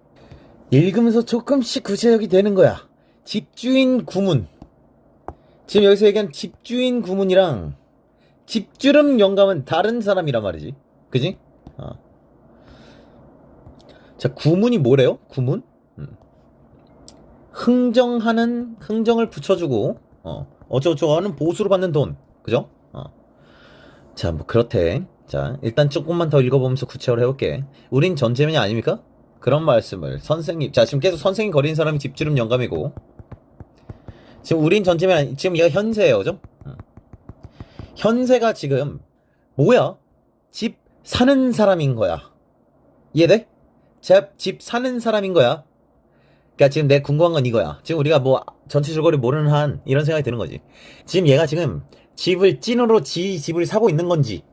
읽으면서 조금씩 구체적이 되는 거야. 집주인 구문. 지금 여기서 얘기한 집주인 구문이랑 집주름 영감은 다른 사람이란 말이지. 그지? 자, 구문이 뭐래요? 구문? 흥정을 붙여주고, 어쩌고저쩌고 하는 보수로 받는 돈. 그죠? 자, 뭐, 그렇대. 자, 일단 조금만 더 읽어보면서 구체화를 해볼게. 우린 전체면이 아닙니까? 그런 말씀을 선생님, 자, 지금 계속 선생님 거리는 사람이 집주름 영감이고, 지금 우린 전체면, 지금 얘가 현세예요, 그죠? 현세가 지금, 뭐야? 집 사는 사람인 거야. 이해돼? 집 사는 사람인 거야. 그니까 지금 내 궁금한 건 이거야. 지금 우리가 뭐, 전체 줄거리 모르는 한, 이런 생각이 드는 거지. 지금 얘가 지금, 집을 찐으로 집을 사고 있는 건지,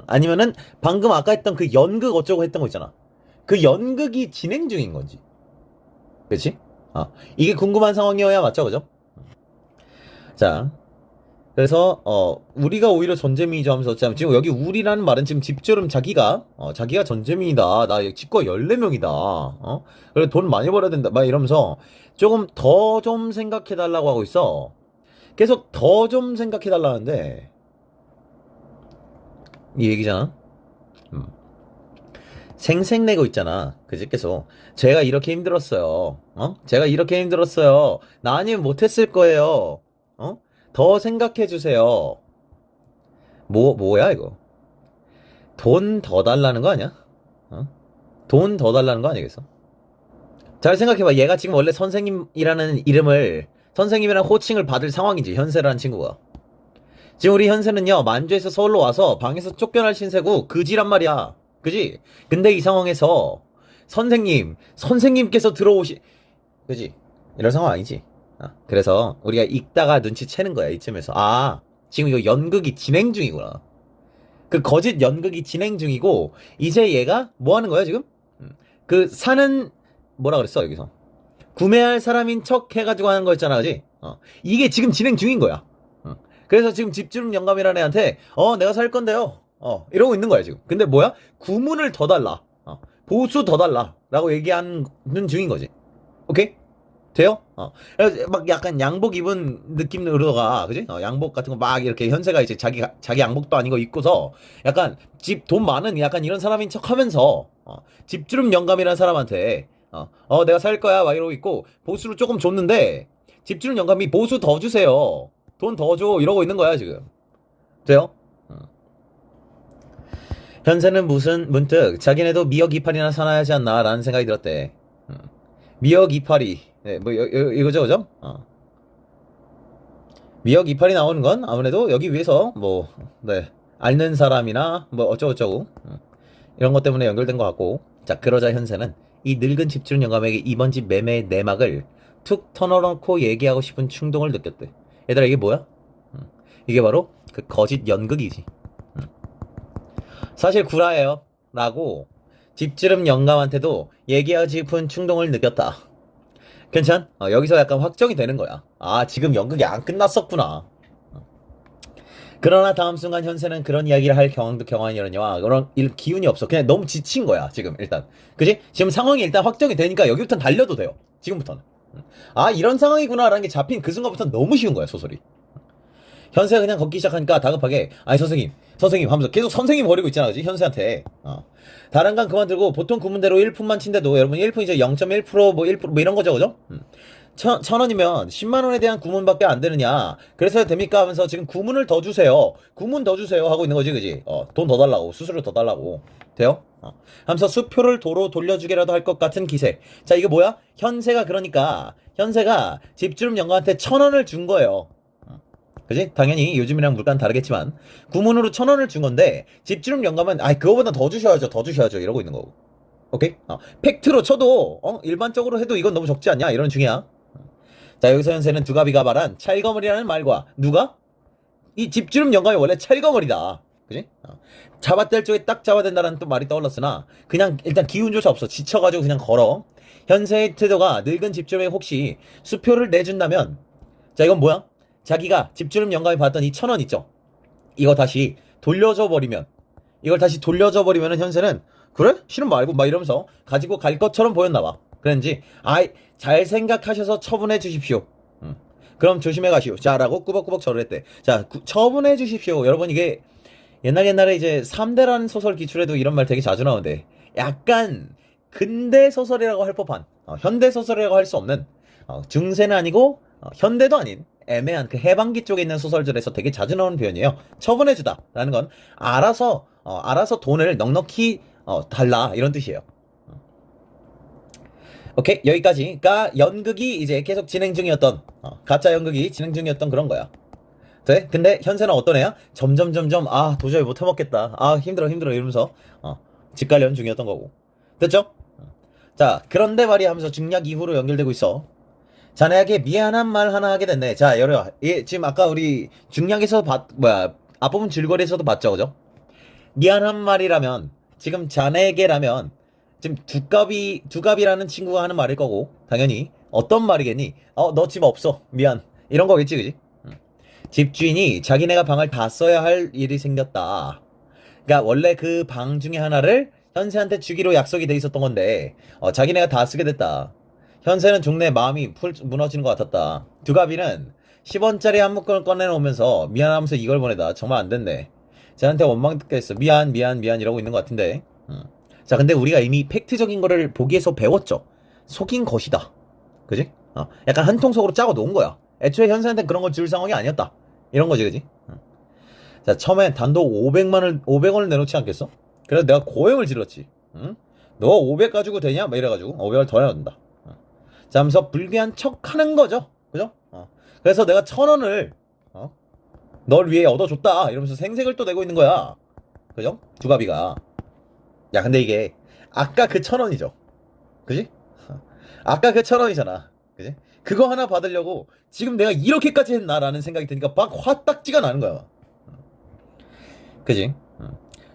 아니면은, 방금 아까 했던 그 연극 어쩌고 했던 거 있잖아. 그 연극이 진행 중인 건지. 그치? 이게 궁금한 상황이어야 맞죠, 그죠? 자, 그래서, 우리가 오히려 전재민이죠 하면서, 지금 여기 우리라는 말은 지금 집주름 자기가 전재민이다. 나 집과 14명이다. 그래, 돈 많이 벌어야 된다. 막 이러면서, 조금 더 좀 생각해달라고 하고 있어. 계속 더 좀 생각해달라는데, 이 얘기잖아? 생색내고 있잖아. 그지? 계속. 제가 이렇게 힘들었어요. 제가 이렇게 힘들었어요. 나 아니면 못했을 거예요. 더 생각해주세요. 뭐야, 이거? 돈 더 달라는 거 아니야? 돈 더 달라는 거 아니겠어? 잘 생각해봐. 얘가 지금 원래 선생님이라는 이름을, 선생님이라는 호칭을 받을 상황이지. 현세라는 친구가. 지금 우리 현세는요, 만주에서 서울로 와서 방에서 쫓겨날 신세고, 그지란 말이야. 그지? 근데 이 상황에서, 선생님께서 그지? 이런 상황 아니지? 그래서 우리가 읽다가 눈치채는 거야, 이쯤에서. 지금 이거 연극이 진행 중이구나. 그 거짓 연극이 진행 중이고, 이제 얘가 뭐 하는 거야, 지금? 뭐라 그랬어, 여기서? 구매할 사람인 척 해가지고 하는 거 있잖아, 그지? 이게 지금 진행 중인 거야. 그래서 지금 집주름 영감이라는 애한테, 내가 살 건데요. 이러고 있는 거야, 지금. 근데 뭐야? 구문을 더 달라. 보수 더 달라. 라고 얘기하는 중인 거지. 오케이? 돼요? 그래서 막 약간 양복 입은 느낌으로가, 그지? 양복 같은 거 막 이렇게 현세가 이제 자기 양복도 아닌 거 입고서 약간 집 돈 많은 약간 이런 사람인 척 하면서, 집주름 영감이라는 사람한테, 내가 살 거야. 막 이러고 있고, 보수를 조금 줬는데, 집주름 영감이 보수 더 주세요. 돈 더 줘. 이러고 있는 거야, 지금. 돼요? 현세는 문득 자기네도 미역 이파리나 사놔야 하지 않나 라는 생각이 들었대. 미역 이파리. 네, 뭐 이거죠, 그죠? 미역 이파리 나오는 건 아무래도 여기 위에서 뭐 앓는 사람이나 뭐 어쩌고저쩌고 이런 것 때문에 연결된 것 같고. 자, 그러자 현세는 이 늙은 집주인 영감에게 이번 집 매매의 내막을 툭 털어놓고 얘기하고 싶은 충동을 느꼈대. 얘들아, 이게 뭐야? 이게 바로 그 거짓 연극이지. 사실 구라예요 라고 집주름 영감한테도 얘기하고 싶은 충동을 느꼈다. 괜찮? 여기서 약간 확정이 되는 거야. 지금 연극이 안 끝났었구나. 그러나 다음 순간 현세는 그런 이야기를 할 경황이라냐 그런 기운이 없어. 그냥 너무 지친 거야, 지금 일단. 그지? 지금 상황이 일단 확정이 되니까 여기부터는 달려도 돼요. 지금부터는. 이런 상황이구나 라는 게 잡힌 그 순간부터는 너무 쉬운 거야, 소설이. 현세가 그냥 걷기 시작하니까 다급하게, 선생님 하면서 계속 선생님 거리고 있잖아, 그지? 현세한테. 다른 건 그만두고 보통 구문대로 1푼만 친대도 여러분 1푼 이제 0.1% 뭐 1% 뭐 이런 거죠, 그죠? 1,000원이면 10만원에 대한 구문밖에 안 되느냐. 그래서 됩니까? 하면서 지금 구문을 더 주세요. 구문 더 주세요. 하고 있는 거지, 그지? 돈 더 달라고. 수수료 더 달라고. 돼요? 하면서 수표를 도로 돌려주게라도 할 것 같은 기세. 자, 이거 뭐야? 현세가 그러니까 현세가 집주름 영가한테 1,000원을 준 거예요. 그지? 당연히 요즘이랑 물가는 다르겠지만 구문으로 1,000원을 준 건데 집주름 영감은 그거보다 더 주셔야죠, 더 주셔야죠 이러고 있는 거고. 오케이? 팩트로 쳐도 일반적으로 해도 이건 너무 적지 않냐 이런 중이야. 자, 여기서 현세는 두가비가 말한 찰거머리라는 말과 누가? 이 집주름 영감이 원래 찰거머리다. 그지? 잡아댈 쪽에 딱 잡아댄다는 또 말이 떠올랐으나 그냥 일단 기운조차 없어. 지쳐가지고 그냥 걸어. 현세의 태도가 늙은 집주름에 혹시 수표를 내준다면, 자, 이건 뭐야? 자기가 집주름 영감이 받았던 이 1,000원 있죠? 이거 다시 돌려줘 버리면, 이걸 다시 돌려줘 버리면은 현세는 그래? 싫은 말고 막 이러면서 가지고 갈 것처럼 보였나 봐. 그랬는지 잘 생각하셔서 처분해 주십시오. 그럼 조심해 가시오. 자라고 꾸벅꾸벅 절을 했대. 자, 처분해 주십시오. 여러분, 이게 옛날에 이제 3대라는 소설 기출에도 이런 말 되게 자주 나오는데 약간 근대 소설이라고 할 법한, 현대 소설이라고 할 수 없는, 중세는 아니고 현대도 아닌 애매한 그 해방기 쪽에 있는 소설들에서 되게 자주 나오는 표현이에요. 처분해주다 라는 건 알아서 돈을 넉넉히 달라 이런 뜻이에요. 오케이, 여기까지가 연극이 이제 계속 진행 중이었던, 가짜 연극이 진행 중이었던 그런 거야. 돼? 근데 현세는 어떤 애야? 점점 도저히 못 해먹겠다, 힘들어 이러면서 직관련 중이었던 거고. 됐죠? 자, 그런데 말이야 하면서 중략 이후로 연결되고 있어. 자네에게 미안한 말 하나 하게 됐네. 자, 여러 지금 아까 우리 중략에서 앞부분 줄거리에서도 봤죠, 그죠? 미안한 말이라면 지금 자네에게라면 지금 두갑이라는 친구가 하는 말일 거고, 당연히 어떤 말이겠니? 너 집 없어, 미안, 이런 거겠지, 그지? 집주인이 자기네가 방을 다 써야 할 일이 생겼다. 그러니까 원래 그 방 중에 하나를 현세한테 주기로 약속이 돼 있었던 건데 자기네가 다 쓰게 됐다. 현세는 종래 마음이 무너지는 것 같았다. 두가비는 10원짜리 한 묶음을 꺼내놓으면서 미안하면서 이걸 보내다. 정말 안 됐네. 쟤한테 원망 듣겠어. 미안 이러고 있는 것 같은데. 자, 근데 우리가 이미 팩트적인 거를 보기에서 배웠죠. 속인 것이다. 그지? 약간 한 통속으로 짜고 놓은 거야. 애초에 현세한테 그런 걸 줄 상황이 아니었다. 이런 거지, 그지? 자, 처음엔 단독 500원을 내놓지 않겠어? 그래서 내가 고행을 질렀지. 응? 너 500 가지고 되냐? 막 이래가지고 500을 더 내놓는다. 자, 하면서 불쾌한 척 하는 거죠. 그죠? 그래서 내가 1,000원을 널 위해 얻어줬다 이러면서 생색을 또 내고 있는 거야. 그죠? 두가비가. 야, 근데 이게 아까 그 1,000원이죠. 그지? 아까 그 1,000원이잖아. 그지? 그거 하나 받으려고 지금 내가 이렇게까지 했나라는 생각이 드니까 막 화딱지가 나는 거야. 그지?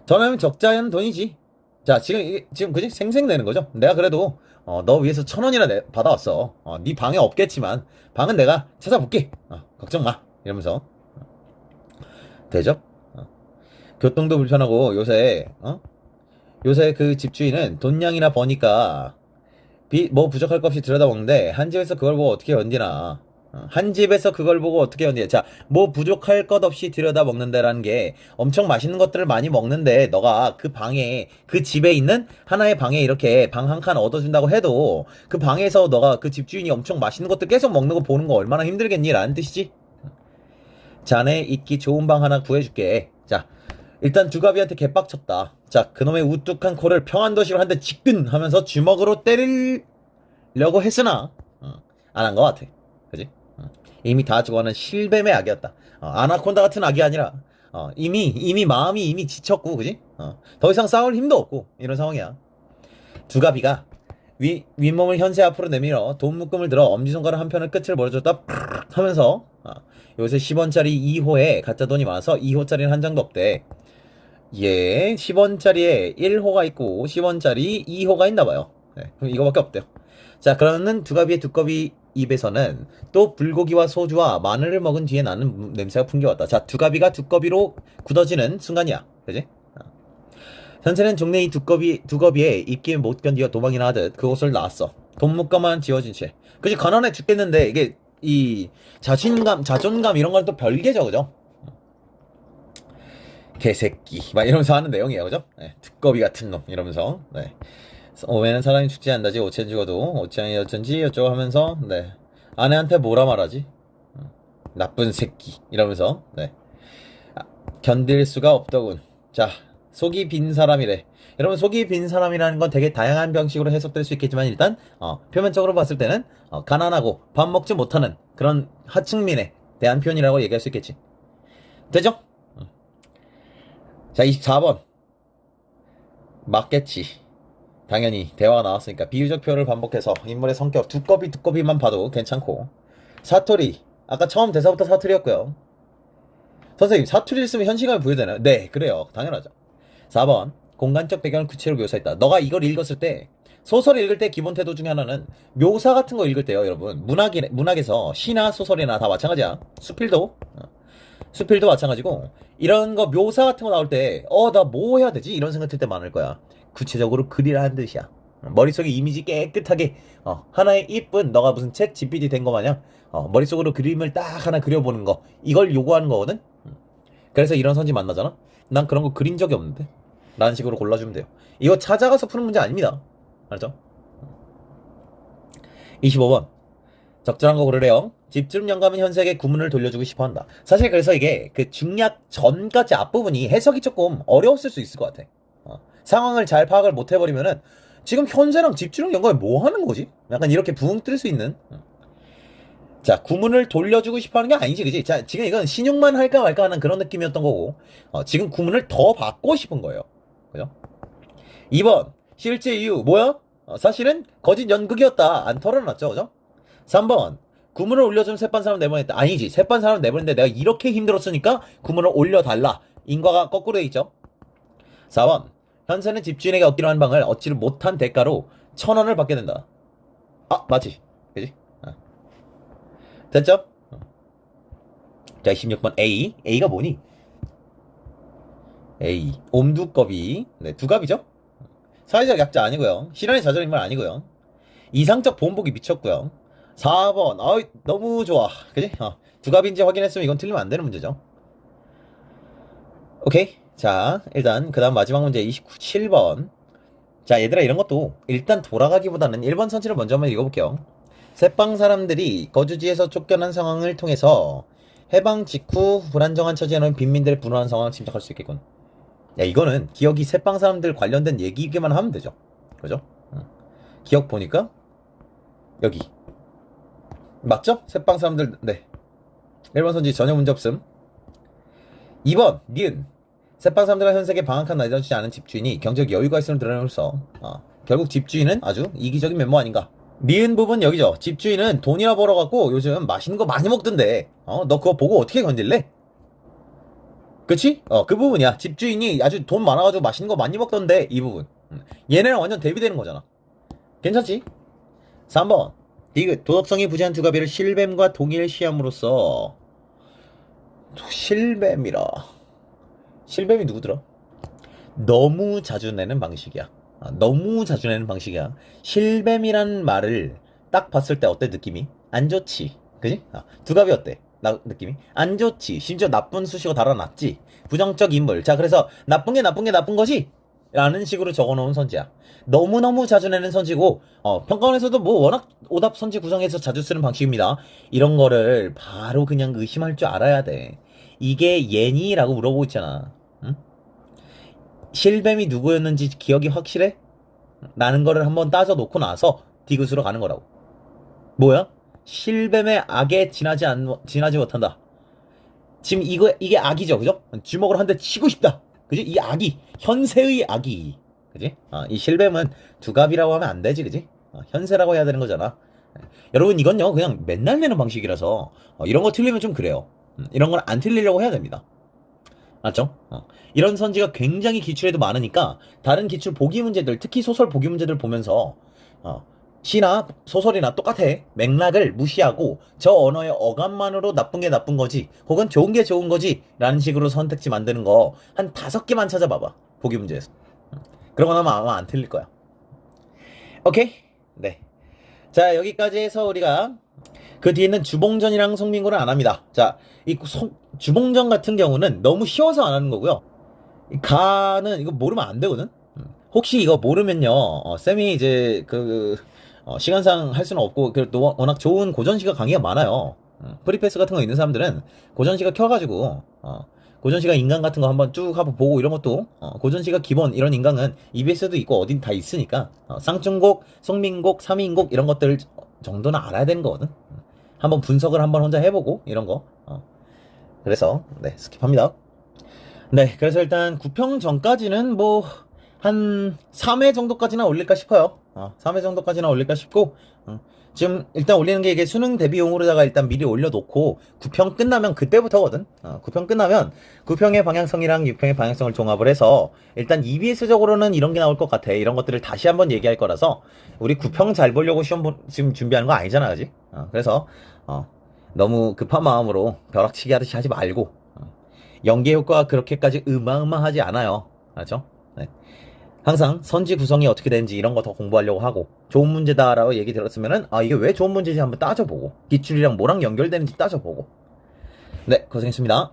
전화하면 적자한 돈이지. 자, 지금 그지? 생색 내는 거죠. 내가 그래도 너 위해서 1,000원이나 받아왔어. 네 방에 없겠지만 방은 내가 찾아볼게. 걱정 마. 이러면서. 되죠? 교통도 불편하고 요새 그 집주인은 돈량이나 버니까 뭐 부족할 것 없이 들여다보는데 한 집에서 그걸 보고 어떻게 견디나. 한 집에서 그걸 보고 어떻게 견디나. 자, 뭐 부족할 것 없이 들여다먹는데라는 게 엄청 맛있는 것들을 많이 먹는데 너가 그 방에, 그 집에 있는 하나의 방에 이렇게 방 한 칸 얻어준다고 해도 그 방에서 너가 그 집주인이 엄청 맛있는 것들 계속 먹는 거 보는 거 얼마나 힘들겠니? 라는 뜻이지. 자네 있기 좋은 방 하나 구해줄게. 자, 일단 두가비한테 개빡쳤다. 자, 그놈의 우뚝한 코를 평안도시로 한 대 직근 하면서 주먹으로 때리려고 했으나 안 한 것 같아. 그지? 이미 다 죽어가는 실뱀의 악이었다. 아나콘다 같은 악이 아니라 이미 마음이 이미 지쳤고, 그지? 더 이상 싸울 힘도 없고 이런 상황이야. 두가비가 윗몸을 현세 앞으로 내밀어 돈 묶음을 들어 엄지손가락 한 편을 끝을 벌어줬다 하면서 요새 10원짜리 2호에 가짜 돈이 많아서 2호짜리는 한 장도 없대. 예, 10원짜리에 1호가 있고 10원짜리 2호가 있나봐요. 네, 그럼 이거밖에 없대요. 자, 그러는 두가비의 두꺼비 입에서는 또 불고기와 소주와 마늘을 먹은 뒤에 나는 냄새가 풍겨왔다. 자, 두가비가 두꺼비로 굳어지는 순간이야. 그지? 현세는 종래 이 두꺼비의 입김에 못 견디어 도망이나 하듯 그곳을 나왔어. 돈 묶어만 지워진 채. 그지? 가난해 죽겠는데 이게 이 자존감 이런 건 또 별개죠, 그죠? 개새끼 막 이러면서 하는 내용이에요, 그죠? 네, 두꺼비 같은 놈 이러면서. 네. 오해는 사람이 죽지 않다지 오체는 죽어도 오체는 어쩐지 어쩌고 하면서 아내한테 뭐라 말하지? 나쁜 새끼 이러면서 견딜 수가 없더군. 자, 속이 빈 사람이래. 여러분, 속이 빈 사람이라는 건 되게 다양한 방식으로 해석될 수 있겠지만, 일단 표면적으로 봤을 때는 가난하고 밥 먹지 못하는 그런 하층민에 대한 표현이라고 얘기할 수 있겠지. 되죠? 자, 24번 맞겠지. 당연히 대화가 나왔으니까 비유적 표현을 반복해서 인물의 성격 두꺼비만 봐도 괜찮고. 사투리, 아까 처음 대사부터 사투리였고요. 선생님, 사투리를 쓰면 현실감이 부여되나요? 네, 그래요. 당연하죠. 4번 공간적 배경을 구체로 묘사했다. 너가 이걸 읽었을 때, 소설을 읽을 때 기본 태도 중에 하나는 묘사 같은 거 읽을 때요, 여러분. 문학에서 시나 소설이나 다 마찬가지야. 수필도 마찬가지고, 이런 거 묘사 같은 거 나올 때 나 뭐 해야 되지? 이런 생각 들 때 많을 거야. 구체적으로 그리라는 뜻이야. 머릿속에 이미지 깨끗하게 하나의 이쁜, 너가 무슨 챗 GPT 된 거 마냥 머릿속으로 그림을 딱 하나 그려보는 거, 이걸 요구하는 거거든. 그래서 이런 선지 만나잖아. 난 그런 거 그린 적이 없는데 라는 식으로 골라주면 돼요. 이거 찾아가서 푸는 문제 아닙니다. 알죠? 25번 적절한 거 고르래요. 집주름 영감은 현세에게 구문을 돌려주고 싶어한다. 사실 그래서 이게 그 중략 전까지 앞부분이 해석이 조금 어려웠을 수 있을 것 같아. 상황을 잘 파악을 못 해버리면은 지금 현세랑 집주름 영감이 뭐 하는 거지? 약간 이렇게 붕 뜰 수 있는. 자, 구문을 돌려주고 싶어하는 게 아니지, 그지? 자, 지금 이건 신용만 할까 말까 하는 그런 느낌이었던 거고, 지금 구문을 더 받고 싶은 거예요. 그죠? 2번 실제 이유 뭐야? 사실은 거짓 연극이었다. 안 털어놨죠, 그죠? 3번 구문을 올려준 새빵 사람 내보냈다. 아니지, 새빵 사람 내보냈는데 내가 이렇게 힘들었으니까 구문을 올려달라. 인과가 거꾸로 돼 있죠. 4번 현세는 집주인에게 얻기로 한 방을 얻지를 못한 대가로 1,000원을 받게 된다. 맞지, 그지? 됐죠? 자, 26번 A가 뭐니? A 옴두꺼비. 네, 두갑이죠? 사회적 약자 아니고요. 실현의 자존 인물 아니고요. 이상적 본보기 미쳤고요. 4번 너무 좋아, 그지? 두갑인지 확인했으면 이건 틀리면 안 되는 문제죠. 오케이. 자, 일단 그 다음 마지막 문제 27번. 자, 얘들아, 이런 것도 일단 돌아가기보다는 1번 선지를 먼저 한번 읽어볼게요. 새빵 사람들이 거주지에서 쫓겨난 상황을 통해서 해방 직후 불안정한 처지에 놓인 빈민들의 분노한 상황을 짐작할 수 있겠군. 야, 이거는 기억이 새빵 사람들 관련된 얘기기만 하면 되죠. 그죠? 기억 보니까 여기 맞죠? 새빵 사람들. 네, 1번 선지 전혀 문제 없음. 2번 니은 새빵 사람들과 현세계 방한칸 나눠주지 않은 집주인이 경제적 여유가 있음을 드러내면서 결국 집주인은 아주 이기적인 면모 아닌가. 니은 부분 여기죠. 집주인은 돈이나 벌어갖고 요즘 맛있는 거 많이 먹던데 너 그거 보고 어떻게 건질래? 그치? 그 부분이야. 집주인이 아주 돈 많아가지고 맛있는 거 많이 먹던데, 이 부분. 얘네랑 완전 대비되는 거잖아. 괜찮지? 3번 디귿 도덕성이 부재한 두가비를 실뱀과 동일 시함으로써. 실뱀이라. 실뱀이 누구더라? 너무 자주 내는 방식이야. 너무 자주 내는 방식이야. 실뱀이란 말을 딱 봤을 때 어때, 느낌이? 안 좋지, 그지? 두갑이 어때? 느낌이 안 좋지. 심지어 나쁜 수식어 달아놨지. 부정적 인물. 자, 그래서 나쁜 게 나쁜 거지? 라는 식으로 적어놓은 선지야. 너무너무 자주 내는 선지고, 평가원에서도 뭐 워낙 오답 선지 구성해서 자주 쓰는 방식입니다. 이런 거를 바로 그냥 의심할 줄 알아야 돼. 이게 얘니? 라고 물어보고 있잖아. 응? 실뱀이 누구였는지 기억이 확실해? 라는 거를 한번 따져놓고 나서 디귿으로 가는 거라고. 뭐야? 실뱀의 악에 지나지 못한다. 지금 이게 악이죠, 그죠? 주먹으로 한 대 치고 싶다, 그지? 이 악이 현세의 악이, 그지? 이 실뱀은 두갑이라고 하면 안 되지, 그지? 현세라고 해야 되는 거잖아. 여러분, 이건요 그냥 맨날 내는 방식이라서 이런 거 틀리면 좀 그래요. 이런 건 안 틀리려고 해야 됩니다. 맞죠? 이런 선지가 굉장히 기출에도 많으니까 다른 기출 보기 문제들, 특히 소설 보기 문제들 보면서 시나 소설이나 똑같아. 맥락을 무시하고 저 언어의 어감만으로 나쁜 게 나쁜 거지, 혹은 좋은 게 좋은 거지 라는 식으로 선택지 만드는 거 한 5개만 찾아봐봐, 보기 문제에서. 그러고 나면 아마 안 틀릴 거야. 오케이? 네. 자, 여기까지 해서 우리가 그 뒤에는 주봉전이랑 송민구를 안 합니다. 자, 이 주봉전 같은 경우는 너무 쉬워서 안 하는 거고요. 이 가는 이거 모르면 안 되거든. 혹시 이거 모르면요, 쌤이 이제 시간상 할 수는 없고, 또 워낙 좋은 고전시가 강의가 많아요. 프리패스 같은 거 있는 사람들은 고전시가 켜가지고 고전시가 인강 같은 거 한번 쭉 한번 보고 이런 것도 고전시가 기본 이런 인강은 EBS도 있고 어딘 다 있으니까 쌍중곡, 송민곡, 삼인곡 이런 것들 정도는 알아야 되는 거거든. 한번 분석을 한번 혼자 해보고 이런 거. 그래서 네 스킵합니다. 네, 그래서 일단 9평 전까지는 뭐 한 3회 정도까지나 올릴까 싶어요. 3회 정도까지나 올릴까 싶고 지금 일단 올리는 게 이게 수능 대비용으로다가 일단 미리 올려놓고 9평 끝나면 그때부터거든. 9평 끝나면 9평의 방향성이랑 6평의 방향성을 종합을 해서 일단 EBS적으로는 이런 게 나올 것 같아. 이런 것들을 다시 한번 얘기할 거라서 우리 9평 잘 보려고 시험 지금 준비하는 거 아니잖아, 그지? 그래서 너무 급한 마음으로 벼락치기 하듯이 하지 말고 연계 효과가 그렇게까지 어마어마하지 않아요. 알죠? 네. 항상 선지 구성이 어떻게 되는지 이런 거 더 공부하려고 하고 좋은 문제다라고 얘기 들었으면은 이게 왜 좋은 문제인지 한번 따져보고 기출이랑 뭐랑 연결되는지 따져보고 네 고생했습니다.